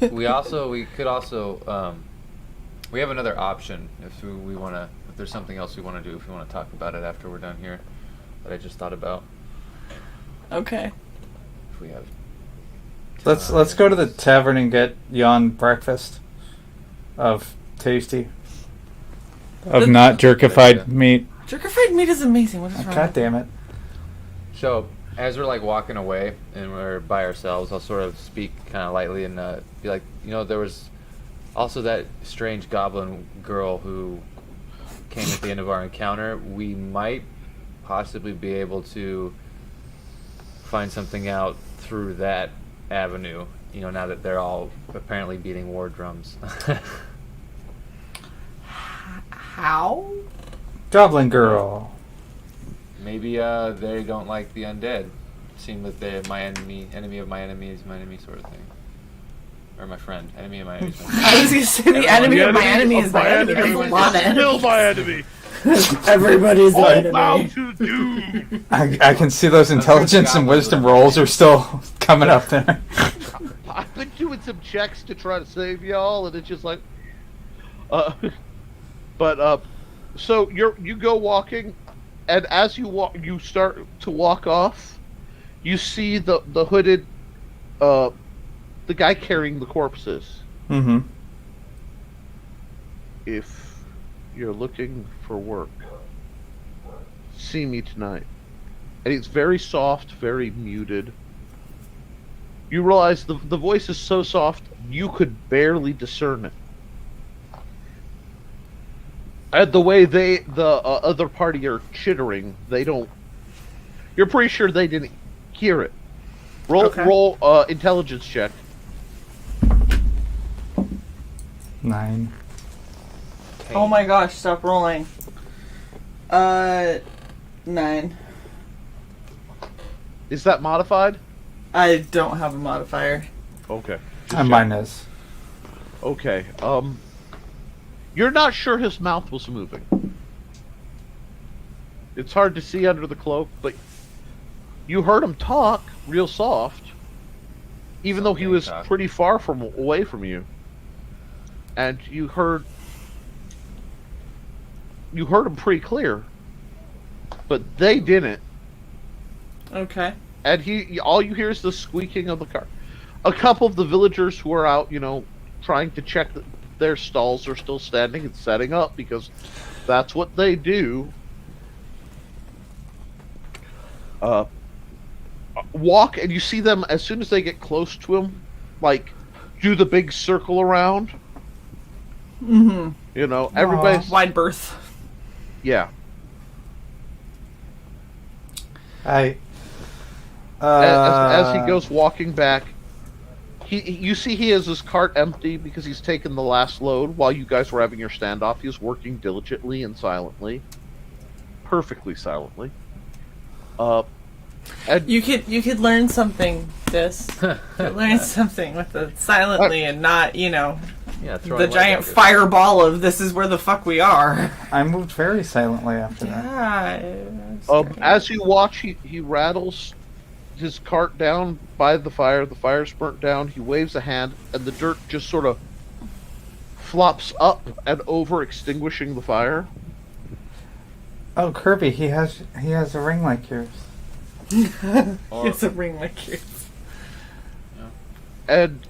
We could also we have another option if we want to. If there's something else we want to do, if we want to talk about it after we're done here, that I just thought about. Okay. If we have. Let's go to the tavern and get Jan breakfast of tasty, of not jerkified meat. Jerkified meat is amazing. What is wrong? God damn it! So as we're walking away and we're by ourselves, I'll sort of speak kind of lightly and be like, there was also that strange goblin girl who came at the end of our encounter. We might possibly be able to find something out through that avenue. Now that they're all apparently beating war drums. How? Goblin girl. Maybe they don't like the undead. Seem that they're my enemy of my enemy is my enemy sort of thing. Or my friend. Enemy of my enemy. I was gonna say the enemy of my enemy is my enemy. There's a lot of Still enemies. my enemy. Everybody's All an bow enemy. to doom. I can see those intelligence and wisdom rolls are still coming up there. I've been doing some checks to try to save y'all, and it's just like, so you go walking, and as you walk, you start to walk off. You see the hooded, the guy carrying the corpses. Mm-hmm. If you're looking for work, see me tonight. And it's very soft, very muted. You realize the voice is so soft you could barely discern it. And the way the other party are chittering, they don't. You're pretty sure they didn't hear it. Roll intelligence check. 9. Oh my gosh! Stop rolling. 9. Is that modified? I don't have a modifier. Okay. And mine is. Okay. You're not sure his mouth was moving. It's hard to see under the cloak, but you heard him talk real soft, even though he was pretty far away from you. And you heard him pretty clear, but they didn't. Okay. And all you hear is the squeaking of the car. A couple of the villagers who are out, trying to check that their stalls are still standing and setting up, because that's what they do. Walk, and you see them as soon as they get close to him, like, do the big circle around. Mm-hmm. Everybody's... Wide berth. Yeah. As he goes walking back, you see he has his cart empty because he's taken the last load while you guys were having your standoff. He was working diligently and silently, perfectly silently. And You could learn something. This you could learn something with the silently and not the giant fireball of this is where the fuck we are. I moved very silently after that. Yeah. as you watch, he rattles his cart down by the fire. The fire's burnt down. He waves a hand, and the dirt just sort of flops up and over, extinguishing the fire. Oh, Kirby, he has a ring like yours. It's a ring like yours. And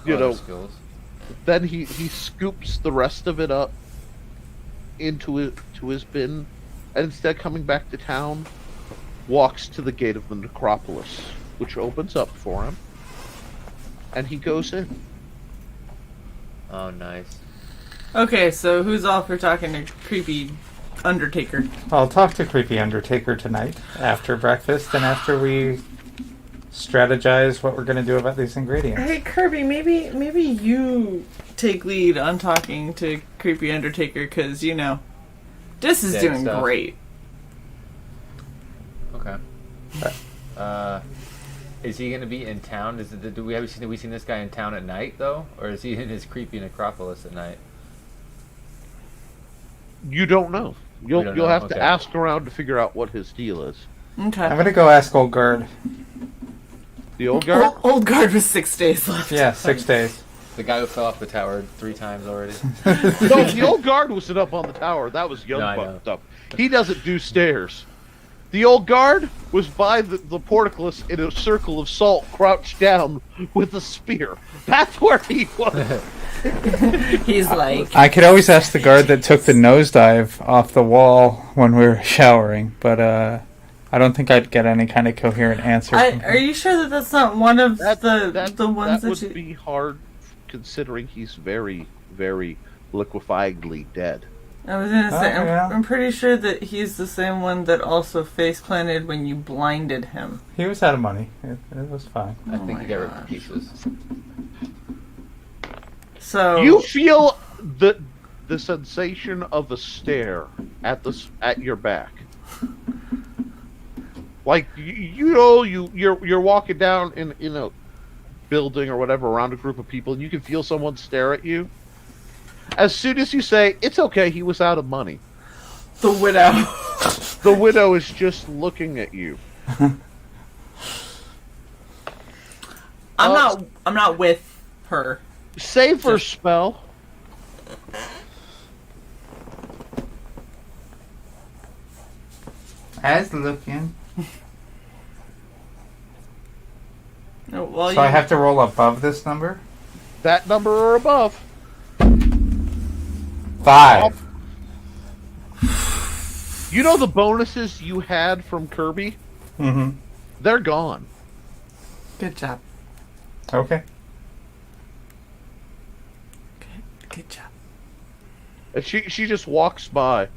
skills. then he scoops the rest of it up into his bin, and instead of coming back to town, walks to the gate of the necropolis, which opens up for him, and he goes in. Oh, nice. Okay, so who's all for talking to creepy Undertaker? I'll talk to Creepy Undertaker tonight after breakfast and after we strategize what we're going to do about these ingredients. Hey Kirby, maybe you take lead on talking to Creepy Undertaker, because this is Dead doing stuff. great. Okay. Is he going to be in town? Have we seen this guy in town at night though, or is he in his creepy necropolis at night? You don't know. You'll don't know, have to okay. ask around to figure out what his deal is. Okay. I'm going to go ask Old Guard. The old guard? Old guard with 6 days left. Yeah, 6 days. The guy who fell off the tower 3 times already. No, the old guard wasn't up on the tower. That was young No, I buck know. stuff. He doesn't do stairs. The old guard was by the portcullis in a circle of salt, crouched down with a spear. That's where he was. He's like, I could always ask the guard that took the nosedive off the wall when we were showering, but I don't think I'd get any kind of coherent answer. From are you sure that that's not one of that the ones that that would be hard, considering he's very, very liquefiedly dead. I was gonna say, yeah. I'm pretty sure that he's the same one that also face planted when you blinded him. He was out of money. It was fine. I think he got ripped to pieces. So You feel the sensation of a stare at your back. Like you're walking down in a building or whatever around a group of people, and you can feel someone stare at you. As soon as you say, "It's okay, he was out of money," the widow. the widow is just looking at you. I'm not with her. Save her spell. As looking. No, well, So I have to roll above this number? That number or above. 5. You know the bonuses you had from Kirby? Mm-hmm. They're gone. Good job. Okay. Good job. And she just walks by.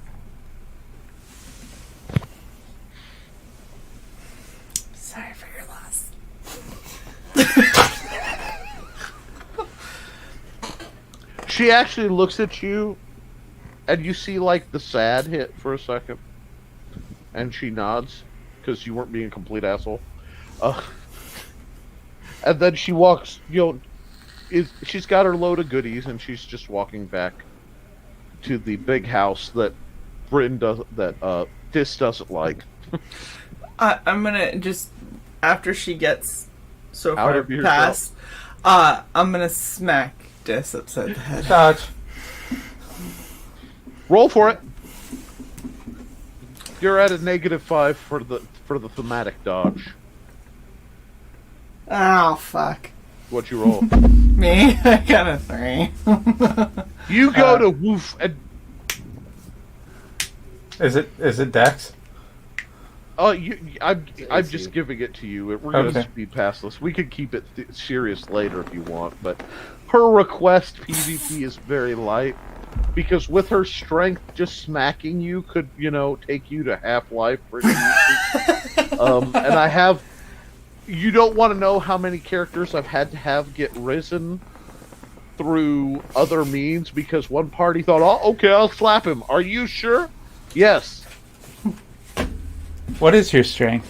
Sorry for your loss. She actually looks at you, and you see like the sad hit for a second, and she nods because you weren't being a complete asshole. And then she walks. She's got her load of goodies, and she's just walking back to the big house that Dis doesn't like. I'm gonna just after she gets so Out far of yourself. past, I'm gonna smack Dis upside the head. Dodge. Roll for it. You're at a -5 for the thematic dodge. Oh fuck What you roll? me! I got a 3. You go to woof and Is it Dex? I'm It's just you. giving it to you. We're gonna Okay. speed past this. We could keep it serious later if you want, but her request PvP is very light because with her strength, just smacking you could take you to half-life pretty easily. And I have. You don't want to know how many characters I've had to have get risen through other means because one party thought, "Oh, okay, I'll slap him." Are you sure? Yes. What is your strength?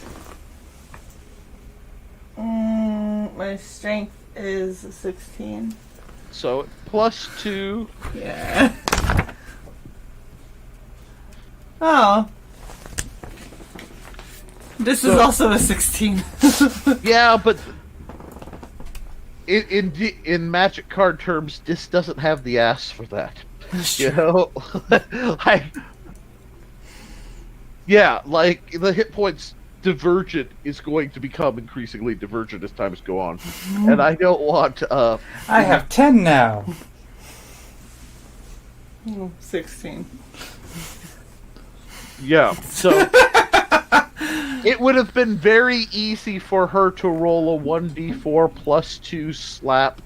My strength is 16. So +2. Yeah. Oh. This is also a 16. Yeah, but in Magic card terms, this doesn't have the ass for that. Like the hit points divergent is going to become increasingly divergent as times go on, and I don't want. I have 10 now. 16. Yeah, so it would have been very easy for her to roll a 1d4 +2 slap,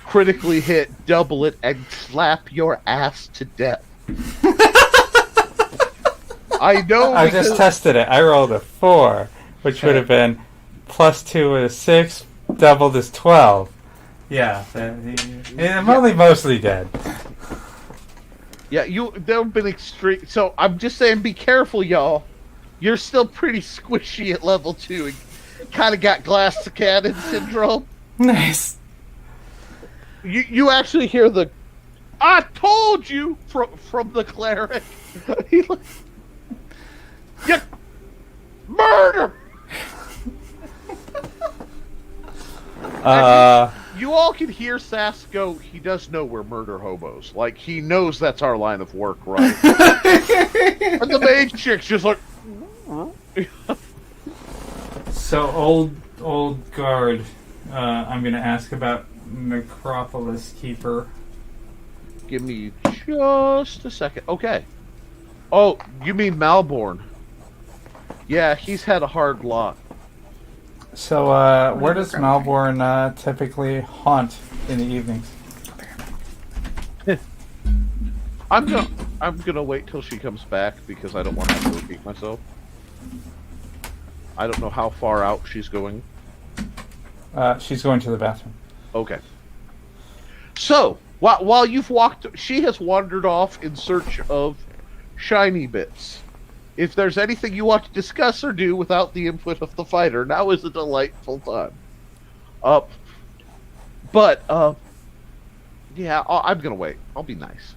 critically hit, double it, and slap your ass to death. I know. I just tested it. I rolled a 4, which would have been +2 is 6, doubled is 12. Yeah, I'm only mostly dead. Yeah, there have been extreme. So I'm just saying, be careful, y'all. You're still pretty squishy at level 2. And kind of got glass cannon syndrome. Nice. You actually hear the "I told you" from the cleric. He like, "You murder." You all can hear Sass go, "He does know we're murder hobos. Like, he knows that's our line of work, right?" And the mage chick's just like... So, old guard, I'm going to ask about Necropolis Keeper. Give me just a second. Okay. Oh, you mean Malborn. Yeah, he's had a hard lot. So, where does Malborn typically haunt in the evenings? I'm going... I'm gonna wait till she comes back because I don't want to have to repeat myself. I don't know how far out she's going. She's going to the bathroom. Okay. So, while you've walked, she has wandered off in search of shiny bits. If there's anything you want to discuss or do without the input of the fighter, now is a delightful time. Yeah, I'm gonna wait. I'll be nice.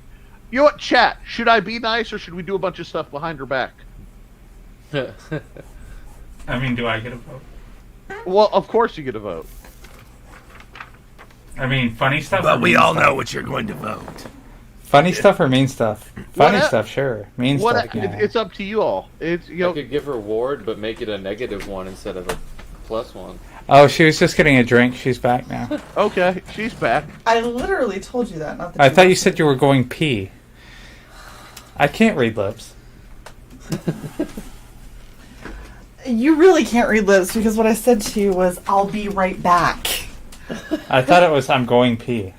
You know what, chat? Should I be nice or should we do a bunch of stuff behind her back? I mean, do I get a vote? Well, of course you get a vote. I mean, funny stuff. But or we mean all stuff? know what you're going to vote. Funny stuff or mean stuff? Funny What- stuff, sure. Mean stuff, yeah. It's up to you all. It's I could give her ward, but make it a negative one instead of a plus one. Oh, she was just getting a drink. She's back now. okay. She's back. I literally told you that. Not that I thought you said you were going pee. I can't read lips. You really can't read lips because what I said to you was, "I'll be right back." I thought it was I'm going pee.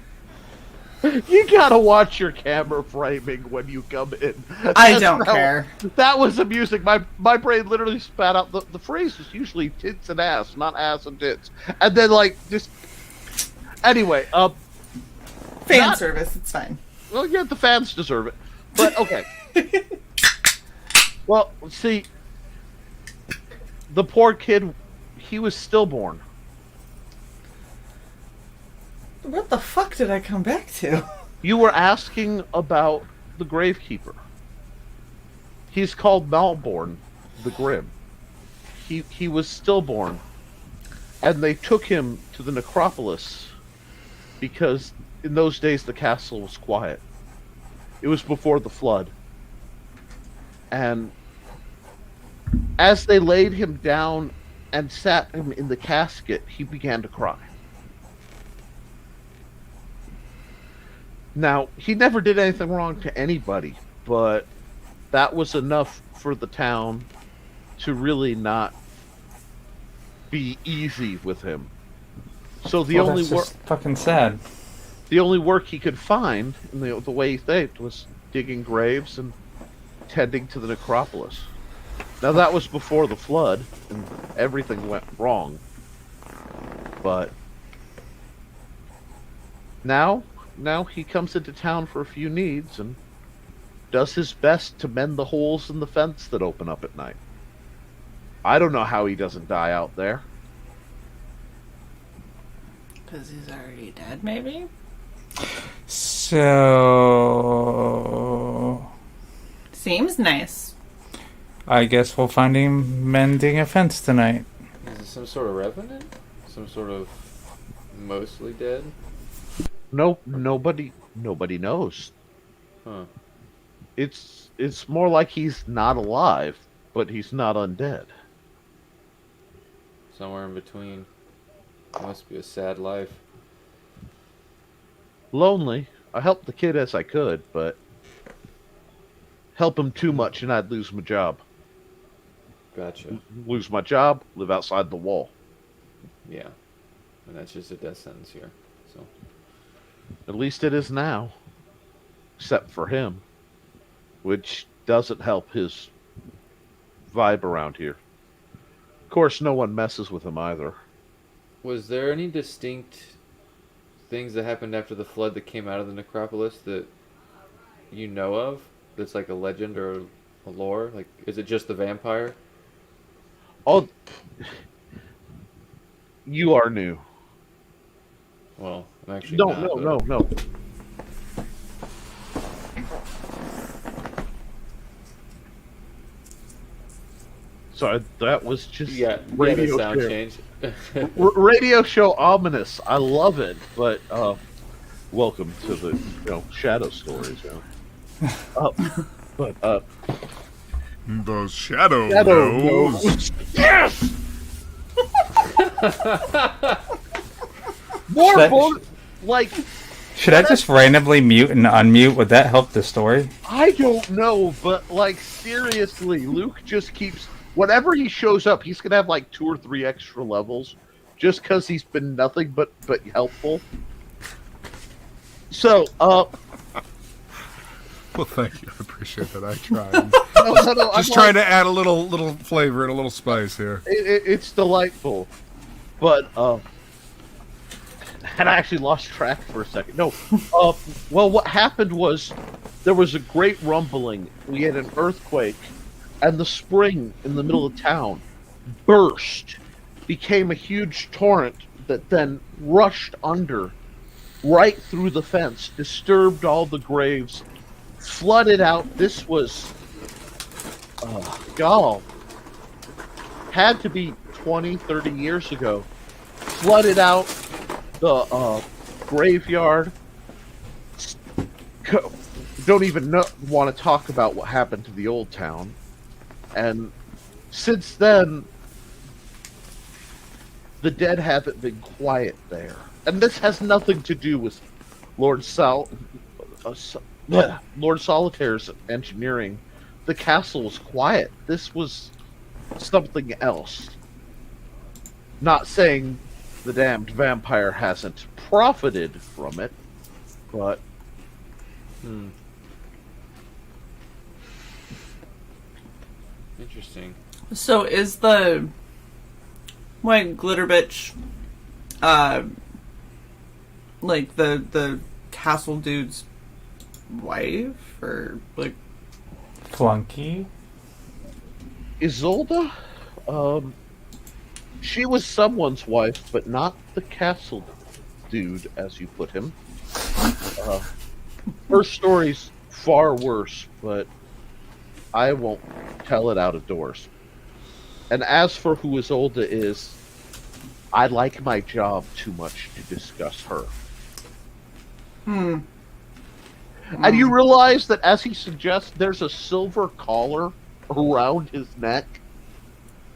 You gotta watch your camera framing when you come in. I don't care. That was amusing. My brain literally spat out the phrase is usually tits and ass, not ass and tits. And then just anyway, Fan service, it's fine. well, yeah, the fans deserve it. But okay. Well, see, the poor kid, he was stillborn. What the fuck did I come back to? You were asking about the Gravekeeper. He's called Malborn the Grim. He was stillborn, and they took him to the necropolis because in those days the castle was quiet. It was before the flood. And as they laid him down and sat him in the casket, he began to cry. Now, he never did anything wrong to anybody, but that was enough for the town to really not be easy with him. So the only that's work, just fucking sad. the only work he could find, in the way he thinks, was digging graves and tending to the necropolis. Now that was before the flood, and everything went wrong. But now he comes into town for a few needs and does his best to mend the holes in the fence that open up at night. I don't know how he doesn't die out there. Because he's already dead, maybe? So Seems nice. I guess we'll find him mending a fence tonight. Is it some sort of revenant? Some sort of mostly dead? No, nobody knows. Huh. It's more like he's not alive, but he's not undead. Somewhere in between. It must be a sad life. Lonely. I helped the kid as I could, but help him too much and I'd lose my job. Gotcha. Lose my job, live outside the wall. Yeah. And that's just a death sentence here. So At least it is now. Except for him. Which doesn't help his vibe around here. Of course, no one messes with him either. was there any distinct things that happened after the flood that came out of the necropolis that you know of? That's like a legend or a lore? Like, is it just the vampire? Oh, you are new. Well, I'm actually No, not, but- no. Sorry, that was just Yeah, radio the sound show. change. Radio show ominous. I love it, but welcome to the shadow stories. Those shadow Shadow knows. knows. Yes. More That- bonus, like Should I just randomly mute and unmute? Would that help the story? I don't know, but like seriously, Luke just keeps. Whenever he shows up, he's gonna have like 2 or 3 extra levels, just because he's been nothing but helpful. So, Well, thank you. I appreciate that. I tried. No, Just trying to add a little flavor and a little spice here. It's delightful, but and I actually lost track for a second. No, well, what happened was there was a great rumbling. We had an earthquake, and the spring in the middle of town burst, became a huge torrent that then rushed under, right through the fence, disturbed all the graves, flooded out. This was, God, had to be 20, 30 years ago. Flooded out the graveyard. Don't even want to talk about what happened to the old town. And since then, the dead haven't been quiet there. And this has nothing to do with Lord Solitaire's engineering. The castle was quiet. This was something else. Not saying the damned vampire hasn't profited from it, but... Interesting. So is the glitter bitch like the castle dude's wife, or like Clunky? Isolde? She was someone's wife, but not the castle dude, as you put him. Her story's far worse, but I won't tell it out of doors. And as for who Isolde is, I like my job too much to discuss her. And you realize that, as he suggests, there's a silver collar around his neck,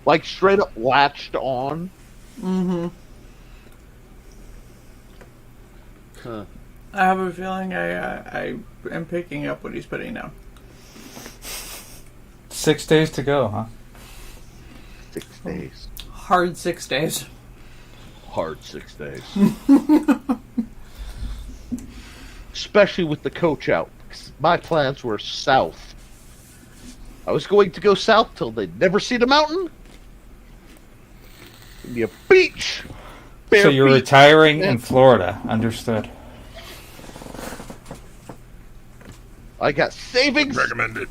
like straight up latched on. Mm-hmm. Huh. I have a feeling I am picking up what he's putting down. 6 days to go, huh? 6 days. Hard 6 days. Hard 6 days. Especially with the coach out. My plans were south. I was going to go south till they'd never seen a mountain. Give me a beach. So you're beach. retiring in Florida. Understood. I got savings. Recommend it.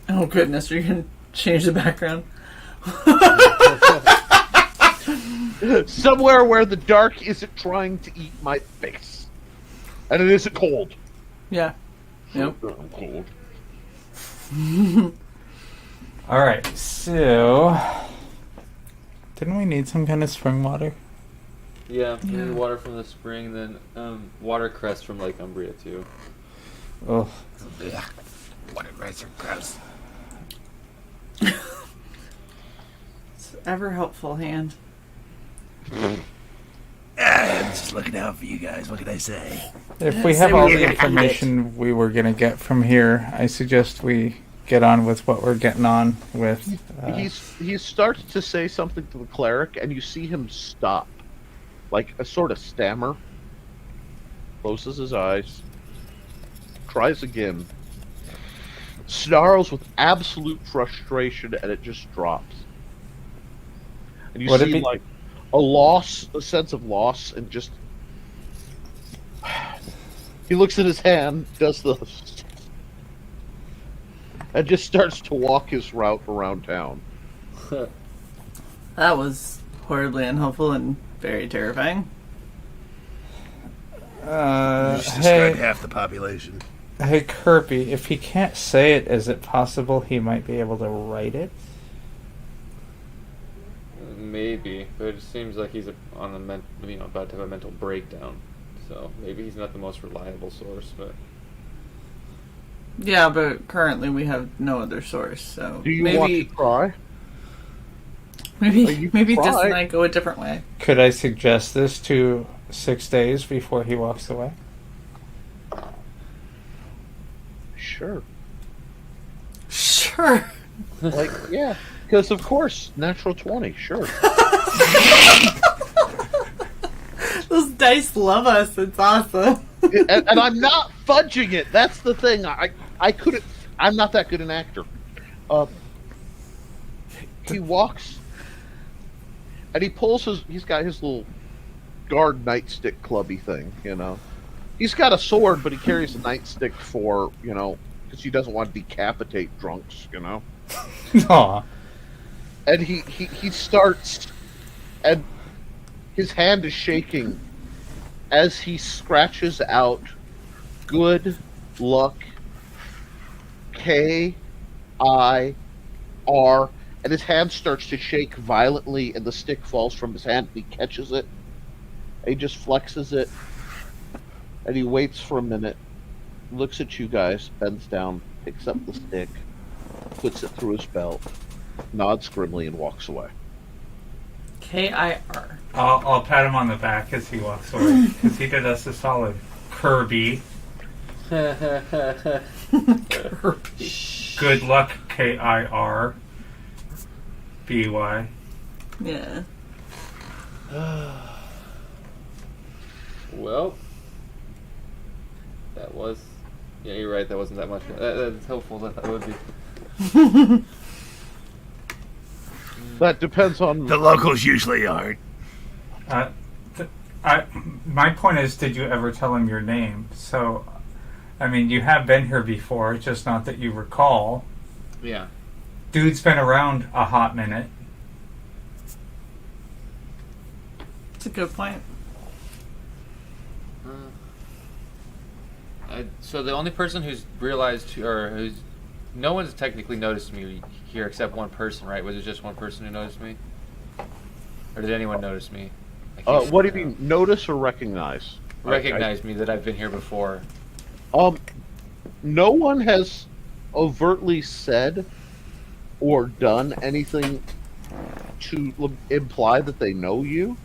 Oh goodness, you're gonna change the background. Somewhere where the dark isn't trying to eat my face. And it isn't cold. Yeah. Yep. I'm cold. Alright, so... Didn't we need some kind of spring water? Yeah, we need water from the spring, then watercress from Lake Umbria too. Oh. Watercress are gross. It's ever helpful hand. I'm just looking out for you guys. What can I say? If we have all the information we were going to get from here, I suggest we get on with what we're getting on with. He starts to say something to the cleric, and you see him stop. Like a sort of stammer. Closes his eyes. Tries again. Snarls with absolute frustration, and it just drops. And you Would it see be- like a sense of loss, and just he looks at his hand, does the, and just starts to walk his route around town. That was horribly unhelpful and very terrifying. Just described half the population. Hey, Kirby, if he can't say it, is it possible he might be able to write it? Maybe, but it seems like he's about to have a mental breakdown. So maybe he's not the most reliable source, but Yeah, but currently we have no other source, so Do you want to try? maybe try. Jess and I go a different way. Could I suggest this to 6 days before he walks away? Sure. Sure. Like, yeah. Because, of course, natural 20, sure. Those dice love us. It's awesome. And I'm not fudging it. That's the thing. I couldn't. I'm not that good an actor. He walks, and he pulls his. He's got his little guard nightstick clubby thing. You know, he's got a sword, but he carries a nightstick for because he doesn't want to decapitate drunks. You know. Aw. And he starts, and his hand is shaking as he scratches out "Good Luck" K-I-R, and his hand starts to shake violently, and the stick falls from his hand. He catches it, and he just flexes it, and he waits for a minute, looks at you guys, bends down, picks up the stick, puts it through his belt, nods grimly, and walks away. K-I-R. I'll pat him on the back as he walks away because he did us a solid. Kirby. Kirby. Good luck, K-I-R-B-Y. Yeah. Well, that was. Yeah, you're right. That wasn't that much. That's helpful. That would be. That depends on The locals usually aren't. My point is, did you ever tell him your name? So, I mean, you have been here before, just not that you recall. Yeah. Dude's been around a hot minute. It's a good point. So the only person who's realized, or who's, no one's technically noticed me here except one person, right? Was it just one person who noticed me, or did anyone notice me? what do you mean, notice or recognize? Recognize me that I've been here before. No one has overtly said or done anything to imply that they know you.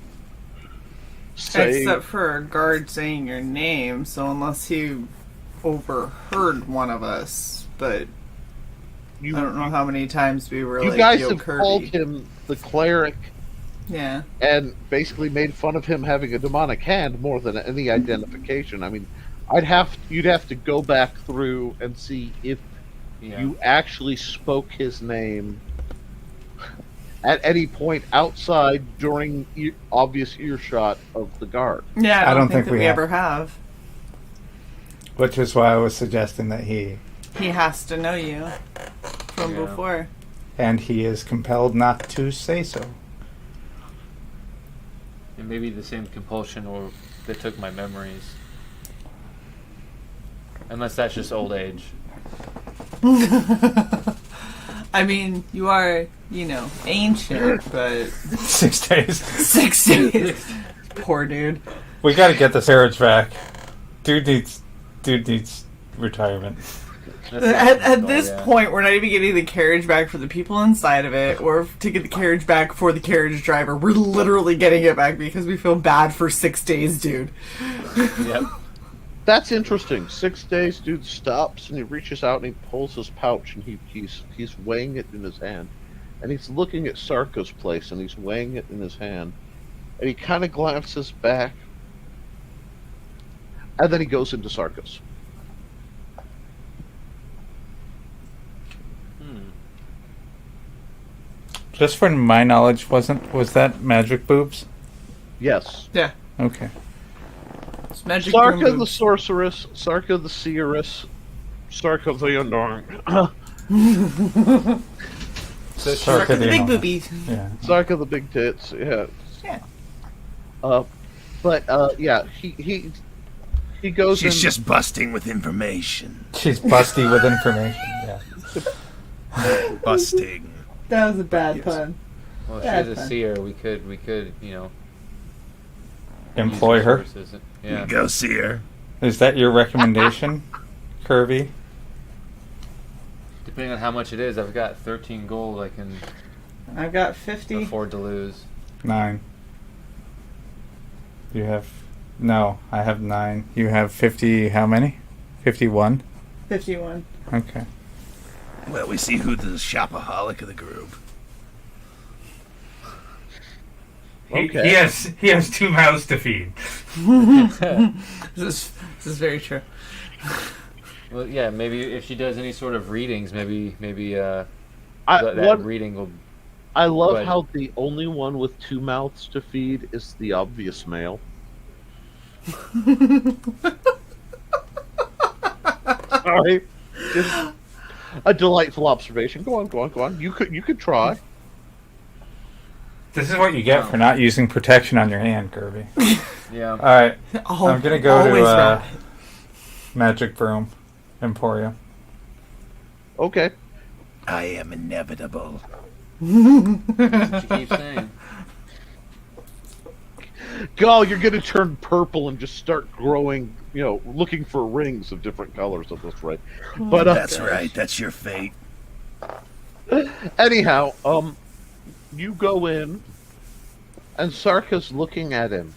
Except for a guard saying your name, so unless he overheard one of us, but I don't know how many times we were you like, guys Yo, have Kirby. called him the Cleric, Yeah. and basically made fun of him having a demonic hand more than any identification. I mean, you'd have to go back through and see if you actually spoke his name at any point outside during obvious earshot of the guard. Yeah, I don't think that we have. ever have. Which is why I was suggesting that he has to know you from before. And he is compelled not to say so. And maybe the same compulsion or that took my memories. Unless that's just old age. I mean, you are, ancient, but 6 days. 6 days. Poor dude. We got to get this carriage back. Dude needs retirement. At this point, we're not even getting the carriage back for the people inside of it, or to get the carriage back for the carriage driver. We're literally getting it back because we feel bad for 6 days, dude. Yep. That's interesting. 6 days, dude stops and he reaches out and he pulls his pouch and he's weighing it in his hand, and he's looking at Sarko's place and he's weighing it in his hand, and he kind of glances back, and then he goes into Sarko's. Just for my knowledge, was that magic boobs? Yes. Yeah. Okay. It's magic Sarka boom the sorceress, Sarka the seeress, Sarka the unarmed. Sarka the big boobies. Yeah. Sarka the big tits. Yeah. Yeah. Yeah. He goes. She's just busting with information. She's busty with information. Yeah. Busting. That was a bad pun. Well, if Bad she's a pun. seer, we could, Employ her. resources. Yeah. Go see her. Is that your recommendation, Kirby? Depending on how much it is, I've got 13 gold I can I've got 50. afford to lose. 9. You have... No, I have 9. You have 50... How many? 51? 51. Okay. Well, we see who the shopaholic of the group. Okay. He has 2 mouths to feed. This is very true. Well, yeah, maybe if she does any sort of readings, maybe that reading will. I love But- how the only one with 2 mouths to feed is the obvious male. Sorry. Just a delightful observation. Go on. You could try. This is what you get for not using protection on your hand, Kirby. Yeah. All right, Oh, I'm gonna go always to right. Magic Broom Emporium. Okay. I am inevitable. That's what she keeps saying. Go, you're gonna turn purple and just start growing, looking for rings of different colors at this rate. But That's right. That's your fate. anyhow, you go in, and Sarka's looking at him.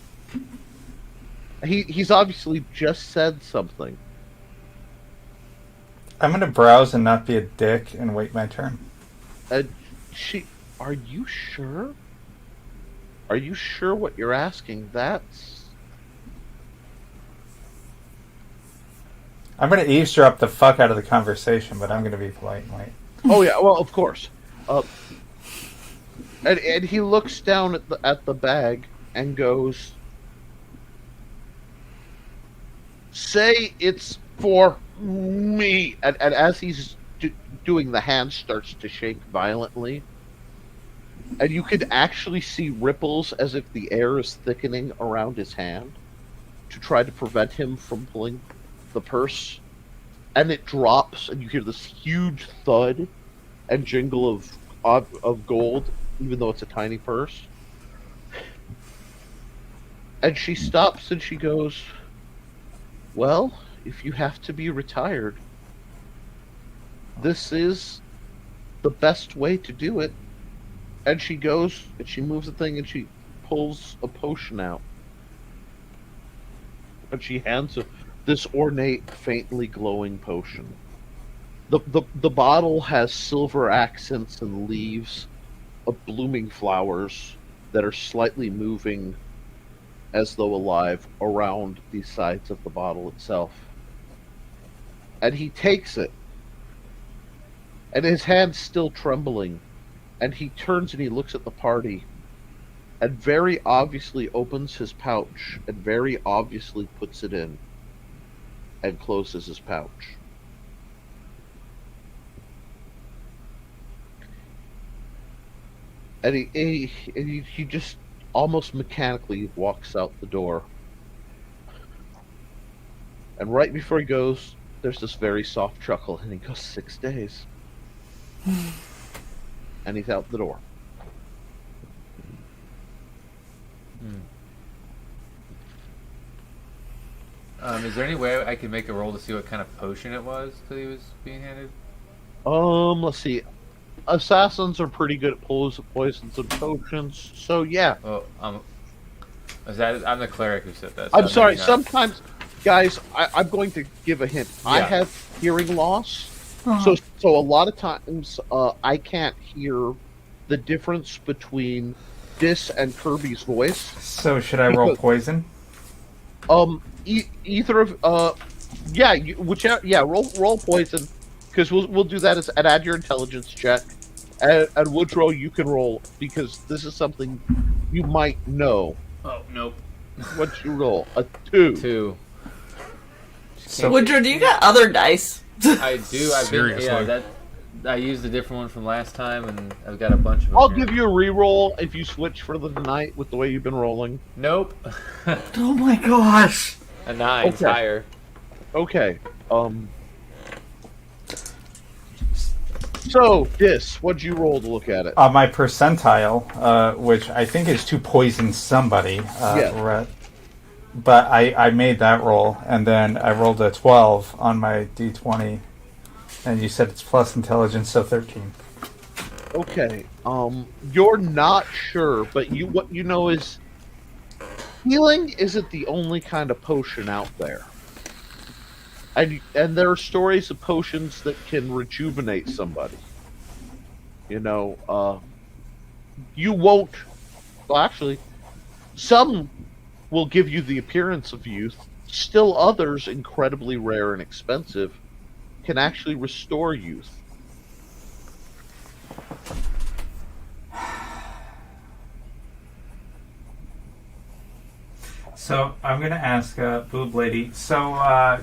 He's obviously just said something. I'm gonna browse and not be a dick and wait my turn. Are you sure? Are you sure what you're asking? I'm gonna eavesdrop the fuck out of the conversation, but I'm gonna be polite and wait. Oh yeah, well of course. And he looks down at the bag and goes, "Say it's for me." And as he's doing, the hand starts to shake violently, and you could actually see ripples as if the air is thickening around his hand to try to prevent him from pulling the purse. And it drops, and you hear this huge thud and jingle of gold, even though it's a tiny purse. And she stops and she goes, "Well, if you have to be retired, this is the best way to do it." And she goes and she moves the thing and she pulls a potion out. And she hands this ornate, faintly glowing potion. The bottle has silver accents and leaves of blooming flowers that are slightly moving as though alive around the sides of the bottle itself. And he takes it, and his hand's still trembling, and he turns and he looks at the party, and very obviously opens his pouch, and very obviously puts it in, and closes his pouch. And he just almost mechanically walks out the door. And right before he goes, there's this very soft chuckle, and he goes, 6 days. And he's out the door. Is there any way I could make a roll to see what kind of potion it was that he was being handed? Let's see. Assassins are pretty good at poisons and potions, so yeah. Oh, I'm the cleric who said that. So I'm sorry. maybe not. Sometimes, guys, I'm going to give a hint. I Yeah. have hearing loss, so a lot of times I can't hear the difference between Dis and Kirby's voice. So should I roll poison? Either of whichever. Yeah, roll poison, because we'll do that and add your intelligence check. And Woodrow, you can roll because this is something you might know. Oh nope. What'd you roll? A 2. 2. So Woodrow, do you got other dice? I do. Seriously. I used a different one from last time, and I've got a bunch of them. I'll here. give you a reroll if you switch for the night with the way you've been rolling. Nope. Oh my gosh. A 9 Okay. higher. Okay. So, Dis, what'd you roll to look at it? my percentile, which I think is to poison somebody, Yeah. but I made that roll, and then I rolled a 12 on my d20, and you said it's plus intelligence, so 13. Okay. You're not sure, but what you know is healing isn't the only kind of potion out there. And there are stories of potions that can rejuvenate somebody. You won't. Well, actually, Some will give you the appearance of youth. Still others, incredibly rare and expensive, can actually restore youth. So I'm gonna ask Boob Lady. So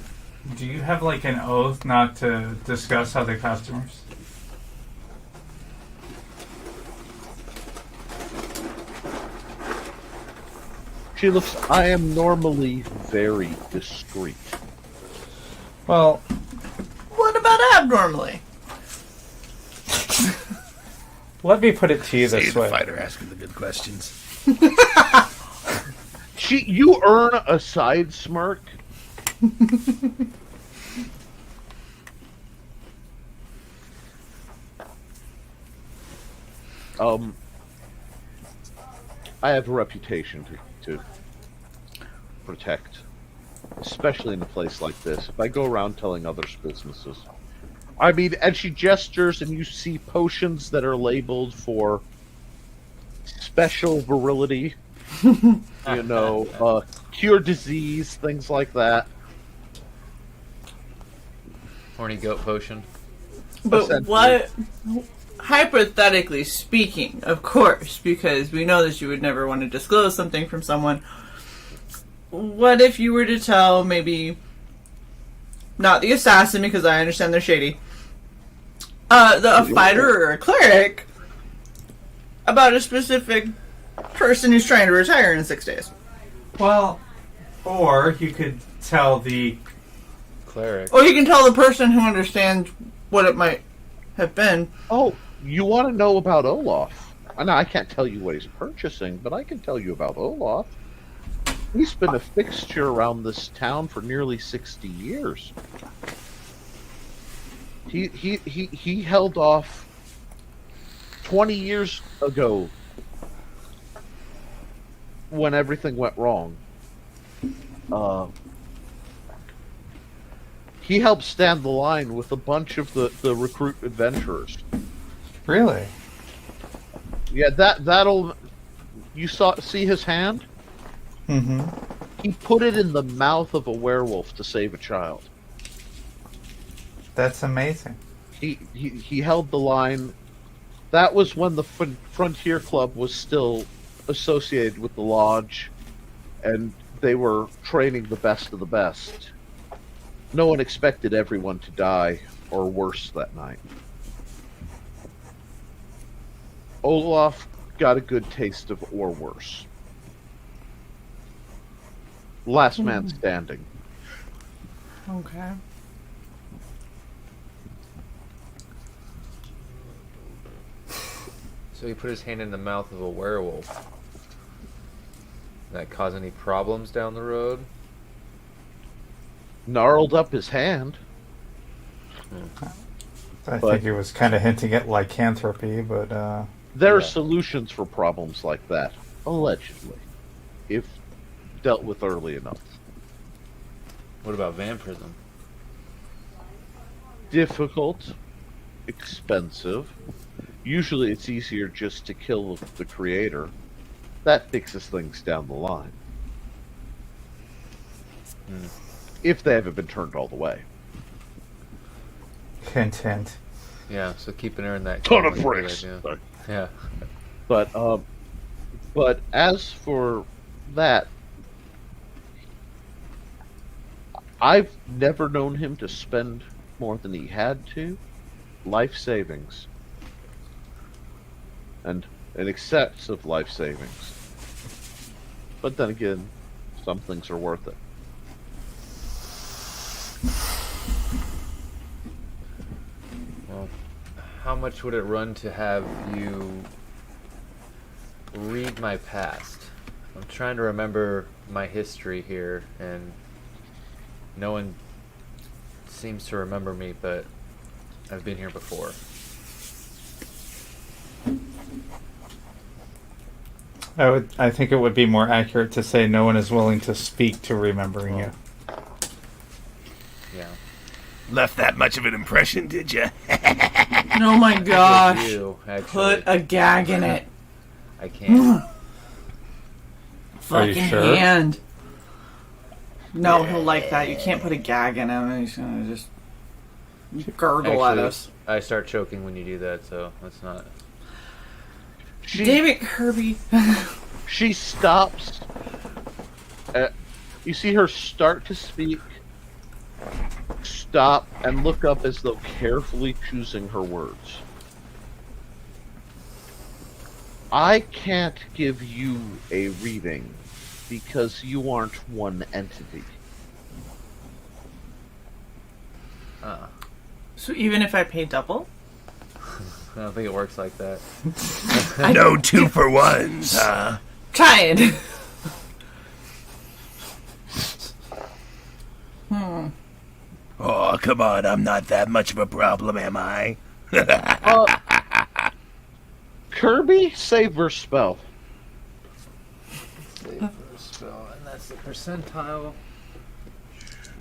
do you have like an oath not to discuss other customers? She looks, I am normally very discreet. Well, What about abnormally? let me put it to you See this the way. fighter asking the good questions. You earn a side smirk. I have a reputation to protect, especially in a place like this. If I go around telling others' businesses, I mean, and she gestures, and you see potions that are labeled for special virility, cure disease, things like that. Horny goat potion. But Essentially. what, hypothetically speaking, of course, because we know that you would never want to disclose something from someone, what if you were to tell maybe, not the assassin because I understand they're shady, a fighter or a cleric about a specific person who's trying to retire in 6 days? Well, or you could tell the Cleric. Or you can tell the person who understands what it might have been. Oh, you want to know about Olaf? I can't tell you what he's purchasing, but I can tell you about Olaf. He's been a fixture around this town for nearly 60 years. He held off 20 years ago when everything went wrong. He helped stand the line with a bunch of the recruit adventurers. really. Yeah, that'll. You see his hand? Mm-hmm. He put it in the mouth of a werewolf to save a child. That's amazing. He held the line. That was when the Frontier Club was still associated with the Lodge, and they were training the best of the best. No one expected everyone to die, or worse, that night. Olaf got a good taste of or worse. Last man standing. Okay. So he put his hand in the mouth of a werewolf. Did that cause any problems down the road? Gnarled up his hand. I But- think he was kind of hinting at lycanthropy, but There are Yeah. solutions for problems like that, allegedly, if dealt with early enough. What about vampirism? Difficult, expensive. Usually it's easier just to kill the creator. That fixes things down the line. If they haven't been turned all the way. hint, hint. Yeah, so keeping her in that Ton coma of is a good bricks. idea. Yeah. But as for that, I've never known him to spend more than he had to. Life savings. And an excess of life savings. But then again, some things are worth it. Well, how much would it run to have you read my past? I'm trying to remember my history here, and no one seems to remember me, but I've been here before. I think it would be more accurate to say no one is willing to speak to remembering you. Yeah. Left that much of an impression, did you? Oh my gosh. You, actually. Put a gag in it. I can't. Are you fucking sure? hand. No, he'll like that. You can't put a gag in him, and he's gonna just gurgle at Actually, us. I start choking when you do that, so let's not. Damn it, Kirby. She stops. You see her start to speak, stop, and look up as though carefully choosing her words. I can't give you a reading because you aren't one entity. So even if I pay double? I don't think it works like that. No 2-for-1s, huh? Try it. Oh, come on, I'm not that much of a problem, am I? Kirby, save her spell. Save for a spell, and that's the percentile.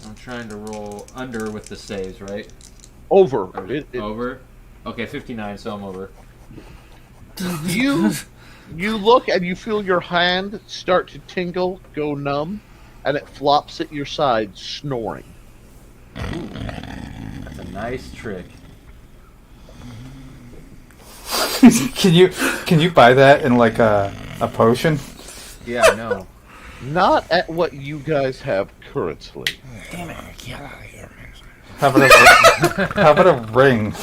I'm trying to roll under with the saves, right? Over. Or over? Okay, 59, so I'm over. You look and you feel your hand start to tingle, go numb, and it flops at your side, snoring. Ooh, that's a nice trick. Can you buy that in like a potion? Yeah, I know. Not at what you guys have currently. Damn it. How about a ring?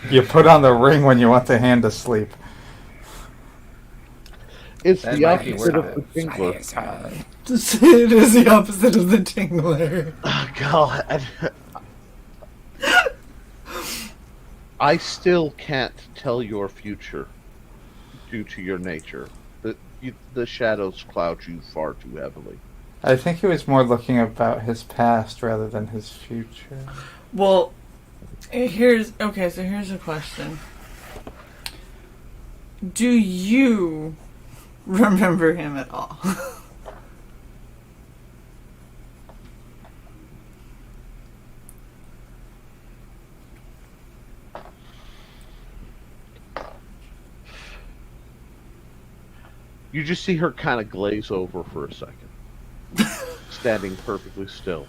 You put on the ring when you want the hand to sleep. It's That the might be opposite worth of the tingler. It is the opposite of the tingler. Oh, God. I still can't tell your future due to your nature. The shadows cloud you far too heavily. I think he was more looking about his past rather than his future. Well, here's a question. Do you remember him at all? You just see her kind of glaze over for a second, standing perfectly still.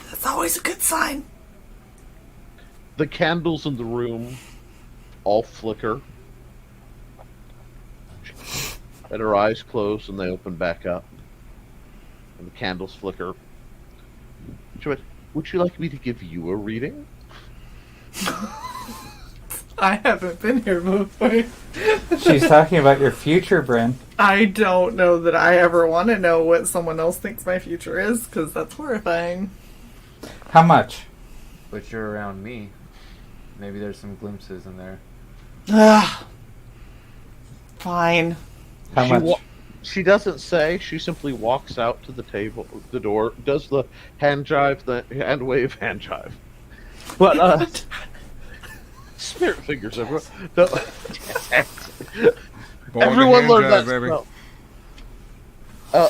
That's always a good sign. The candles in the room all flicker, and her eyes close and they open back up, and the candles flicker. She went, "Would you like me to give you a reading?" I haven't been here before. She's talking about your future, Bryn. I don't know that I ever want to know what someone else thinks my future is, because that's horrifying. How much? But you're around me. Maybe there's some glimpses in there. Ugh. Fine. How much? She doesn't say. She simply walks out to the table, the door, does the hand jive, the hand wave, hand jive. But spirit fingers everywhere. Everyone learned that spell.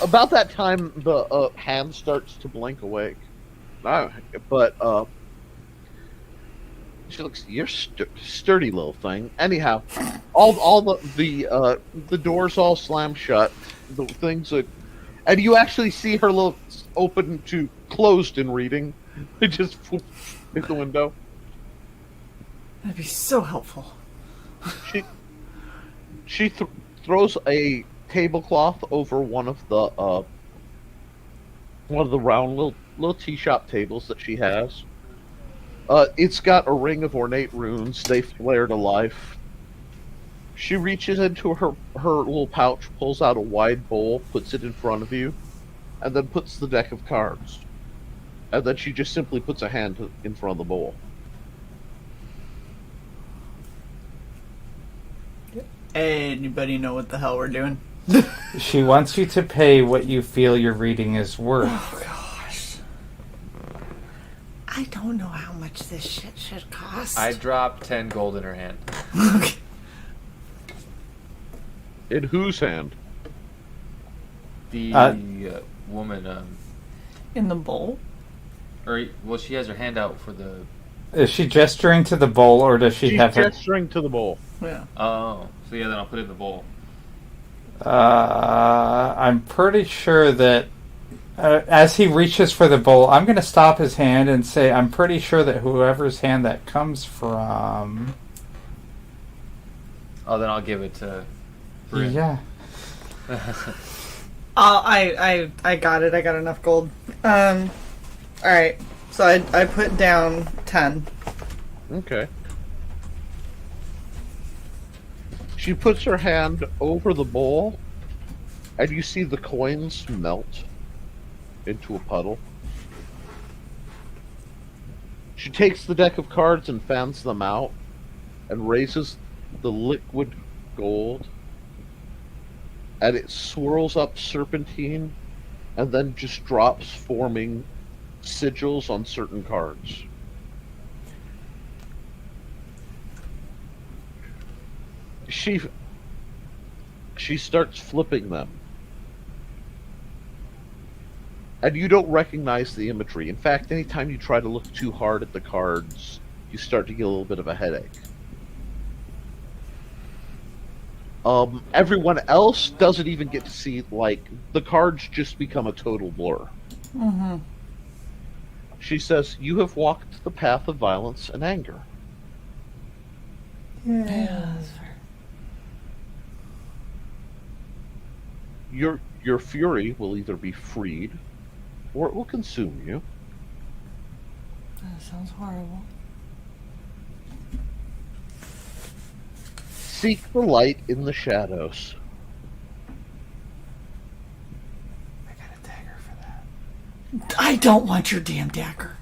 About that time, the hand starts to blink awake. But she looks. You're sturdy little thing. Anyhow, all the doors all slam shut. The things that, and you actually see her look open to closed in reading. It just hit the window. That'd be so helpful. She throws a tablecloth over one of the round little tea shop tables that she has. It's got a ring of ornate runes. They flare to life. She reaches into her little pouch, pulls out a wide bowl, puts it in front of you, and then puts the deck of cards. And then she just simply puts a hand in front of the bowl. Anybody know what the hell we're doing? She wants you to pay what you feel your reading is worth. Oh, gosh. I don't know how much this shit should cost. I dropped 10 gold in her hand. Okay. In whose hand? The woman, In the bowl? well, she has her hand out for the... Is she gesturing to the bowl, or does she She's have her... gesturing to the bowl. Yeah. Oh, so yeah, then I'll put it in the bowl. I'm pretty sure that as he reaches for the bowl, I'm going to stop his hand and say, I'm pretty sure that whoever's hand that comes from... Oh, then I'll give it to Bryn. Yeah. I got it. I got enough gold. Alright. So I put down 10. Okay. She puts her hand over the bowl, and you see the coins melt into a puddle. She takes the deck of cards and fans them out, and raises the liquid gold, and it swirls up serpentine, and then just drops, forming sigils on certain cards. She starts flipping them. And you don't recognize the imagery. In fact, anytime you try to look too hard at the cards, you start to get a little bit of a headache. Everyone else doesn't even get to see, like, the cards just become a total blur. Mm-hmm. She says, "You have walked the path of violence and anger. Yeah. Your fury will either be freed, or it will consume you. That sounds horrible. Seek the light in the shadows." I got a dagger for that. I don't want your damn dagger.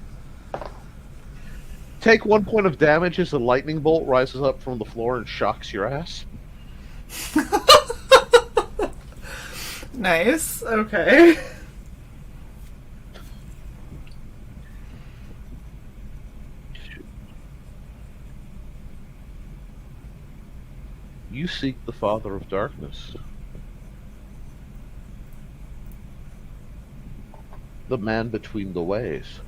Take 1 point of damage as a lightning bolt rises up from the floor and shocks your ass. Nice. Okay. You seek the Father of Darkness. The man between the ways.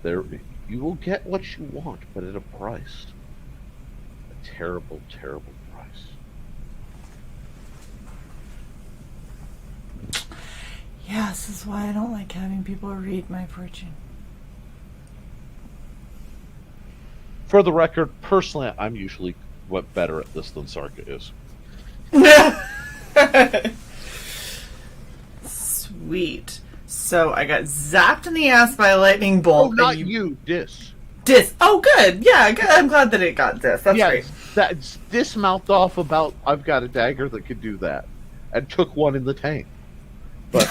There, you will get what you want, but at a price. A terrible, terrible price. Yeah, this is why I don't like having people read my fortune. For the record, personally, I'm usually better at this than Sarka is. Sweet. So I got zapped in the ass by a lightning bolt. Oh, not you, Dis. Dis. Oh, good. Yeah, good. I'm glad that it got Dis. That's great. That's Dis mouthed off about, "I've got a dagger that could do that," and took one in the tank. But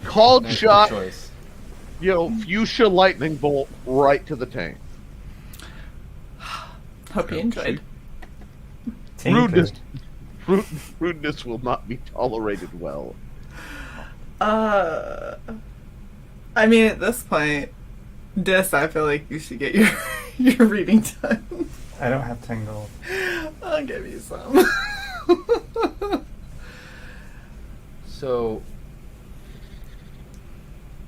called Nice shot, choice. fuchsia lightning bolt right to the tank. Hope you enjoyed. Rudeness, rudeness will not be tolerated well. I mean, at this point, Dis, I feel like you should get your reading done. I don't have 10 gold. I'll give you some. So,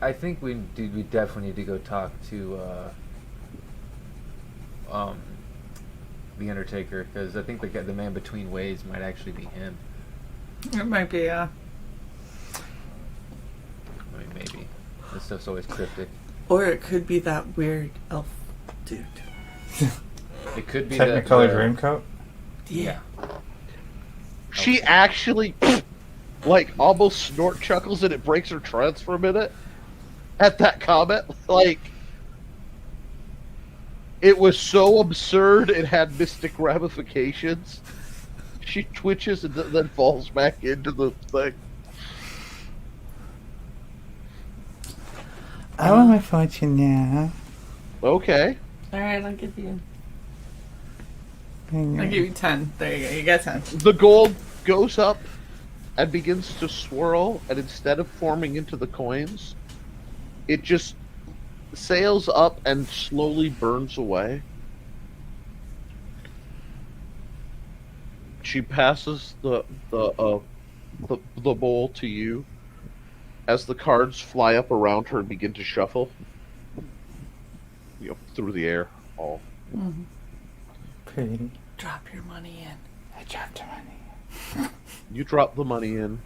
I think we definitely need to go talk to the Undertaker, because I think the man between ways might actually be him. It might be, I mean, maybe. This stuff's always cryptic. Or it could be that weird elf dude. It could be Technicolor that, Dreamcoat? Yeah. She actually, almost snort chuckles, and it breaks her trance for a minute at that comment. It was so absurd, it had mystic ramifications. She twitches and then falls back into the thing. I want my fortune now. Okay. Alright, I'll give you. Hang on. I'll give you 10. There you go. You got 10. The gold goes up and begins to swirl, and instead of forming into the coins, it just sails up and slowly burns away. She passes the bowl to you, as the cards fly up around her and begin to shuffle, through the air, all. Mm-hmm. Pretty. Drop your money in. I dropped money. You drop the money in.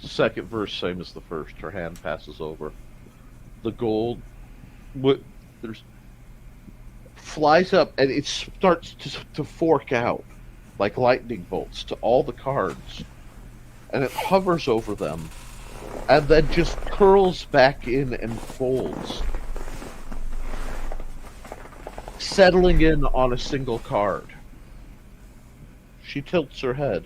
Second verse, same as the first. Her hand passes over. The gold, there's flies up, and it starts to fork out like lightning bolts to all the cards, and it hovers over them, and then just curls back in and folds, settling in on a single card. She tilts her head.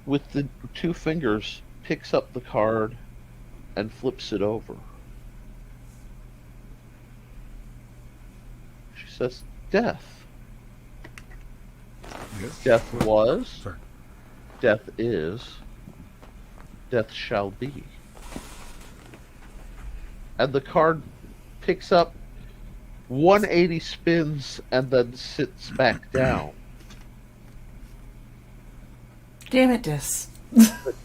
With the two fingers, picks up the card and flips it over. She says, "Death. Yes. Death was, Sorry. death is, death shall be." And the card picks up 180 spins and then sits back down. Damn it, Dis. But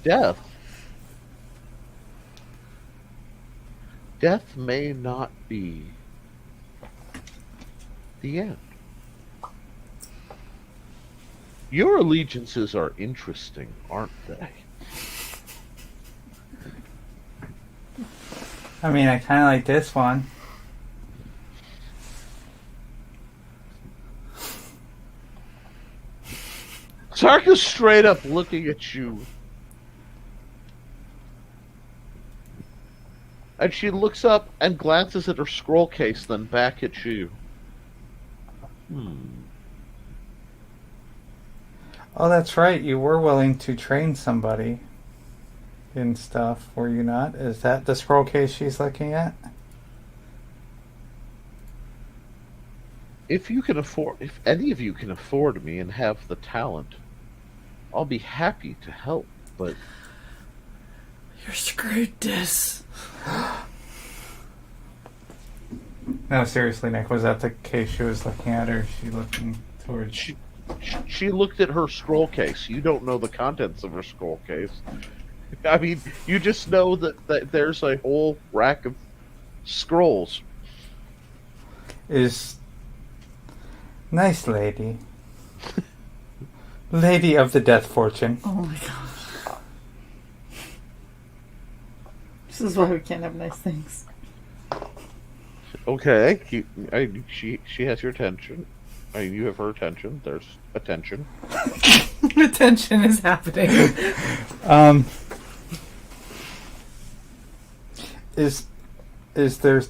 death may not be the end. Your allegiances are interesting, aren't they? I mean, I kind of like this one. Sarka's straight up looking at you. And she looks up and glances at her scroll case, then back at you. Oh, that's right. You were willing to train somebody and stuff, were you not? Is that the scroll case she's looking at? If any of you can afford me and have the talent, I'll be happy to help, but You're screwed, Dis. No, seriously, Nick. Was that the case she was looking at, or is she looking towards? she looked at her scroll case. You don't know the contents of her scroll case. I mean, you just know that there's a whole rack of scrolls. Is nice lady. Lady of the Death Fortune. Oh my gosh. This is why we can't have nice things. Okay, she has your attention. I mean, you have her attention. There's attention. Attention is happening. Is there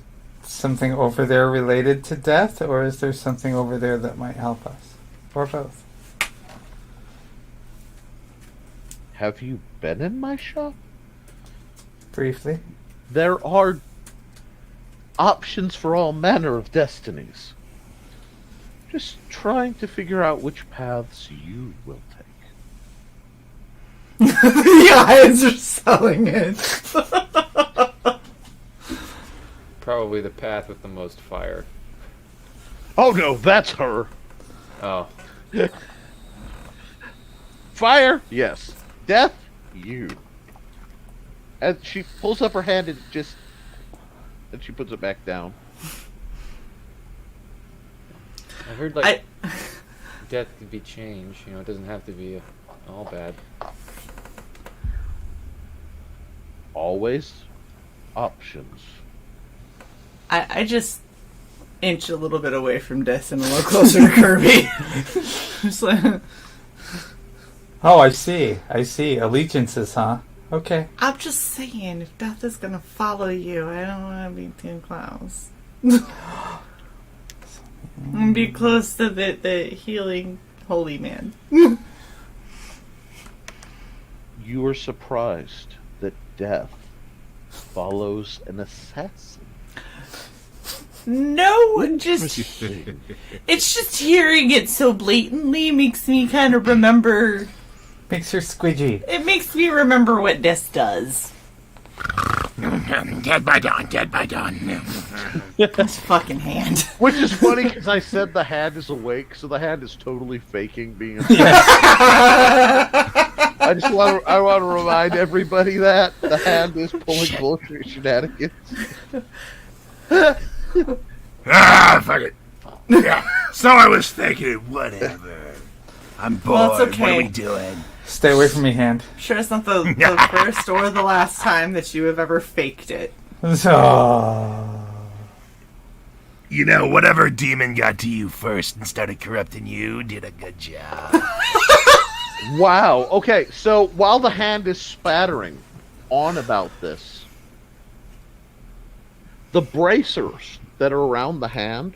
something over there related to death, or is there something over there that might help us? Or both? Have you been in my shop? Briefly. There are options for all manner of destinies. Just trying to figure out which paths you will take. The eyes are selling it. Probably the path with the most fire. Oh no, that's her. Oh. Fire? Yes. Death? You. And she pulls up her hand and and she puts it back down. I heard like death could be changed. You know, it doesn't have to be all bad. Always options. I just inch a little bit away from Dis and a little closer to Kirby. Just like, Oh, I see. Allegiances, huh? Okay. I'm just saying, if death is gonna follow you, I don't want to be too close. And be close to the healing holy man. You are surprised that death follows an assassin. No, it's just hearing it so blatantly makes me kind of remember. Makes her squidgy. It makes me remember what Dis does. Dead by dawn, dead by dawn. His fucking hand. Which is funny because I said the hand is awake, so the hand is totally faking being. I want to remind everybody that the hand is pulling bullshit shenanigans. Ah, fuck it. Yeah. So I was thinking, whatever. I'm bored. Well, it's okay. What are we doing? Stay away from me, hand. Sure, it's not the first or the last time that you have ever faked it. You know, whatever demon got to you first and started corrupting you did a good job. Wow. Okay, so while the hand is spattering on about this, the bracers that are around the hand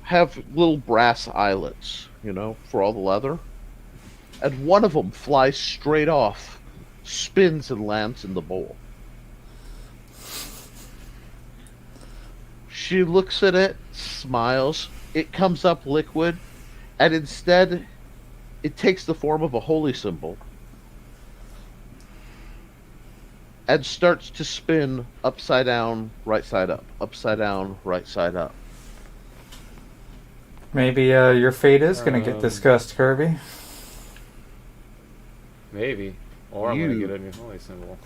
have little brass eyelets, you know, for all the leather. And one of them flies straight off, spins and lands in the bowl. She looks at it, smiles, it comes up liquid, and instead it takes the form of a holy symbol and starts to spin upside down, right side up, upside down, right side up. Maybe your fate is going to get discussed, Kirby. Maybe. Or I'm going to get a new holy symbol.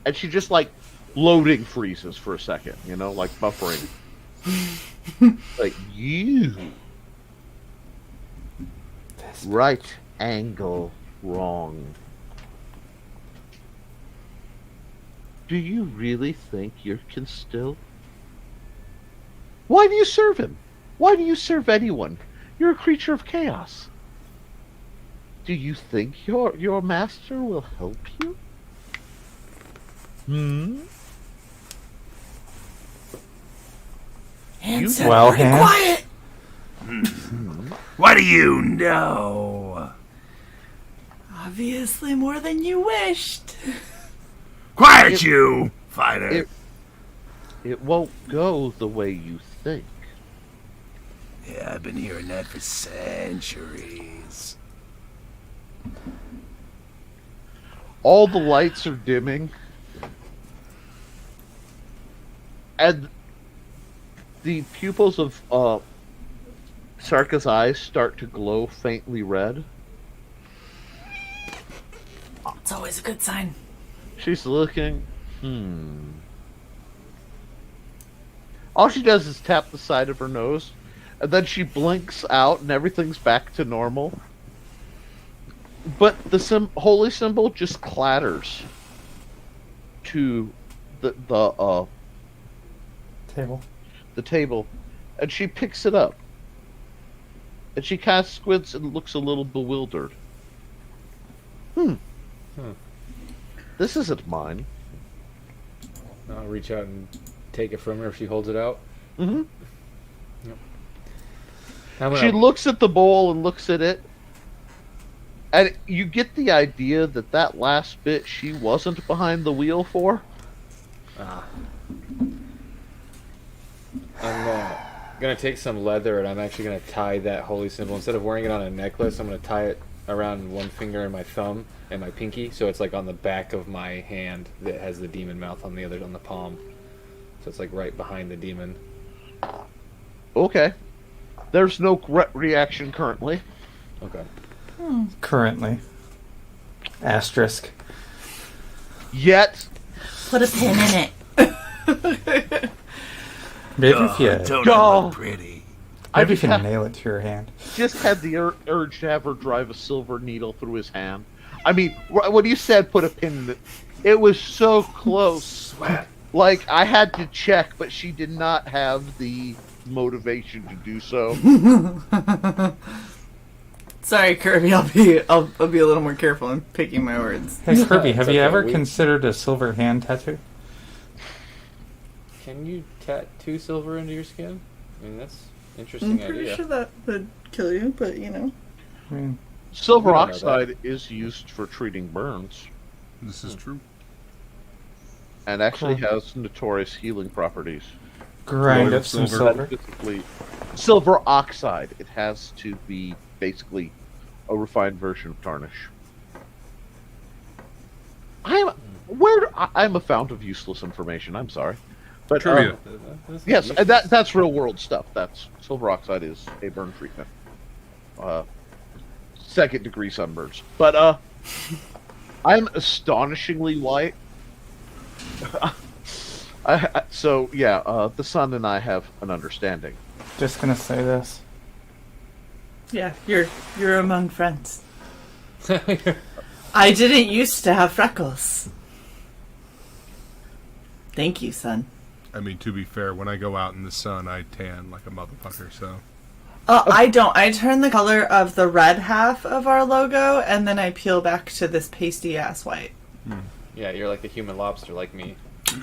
And she just, like, loading freezes for a second, you know, like buffering. Like, you. Right angle wrong. Do you really think you can still? Why do you serve him? Why do you serve anyone? You're a creature of chaos. Do you think your master will help you? Hand said, Well, pretty hand. quiet. What do you know? Obviously more than you wished. Quiet, you fighter. It won't go the way you think. Yeah, I've been hearing that for centuries. All the lights are dimming. And the pupils of Sarka's eyes start to glow faintly red. It's always a good sign. She's looking. All she does is tap the side of her nose, and then she blinks out, and everything's back to normal. But the holy symbol just clatters to the table, and she picks it up, and she kind of squints and looks a little bewildered. This isn't mine. I'll reach out and take it from her if she holds it out. Mm-hmm. Yep. She looks at the bowl and looks at it, and you get the idea that that last bit she wasn't behind the wheel for. I'm gonna take some leather and I'm actually gonna tie that holy symbol. Instead of wearing it on a necklace, I'm gonna tie it around one finger and my thumb and my pinky, so it's like on the back of my hand that has the demon mouth on the other, on the palm. So it's like right behind the demon. Okay. There's no reaction currently. Okay. Currently. Asterisk. Yet. Put a pin in it. Maybe if you, Don't I look pretty? maybe if you nail it to your hand. Just had the urge to have her drive a silver needle through his hand. I mean, when you said put a pin in it, it was so close. Like, I had to check, but she did not have the motivation to do so. Sorry, Kirby. I'll be a little more careful in picking my words. Hey, Kirby, have It's you okay, ever we- considered a silver hand tattoo? Can you tattoo silver into your skin? I mean, that's an interesting idea. that would kill you, but you know. I mean, Silver We don't know oxide is used for treating burns, This is true. and actually Cool. has notorious healing properties. grind Load up of some silver. silver. Silver oxide. It has to be basically a refined version of tarnish. I'm a fount of useless information. I'm sorry. But Trivia. yes, and that's real world stuff. That's silver oxide is a burn treatment. Second degree sunburns. But I'm astonishingly white. So yeah, the sun and I have an understanding. Just gonna say this. Yeah, you're among friends. I didn't used to have freckles. Thank you, son. I mean, to be fair, when I go out in the sun, I tan like a motherfucker, so. I don't. I turn the color of the red half of our logo, and then I peel back to this pasty-ass white. Yeah, you're like the human lobster, like me.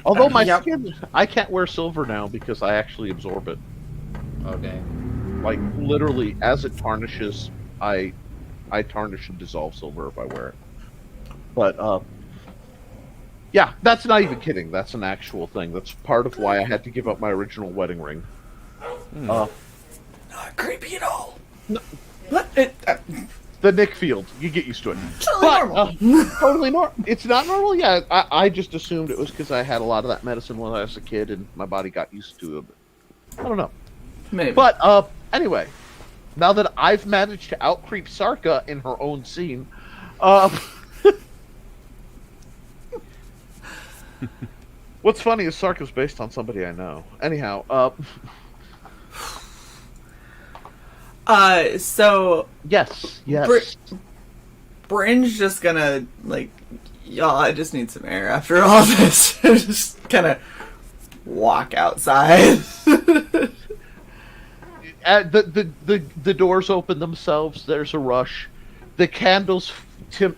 Although my Yep. skin, I can't wear silver now because I actually absorb it. Okay. Like literally, as it tarnishes, I tarnish and dissolve silver if I wear it. But yeah, that's not even kidding. That's an actual thing. That's part of why I had to give up my original wedding ring. Not creepy at all. No. What? The Nick Field, you get used to it. Totally normal. Totally normal. It's not normal. Yeah, I just assumed it was because I had a lot of that medicine when I was a kid, and my body got used to it. I don't know. Maybe. But anyway, now that I've managed to outcreep Sarka in her own scene, what's funny is Sarka's based on somebody I know. Anyhow, so yes. Bryn's just gonna y'all. I just need some air after all this. Just kind of walk outside. The doors open themselves. There's a rush. The candles tip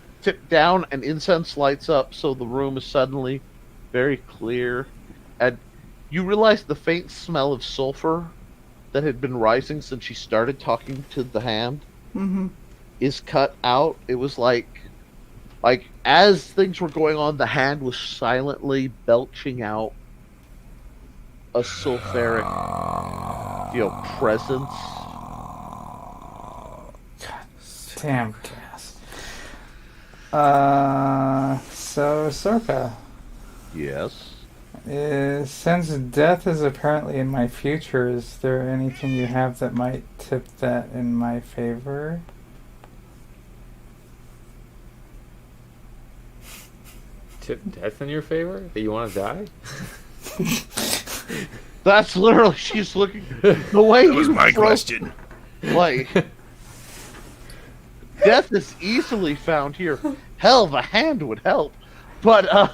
down, and incense lights up, so the room is suddenly very clear. And you realize the faint smell of sulfur that had been rising since she started talking to the hand is cut out. It was like as things were going on, the hand was silently belching out a sulfuric, presence. Damn gas. So Sorka, Yes. since death is apparently in my future, is there anything you have that might tip that in my favor? Tip death in your favor? That you want to die? That's literally, she's looking, the way That was my question. Like, death is easily found here. Hell, the hand would help. But,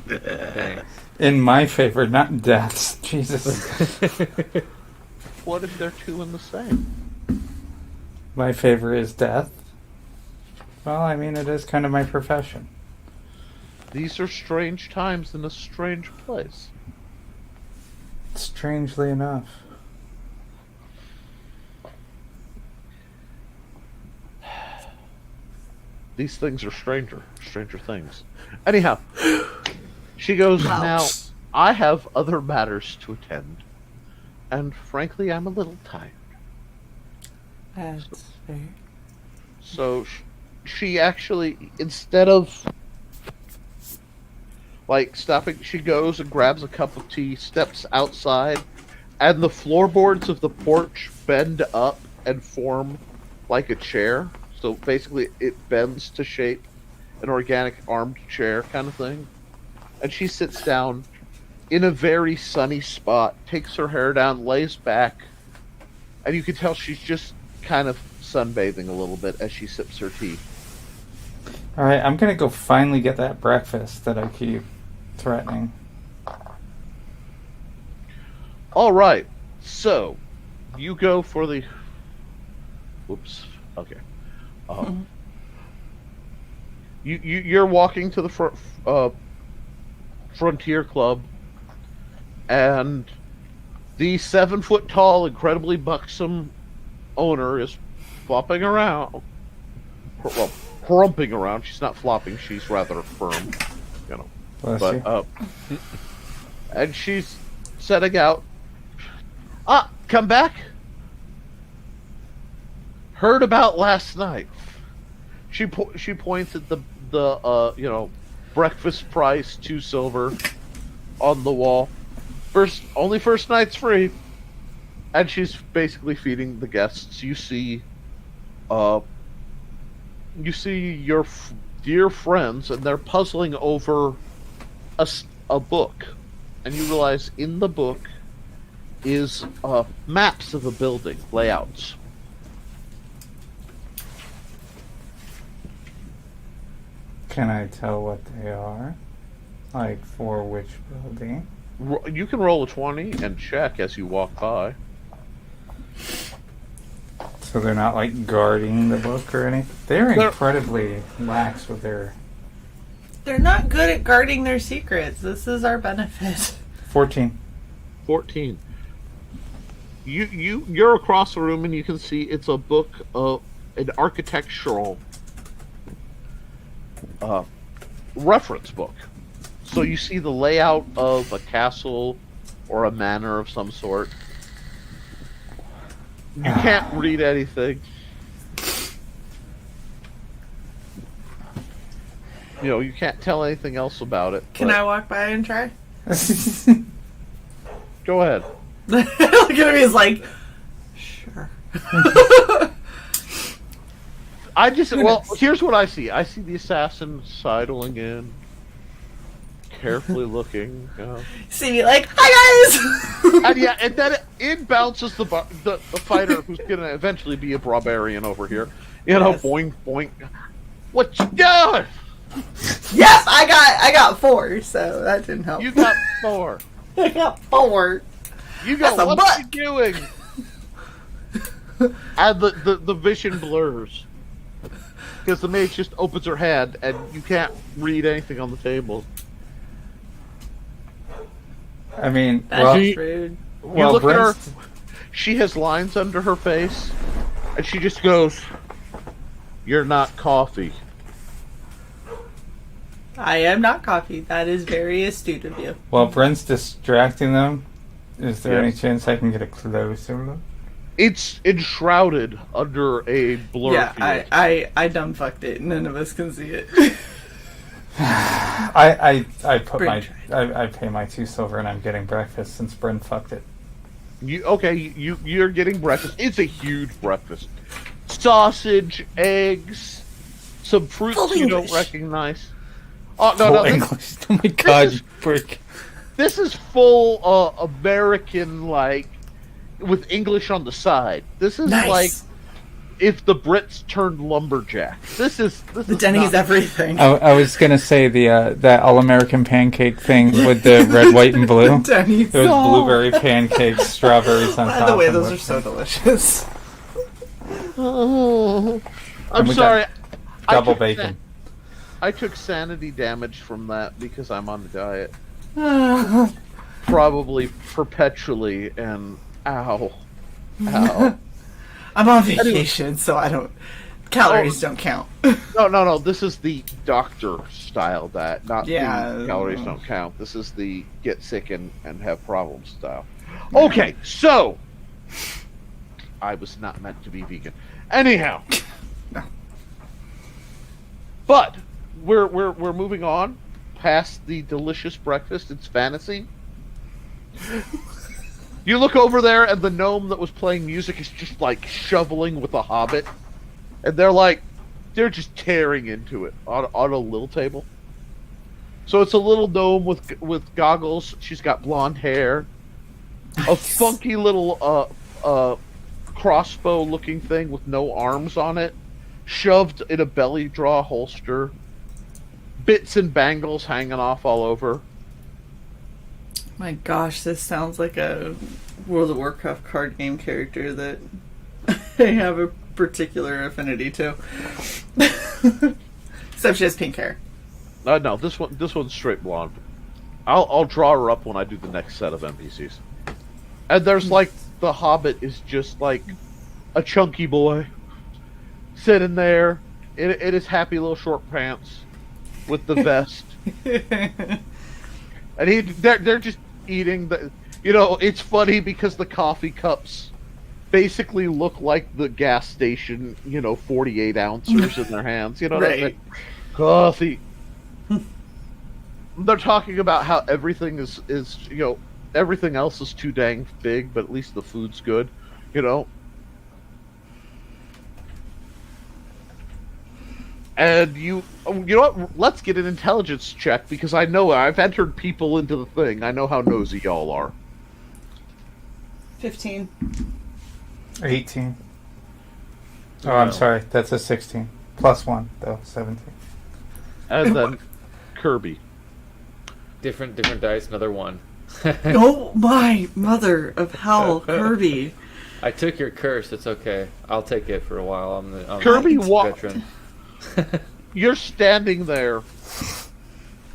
Thanks. In my favor, not death's. Jesus. what if they're two in the same? My favor is death. Well, I mean, it is kind of my profession. These are strange times in a strange place. Strangely enough. These things are stranger things. Anyhow, she goes, now, I have other matters to attend. And frankly, I'm a little tired. That's fair. So she actually, instead of stopping, she goes and grabs a cup of tea, steps outside, and the floorboards of the porch bend up and form like a chair. So basically, it bends to shape an organic armed chair kind of thing. And she sits down in a very sunny spot, takes her hair down, lays back, and you can tell she's just kind of sunbathing a little bit as she sips her tea. Alright, I'm gonna go finally get that breakfast that I keep threatening. All right, so you go for the. Whoops. Okay. You're walking to the Frontier Club, and the 7-foot-tall, incredibly buxom owner is flopping around. Well, crumping around. She's not flopping. She's rather firm, Bless But you. and she's setting out. Come back. Heard about last night. She points at the breakfast price, 2 silver, on the wall. First night's free. And she's basically feeding the guests. You see your dear friends, and they're puzzling over a book. And you realize in the book is maps of a building, layouts. Can I tell what they are? Like, for which building? You can roll a 20 and check as you walk by. So they're not, like, guarding the book or anything? They're incredibly lax with their... They're not good at guarding their secrets. This is our benefit. 14. 14. You're across the room and you can see it's a book of an architectural reference book. So you see the layout of a castle or a manor of some sort. You can't read anything. You can't tell anything else about it. Can I walk by and try? Go ahead. Look at him, he's like, sure. Here's what I see. I see the assassin sidling in, carefully looking. See me like, hi guys! and then in bounces the fighter who's gonna eventually be a barbarian over here. Yes. Boing boing. What you doing? Yes, I got 4, so that didn't help. You got 4. I got 4. You go. That's a What butt. you doing? And the vision blurs because the mage just opens her hand and you can't read anything on the table. I mean, That's rude. You look at her. She has lines under her face, and she just goes, "You're not coffee." I am not coffee. That is very astute of you. While Brent's distracting them, is there any Yes. chance I can get a closer look? It's enshrouded under a blur. Yeah, field. I dumb fucked it. None of us can see it. I put Brent I pay my 2 silver and I'm getting breakfast since Brent fucked it. You're getting breakfast. It's a huge breakfast. Sausage, eggs, some fruits Full you English. don't recognize. Oh no, Full no! English. Oh my god, is- you prick. This is full American, like with English on the side. This is Nice. like if the Brits turned lumberjack. This is The Denny's not- everything. I was gonna say that all-American pancake thing with the red, white, and blue. Denny's. It was blueberry pancakes, strawberries on top. By the way, and those are whipped so cream. delicious. I'm And we got sorry. I Double took bacon. I took sanity damage from that because I'm on the diet. Probably perpetually, and ow. I'm on vacation, so I don't. Calories don't count. No. This is the doctor style diet, not Yeah. the calories don't count. This is the get sick and have problems style. Okay, so I was not meant to be vegan. Anyhow, No. but we're moving on past the delicious breakfast. It's fantasy. You look over there, and the gnome that was playing music is just like shoveling with a hobbit, and they're just tearing into it on a little table. So it's a little gnome with goggles. She's got blonde hair, a funky little crossbow-looking thing with no arms on it, shoved in a belly draw holster, bits and bangles hanging off all over. My gosh, this sounds like a World of Warcraft card game character that I have a particular affinity to. Except she has pink hair. No, this one's straight blonde. I'll draw her up when I do the next set of NPCs. And there's like the Hobbit is just like a chunky boy sitting there in his happy little short pants with the vest, and they're just eating the. It's funny because the coffee cups basically look like the gas station, 48 ounces in their hands. Right. Coffee. They're talking about how everything is everything else is too dang big, but at least the food's good, you know. And you know what? Let's get an intelligence check because I know I've entered people into the thing. I know how nosy y'all are. 15. 18. Oh, I'm sorry. That's a 16. Plus 1, though. 17. And then Kirby. Different dice, another 1. Oh my mother of hell, Kirby. I took your curse. It's okay. I'll take it for a while. I'm the Kirby walked. veteran. You're standing there,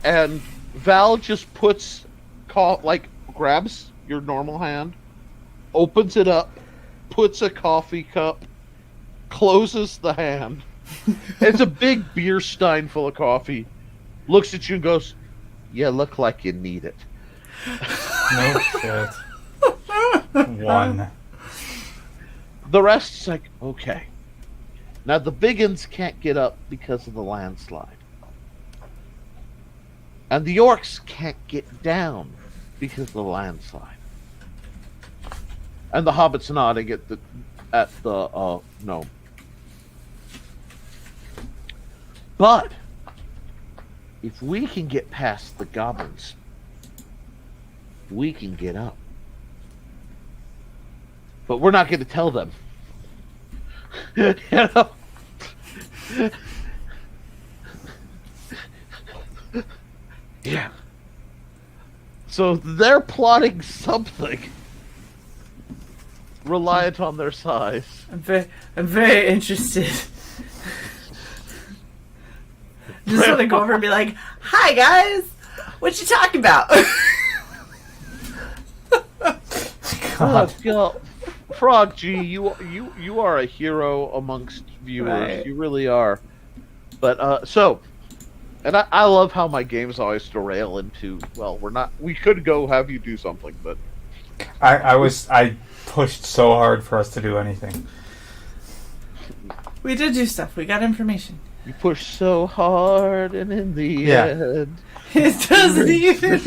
and Val just grabs your normal hand, opens it up, puts a coffee cup, closes the hand. It's a big beer stein full of coffee. Looks at you and goes, "You look like you need it." No shit. 1. The rest's like, okay. Now the biggins can't get up because of the landslide. And the orcs can't get down because of the landslide. And the hobbit's nodding at the no. But if we can get past the goblins, we can get up. But we're not going to tell them. You know? Yeah. So they're plotting something reliant on their size. I'm very interested. Just want to go over and be like, "Hi guys, what you talking about?" God. God. Frog G, you are a hero amongst viewers. Right. You really are. But and I love how my games always derail into, well, we could go have you do something, but I pushed so hard for us to do anything. We did do stuff. We got information. you push so hard, and in the end, It doesn't even.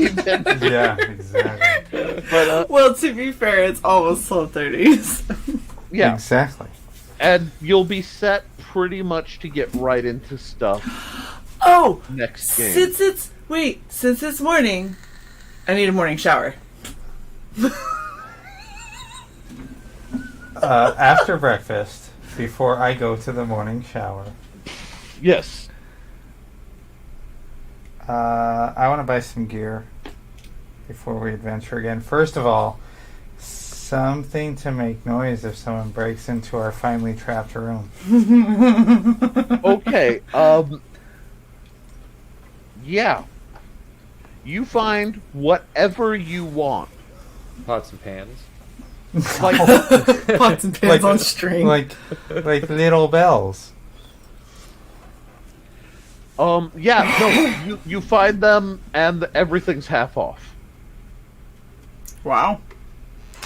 Yeah, exactly. but Well, to be fair, it's almost 12:30. yeah, Exactly. and you'll be set pretty much to get right into stuff Oh, next game. since it's morning, I need a morning shower. After breakfast, before I go to the morning shower, Yes. I want to buy some gear before we adventure again. First of all, something to make noise if someone breaks into our finely trapped room. Okay. Yeah. You find whatever you want. Pots and pans. Like, Pots and pans on string. like little bells. yeah, no, you find them and everything's half off. Wow.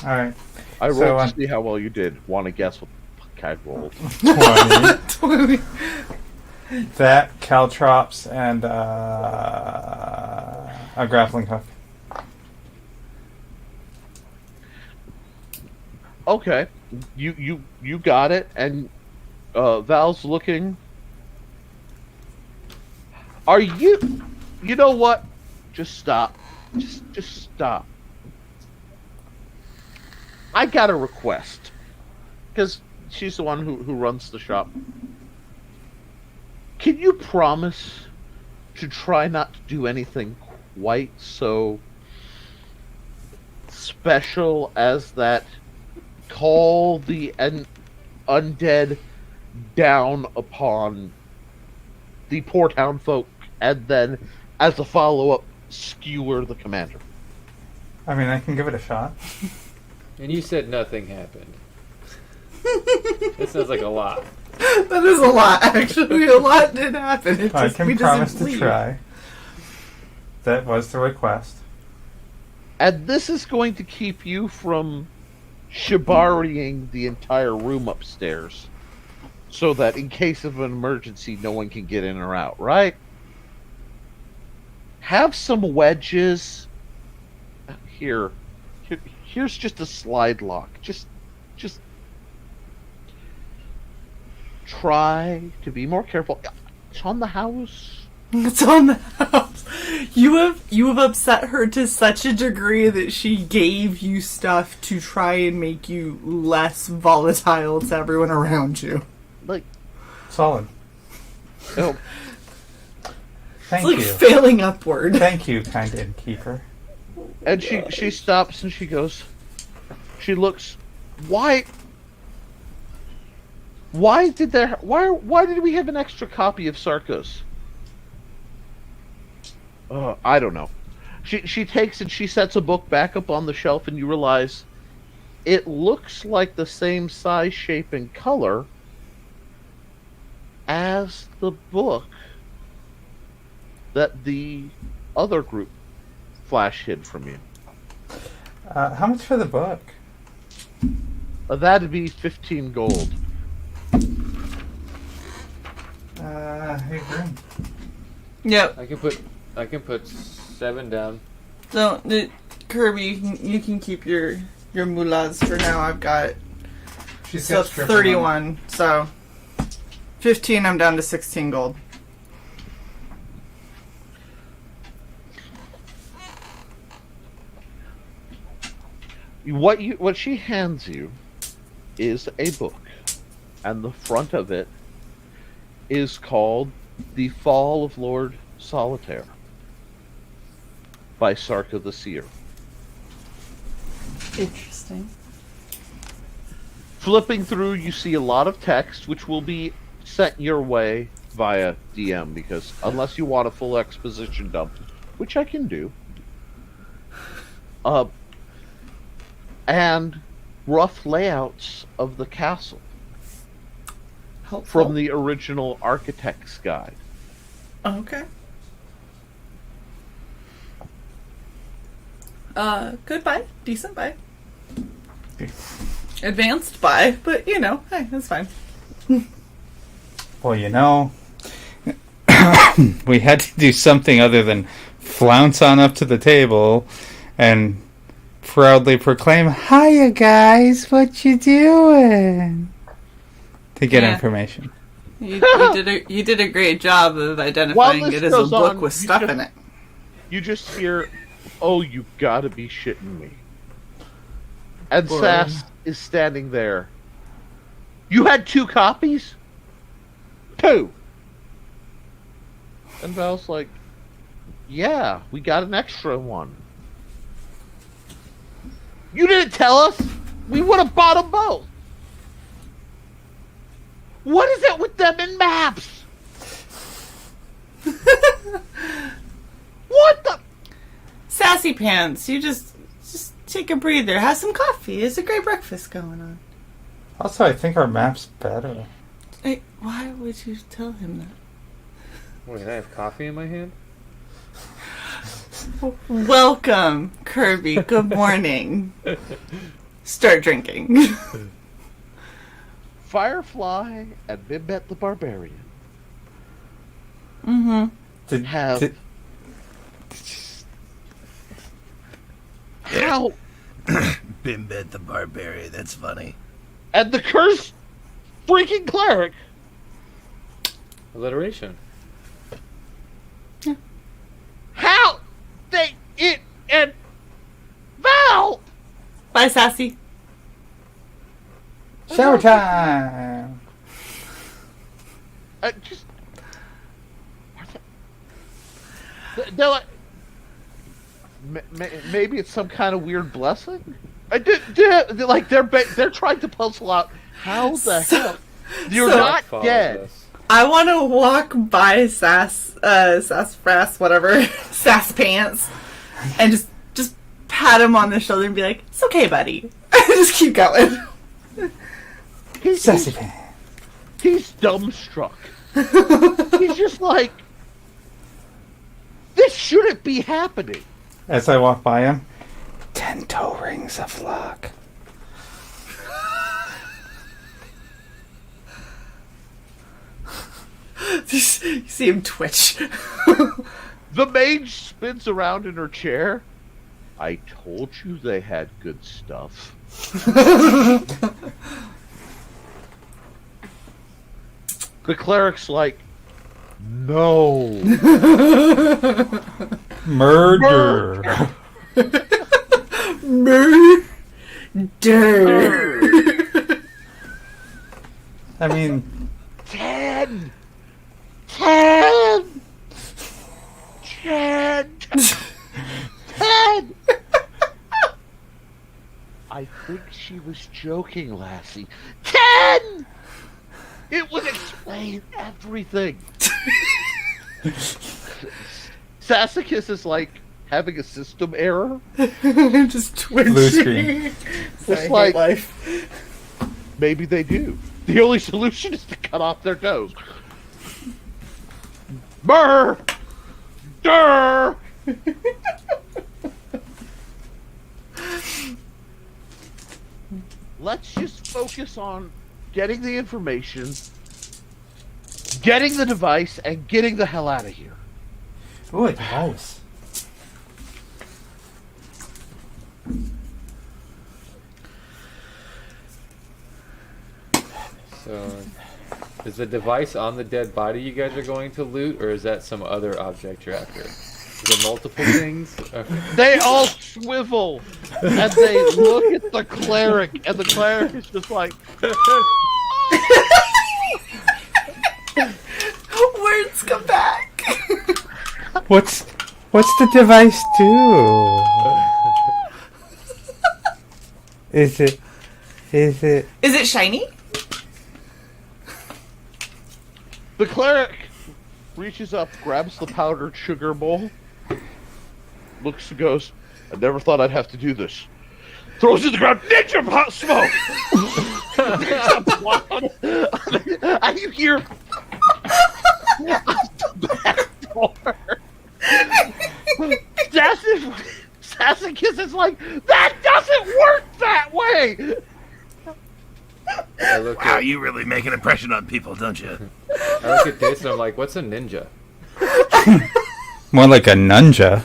All right. I rolled So, to see how well you did. Want to guess what the fuck I rolled? 20. That, caltrops, and a grappling hook. Okay, you got it, and Val's looking. Are you? You know what? Just stop. Just stop. I got a request, because she's the one who runs the shop. Can you promise to try not to do anything quite so special as that? Call the undead down upon the poor town folk, and then, as a follow-up, skewer the commander. I mean, I can give it a shot. And you said nothing happened. That sounds like a lot. That is a lot, actually. A lot did happen. It I just, can we just promise didn't to leave. try. That was the request. And this is going to keep you from shibariing the entire room upstairs, so that in case of an emergency, no one can get in or out, right? Have some wedges. Here, Here's just a slide lock. Just try to be more careful. It's on the house. It's on the house. You have upset her to such a degree that she gave you stuff to try and make you less volatile to everyone around you. Like, Solid. oh, Thank It's like you. failing upward. Thank you, kind innkeeper. and she stops and she goes. She looks. Why did we have an extra copy of Sarkos? I don't know. She takes and she sets a book back up on the shelf, and you realize it looks like the same size, shape, and color as the book that the other group flash hid from you. How much for the book? That'd be 15 gold. Hey, Grim. Yep. I can put 7 down. So, Kirby, you can keep your mullahs for now. I've got She so 31. So 15. I'm down to 16 gold. What she hands you is a book, and the front of it is called The Fall of Lord Solitaire by Sarka the Seer. Interesting. Flipping through, you see a lot of text, which will be sent your way via DM, because unless you want a full exposition dump, which I can do, and rough layouts of the castle Helpful. from the original architect's guide. Okay. Good buy. Decent buy. Advanced buy, but hey, that's fine. Well, we had to do something other than flounce on up to the table and proudly proclaim, "Hiya, guys, what you doing?" to get Yeah. information. You did a great job of While identifying this it as a goes book on, with you stuff just- in it. You just hear, "Oh, you gotta be shitting me." And Boy. Sass is standing there. "You had 2 copies?" 2. And Val's like, "Yeah, we got an extra one." "You didn't tell us! We would have bought them both!" "What is it with them in maps?" "What the?" Sassy pants. You just take a breather. Have some coffee. There's a great breakfast going on. Also, I think our map's better. Hey, why would you tell him that? Wait, I have coffee in my hand? Welcome, Kirby. Good morning. Start drinking. Firefly and Bimbet the Barbarian Mm-hmm. have how Bimbet the Barbarian, that's funny. and the cursed freaking cleric. Alliteration. How and Val. Bye, Sassy. Shower time! Just they're like, maybe it's some kind of weird blessing. They're trying to puzzle out how the hell you're So- not Follows dead. us. I want to walk by Sassafras, whatever, Sass Pants, and just pat him on the shoulder and be like, "It's okay, buddy." Just keep going. Sassy pants. He's dumbstruck. He's just like, this shouldn't be happening. As I walk by him, 10 toe rings of luck. You see him twitch. The mage spins around in her chair. I told you they had good stuff. The cleric's like, no. Murder. Murder. I mean, 10! 10! 10! 10! I think she was joking, Lassie. 10! It would explain everything. Sassacus is like having a system error. Just twitching. Blue screen. It's like, maybe they do. The only solution is to cut off their toes. Brr! Durr! Let's just focus on getting the information, getting the device, and getting the hell out of here. ooh, a device. So, is the device on the dead body you guys are going to loot, or is that some other object you're after? Is it multiple things? Okay. They all swivel, and they look at the cleric, and the cleric is just like, Words come back. What's the device do? Is it? Is it shiny? the cleric reaches up, grabs the powdered sugar bowl, looks and goes, I never thought I'd have to do this. Throws it to the ground, ninja pot smoke! And you hear the back door. Sassacus is like, that doesn't work that way! I look Wow, at, you really make an impression on people, don't you? I look at this and I'm like, what's a ninja? More like a nunja.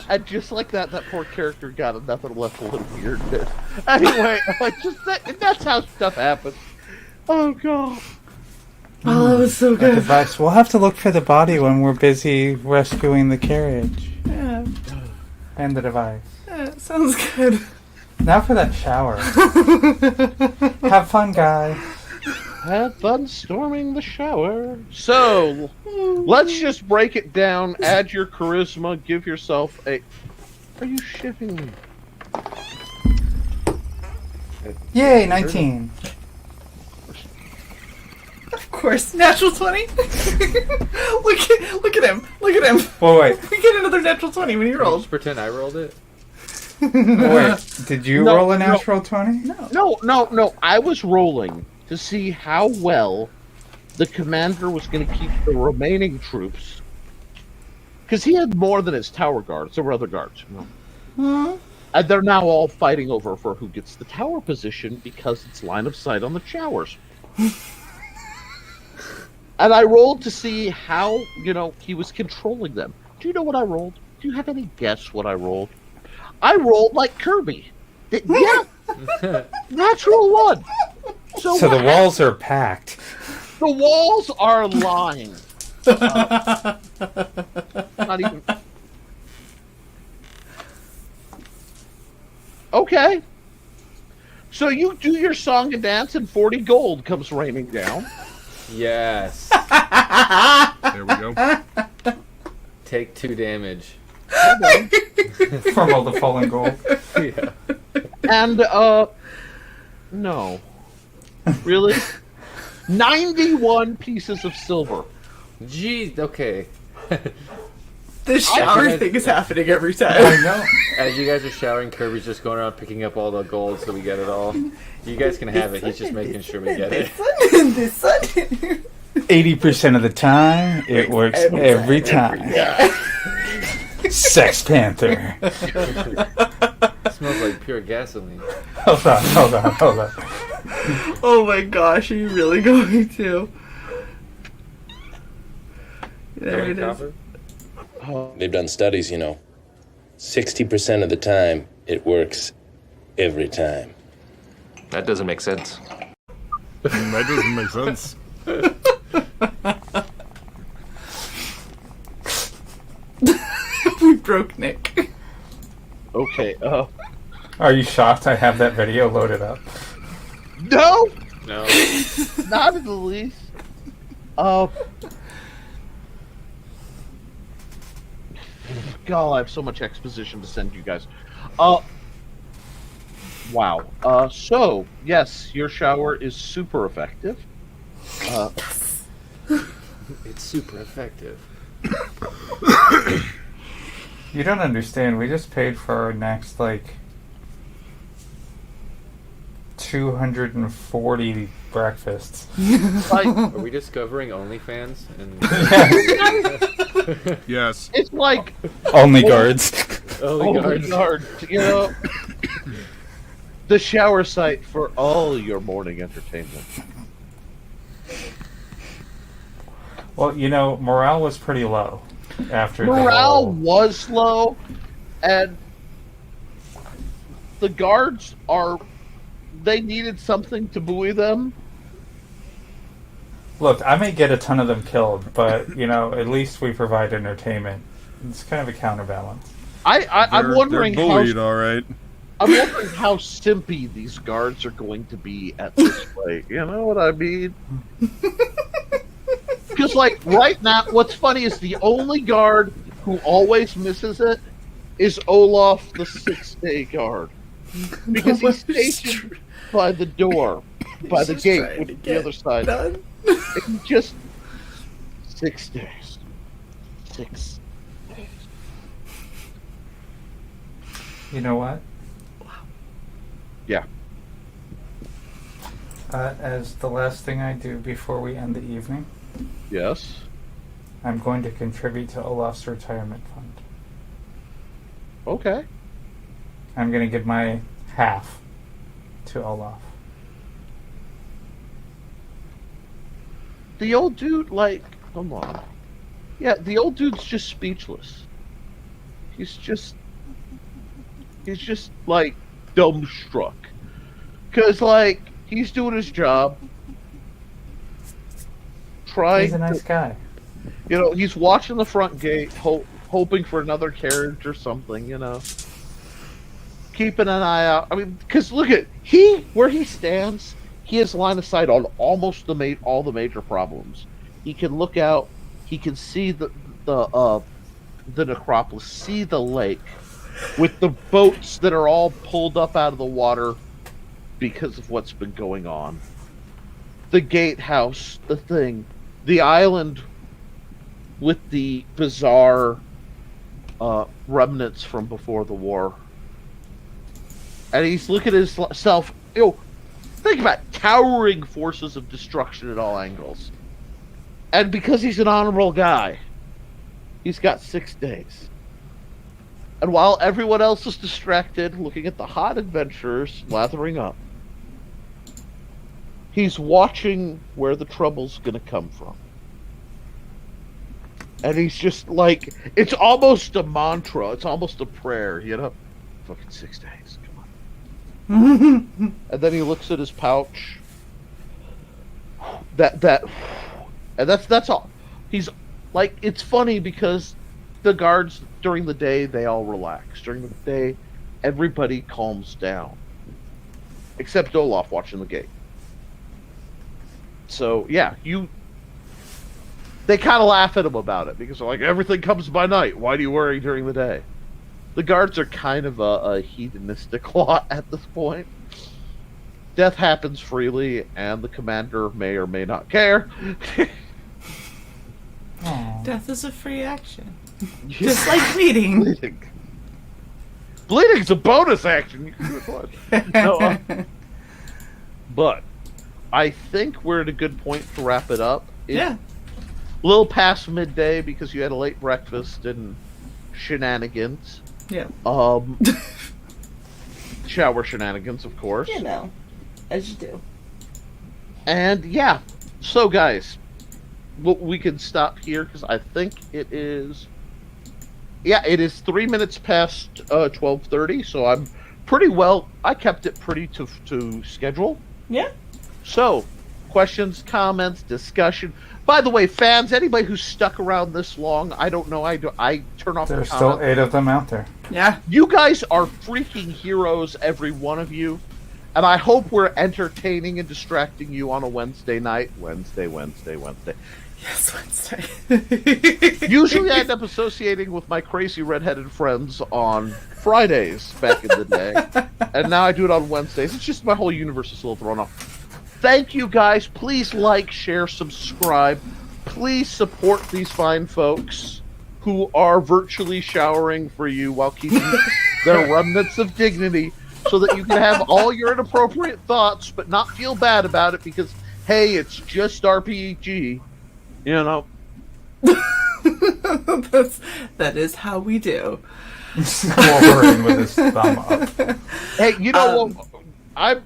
And just like that, that poor character got another left a little weird bit. Anyway, like that's how stuff happens. Oh god. Oh, that was so A good. device. We'll have to look for the body when we're busy rescuing the carriage Yeah, and the device. sounds good. Now for that shower. Have fun, guys. Have fun storming the shower. So, let's just break it down. Add your charisma. Give yourself a... Are you shitting me? Yay, 19. Of course, natural 20. look at him. Look at him. Well, wait. We get another natural 20 when he Can you rolls. just pretend I rolled it? Wait, did you No, roll a no. natural 20? No. I was rolling to see how well the commander was going to keep the remaining troops. Because he had more than his tower guards. There were other guards. And they're now all fighting over for who gets the tower position because it's line of sight on the showers. And I rolled to see how, he was controlling them. Do you know what I rolled? Do you have any guess what I rolled? I rolled like Kirby. Yeah! Natural 1! So So the what walls are packed. The walls are lying. Not even. Okay. So you do your song and dance, and 40 gold comes raining down. Yes. There we go. Take 2 damage. From all the fallen gold. Yeah. And, no. Really? 91 pieces of silver. Jeez, okay. This shower I- thing is happening every I time. know. As you guys are showering, Kirby's just going around picking up all the gold so we get it all. You guys can have it, he's just making sure we get it. 80% of the time, it works every time. Sex Panther. It smells like pure gasoline. Hold on. Oh my gosh, are you really going to? There it is. Copper? They've done studies, 60% of the time, it works every time. That doesn't make sense. That doesn't make sense. We broke Nick. Okay. Are you shocked I have that video loaded up? No, No. not in the least. God, I have so much exposition to send you guys. Wow. So, yes, your shower is super effective. It's super effective. You don't understand. We just paid for our next, 240 breakfasts. Are we discovering OnlyFans? And Yes. It's like Only guards. Only guards. The shower site for all your morning entertainment. Well, morale was pretty low after Morale was low, and the guards they needed something to buoy them. Look, I may get a ton of them killed, but, at least we provide entertainment. It's kind of a counterbalance. I'm wondering they're bullied, all right. I'm wondering how simpy these guards are going to be at this rate. You know what I mean? Because, right now, what's funny is the only guard who always misses it is Olaf, the 6-day guard. Because he's stationed by the door, by the gate, which is the other side. And just 6 days. 6 days. You know what? Yeah. As the last thing I do before we end the evening, Yes. I'm going to contribute to Olaf's retirement fund. Okay. I'm going to give my half to Olaf. The old dude, come on. Yeah, the old dude's just speechless. He's just dumbstruck. Because, he's doing his job. He's a nice guy. He's watching the front gate, hoping for another carriage or something, Keeping an eye out. I mean, because look at, where he stands, he has line of sight on almost all the major problems. He can look out, he can see the necropolis, see the lake, with the boats that are all pulled up out of the water because of what's been going on. The gatehouse, the island with the bizarre remnants from before the war. And he's looking at himself, think about towering forces of destruction at all angles. And because he's an honorable guy, he's got 6 days. And while everyone else is distracted, looking at the hot adventurers lathering up, he's watching where the trouble's gonna come from. And he's just it's almost a mantra, it's almost a prayer, Fucking 6 days, come on. And then he looks at his pouch. And that's all. He's it's funny because the guards during the day they all relax. During the day, everybody calms down. Except Olaf watching the gate. So yeah, they kind of laugh at him about it because they're like, everything comes by night. Why do you worry during the day? The guards are kind of a hedonistic lot at this point. Death happens freely, and the commander may or may not care. Death is a free action. Just like bleeding. Bleeding's a bonus action. You can do it once. No, but I think we're at a good point to wrap it up. Yeah. A little past midday because you had a late breakfast and shenanigans. Yeah. Shower shenanigans, of course. As you do. And yeah, so guys, we can stop here because I think it is Yeah, it is 3 minutes past 12:30, so I'm pretty well. I kept it pretty to schedule. Yeah. So, questions, comments, discussion. By the way, fans, anybody who's stuck around this long, I don't know. I turn off. There's the still comment. 8 of them out there. Yeah. You guys are freaking heroes, every one of you. And I hope we're entertaining and distracting you on a Wednesday night. Wednesday. Yes, Wednesday. Usually I end up associating with my crazy redheaded friends on Fridays back in the day. And now I do it on Wednesdays. It's just my whole universe is a little thrown off. Thank you guys. Please like, share, subscribe. Please support these fine folks who are virtually showering for you while keeping their remnants of dignity so that you can have all your inappropriate thoughts but not feel bad about it because, hey, it's just RPG. You know. That is how we do. Wolverine with his thumb up. Hey, you know what?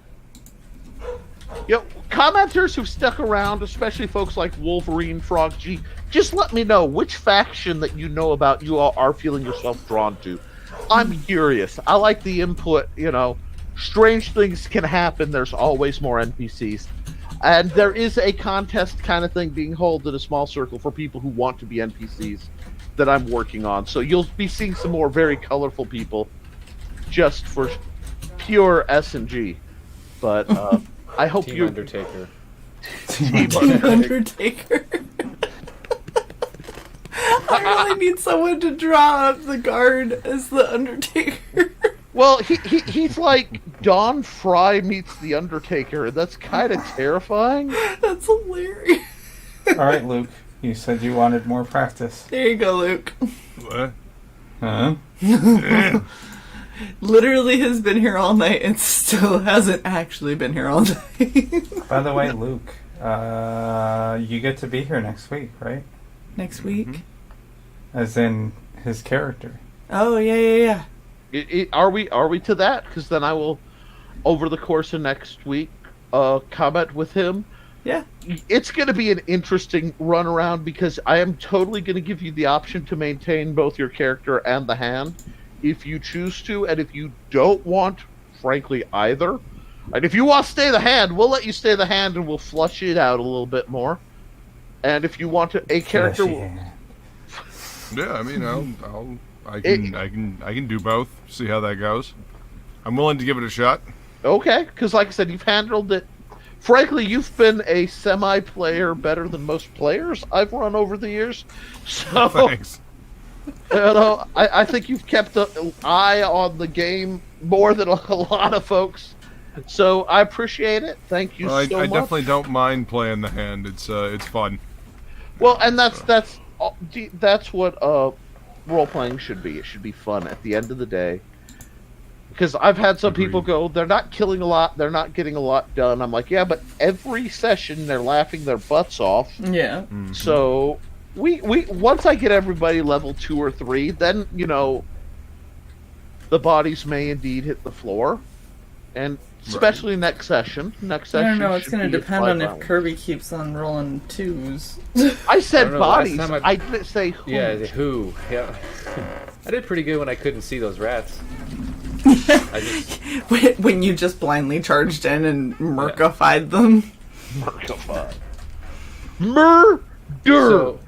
Commenters who've stuck around, especially folks like Wolverine, Frog G, just let me know which faction that you know about you all are feeling yourself drawn to. I'm curious. I like the input, you know. Strange things can happen. There's always more NPCs. And there is a contest kind of thing being held in a small circle for people who want to be NPCs that I'm working on. So you'll be seeing some more very colorful people just for pure S&G. But I hope Team you... Undertaker. Team Undertaker. I really need someone to draw up the guard as the Undertaker. Well, he's like Don Fry meets the Undertaker. That's kind of terrifying. That's hilarious. All right, Luke. You said you wanted more practice. There you go, Luke. What? Huh? Literally has been here all night and still hasn't actually been here all night. By the way, Luke, you get to be here next week, right? Next week? Mm-hmm. As in his character. Oh, yeah. Are we to that? Because then I will, over the course of next week, comment with him. Yeah. It's going to be an interesting run around because I am totally going to give you the option to maintain both your character and the hand if you choose to, and if you don't want, frankly, either. And if you want to stay the hand, we'll let you stay the hand and we'll flush it out a little bit more. And if you want a character, yeah, I mean, I can do both. See how that goes. I'm willing to give it a shot. Okay, because like I said, you've handled it. Frankly, you've been a semi-player better than most players I've run over the years. So, thanks. You know, I think you've kept an eye on the game more than a lot of folks. So I appreciate it. Thank you so much. I definitely don't mind playing the hand. It's fun. Well, and that's what role playing should be. It should be fun at the end of the day. Because I've had some people go, they're not killing a lot, they're not getting a lot done. I'm like, yeah, but every session they're laughing their butts off. Yeah. Mm-hmm. So we once I get everybody level 2 or 3, then the bodies may indeed hit the floor, and especially next session. Next session. I don't know. It's should going be to a depend on 5 if round. Kirby keeps on rolling 2s. I said bodies. last time I didn't say who. Yeah, who? Yeah. I did pretty good when I couldn't see those rats. When you just blindly charged in and murkified them. Murder. So,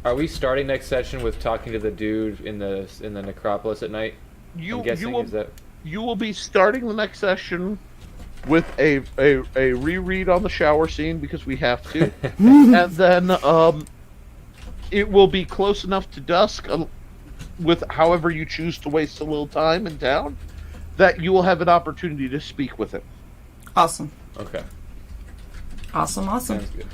are we starting next session with talking to the dude in the necropolis at night? I'm guessing is that You will be starting the next session with a reread on the shower scene because we have to, and then it will be close enough to dusk, with however you choose to waste a little time in town, that you will have an opportunity to speak with him. Awesome. Okay. Awesome. Sounds good.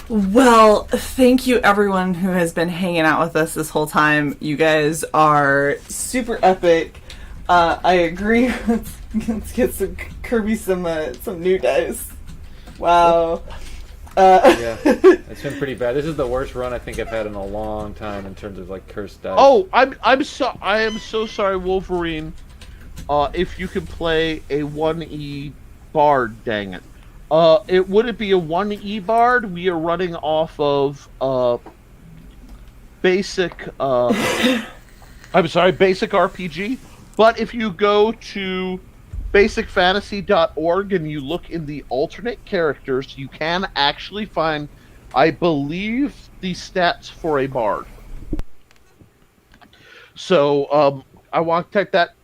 Well, thank you everyone who has been hanging out with us this whole time. You guys are super epic. I agree. Let's get some Kirby some new dice. Wow. Yeah, it's been pretty bad. This is the worst run I think I've had in a long time in terms of like cursed dice. Oh, I am so sorry, Wolverine. If you can play a 1E bard, dang it. Would it be a 1E bard? We are running off of basic. I'm sorry, basic RPG. But if you go to basicfantasy.org and you look in the alternate characters, you can actually find, I believe, the stats for a bard. So I want to take that.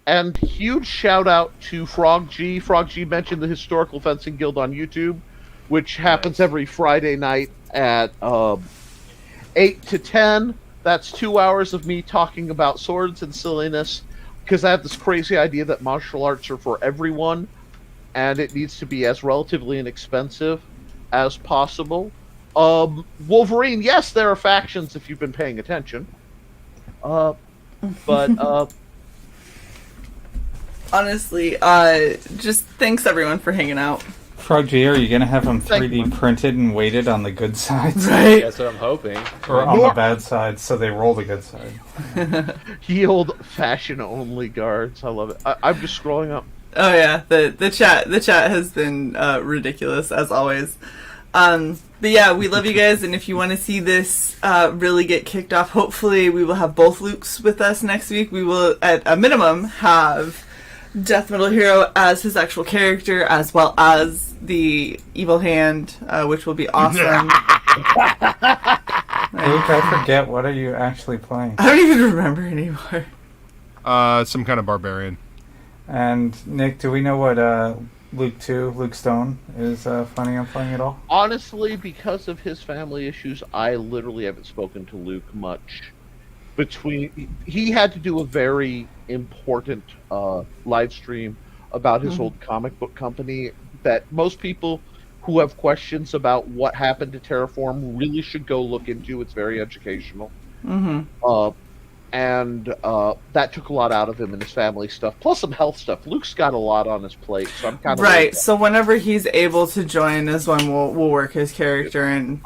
And huge shout out to Frog G. Frog G mentioned the Historical Fencing Guild on YouTube, which happens every Friday night at 8 to 10. That's 2 hours of me talking about swords and silliness, because I have this crazy idea that martial arts are for everyone, and it needs to be as relatively inexpensive as possible. Wolverine, yes, there are factions if you've been paying attention. But honestly, just thanks everyone for hanging out. Frog G, are you going to have them 3D printed and weighted on the good sides? Right. That's what I'm hoping. Or on the bad side, so they roll the good side. Healed fashion-only guards. I love it. I'm just scrolling up. Oh yeah, the chat has been ridiculous as always. But yeah, we love you guys, and if you want to see this really get kicked off, hopefully we will have both Lukes with us next week. We will, at a minimum, have Death Metal Hero as his actual character, as well as the Evil Hand, which will be awesome. Luke, I forget, what are you actually playing? I don't even remember anymore. Some kind of barbarian. And Nick, do we know what Luke Stone is planning on playing at all? Honestly, because of his family issues, I literally haven't spoken to Luke much. He had to do a very important live stream about his old comic book company that most people who have questions about what happened to Terraform really should go look into. It's very educational. And that took a lot out of him and his family stuff, plus some health stuff. Luke's got a lot on his plate, so I'm kind of right. So whenever he's able to join is when we'll work his character. And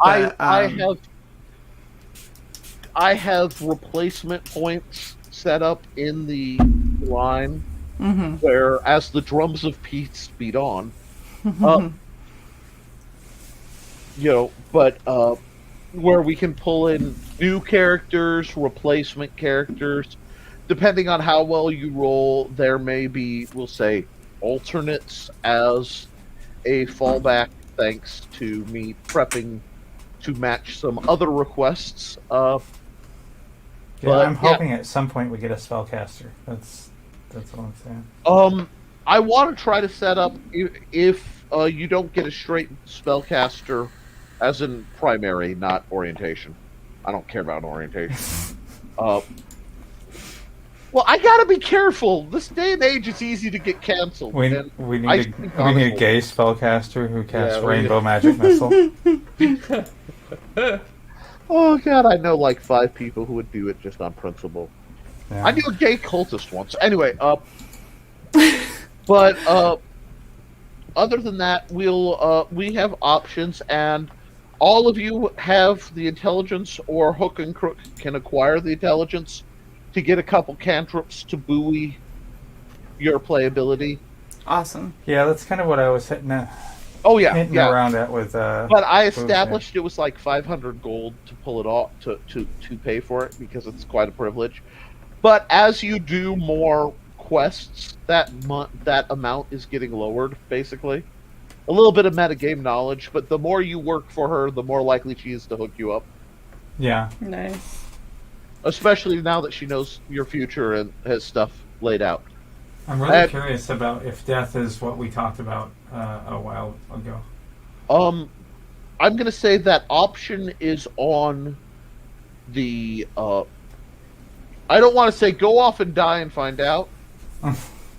I have replacement points set up in the line where, as the drums of peace beat on, where we can pull in new characters, replacement characters. Depending on how well you roll, there may be, we'll say, alternates as a fallback, thanks to me prepping to match some other requests. I'm hoping at some point we get a spellcaster. That's what I'm saying. I want to try to set up, if you don't get a straight spellcaster, as in primary, not orientation. I don't care about orientation. Well, I gotta be careful. This day and age, it's easy to get canceled. We need a gay spellcaster who casts Rainbow Magic Missile. Oh god, I know like 5 people who would do it just on principle. Yeah. I knew a gay cultist once. Anyway, but other than that, we have options, and all of you have the intelligence, or Hook and Crook can acquire the intelligence to get a couple cantrips to buoy your playability. Awesome. Yeah, that's kind of what I was hitting around at with. But I established it was like 500 gold to pull it off, to pay for it, because it's quite a privilege. But as you do more quests, that amount is getting lowered, basically. A little bit of metagame knowledge, but the more you work for her, the more likely she is to hook you up. Yeah. Nice. Especially now that she knows your future and has stuff laid out. I'm really curious about if death is what we talked about a while ago. I'm going to say that option is on the... I don't want to say go off and die and find out.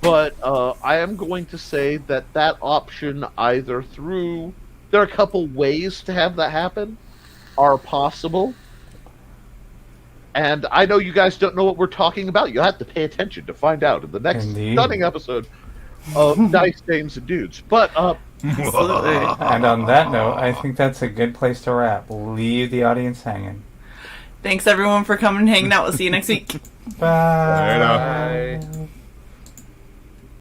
But I am going to say that option, either through... There are a couple ways to have that happen, are possible. And I know you guys don't know what we're talking about. You'll have to pay attention to find out in the next stunning episode of Dice, Dames, and Dudes. But, absolutely. And on that note, I think that's a good place to wrap. Leave the audience hanging. Thanks, everyone, for coming and hanging out. We'll see you next week. Bye. Bye.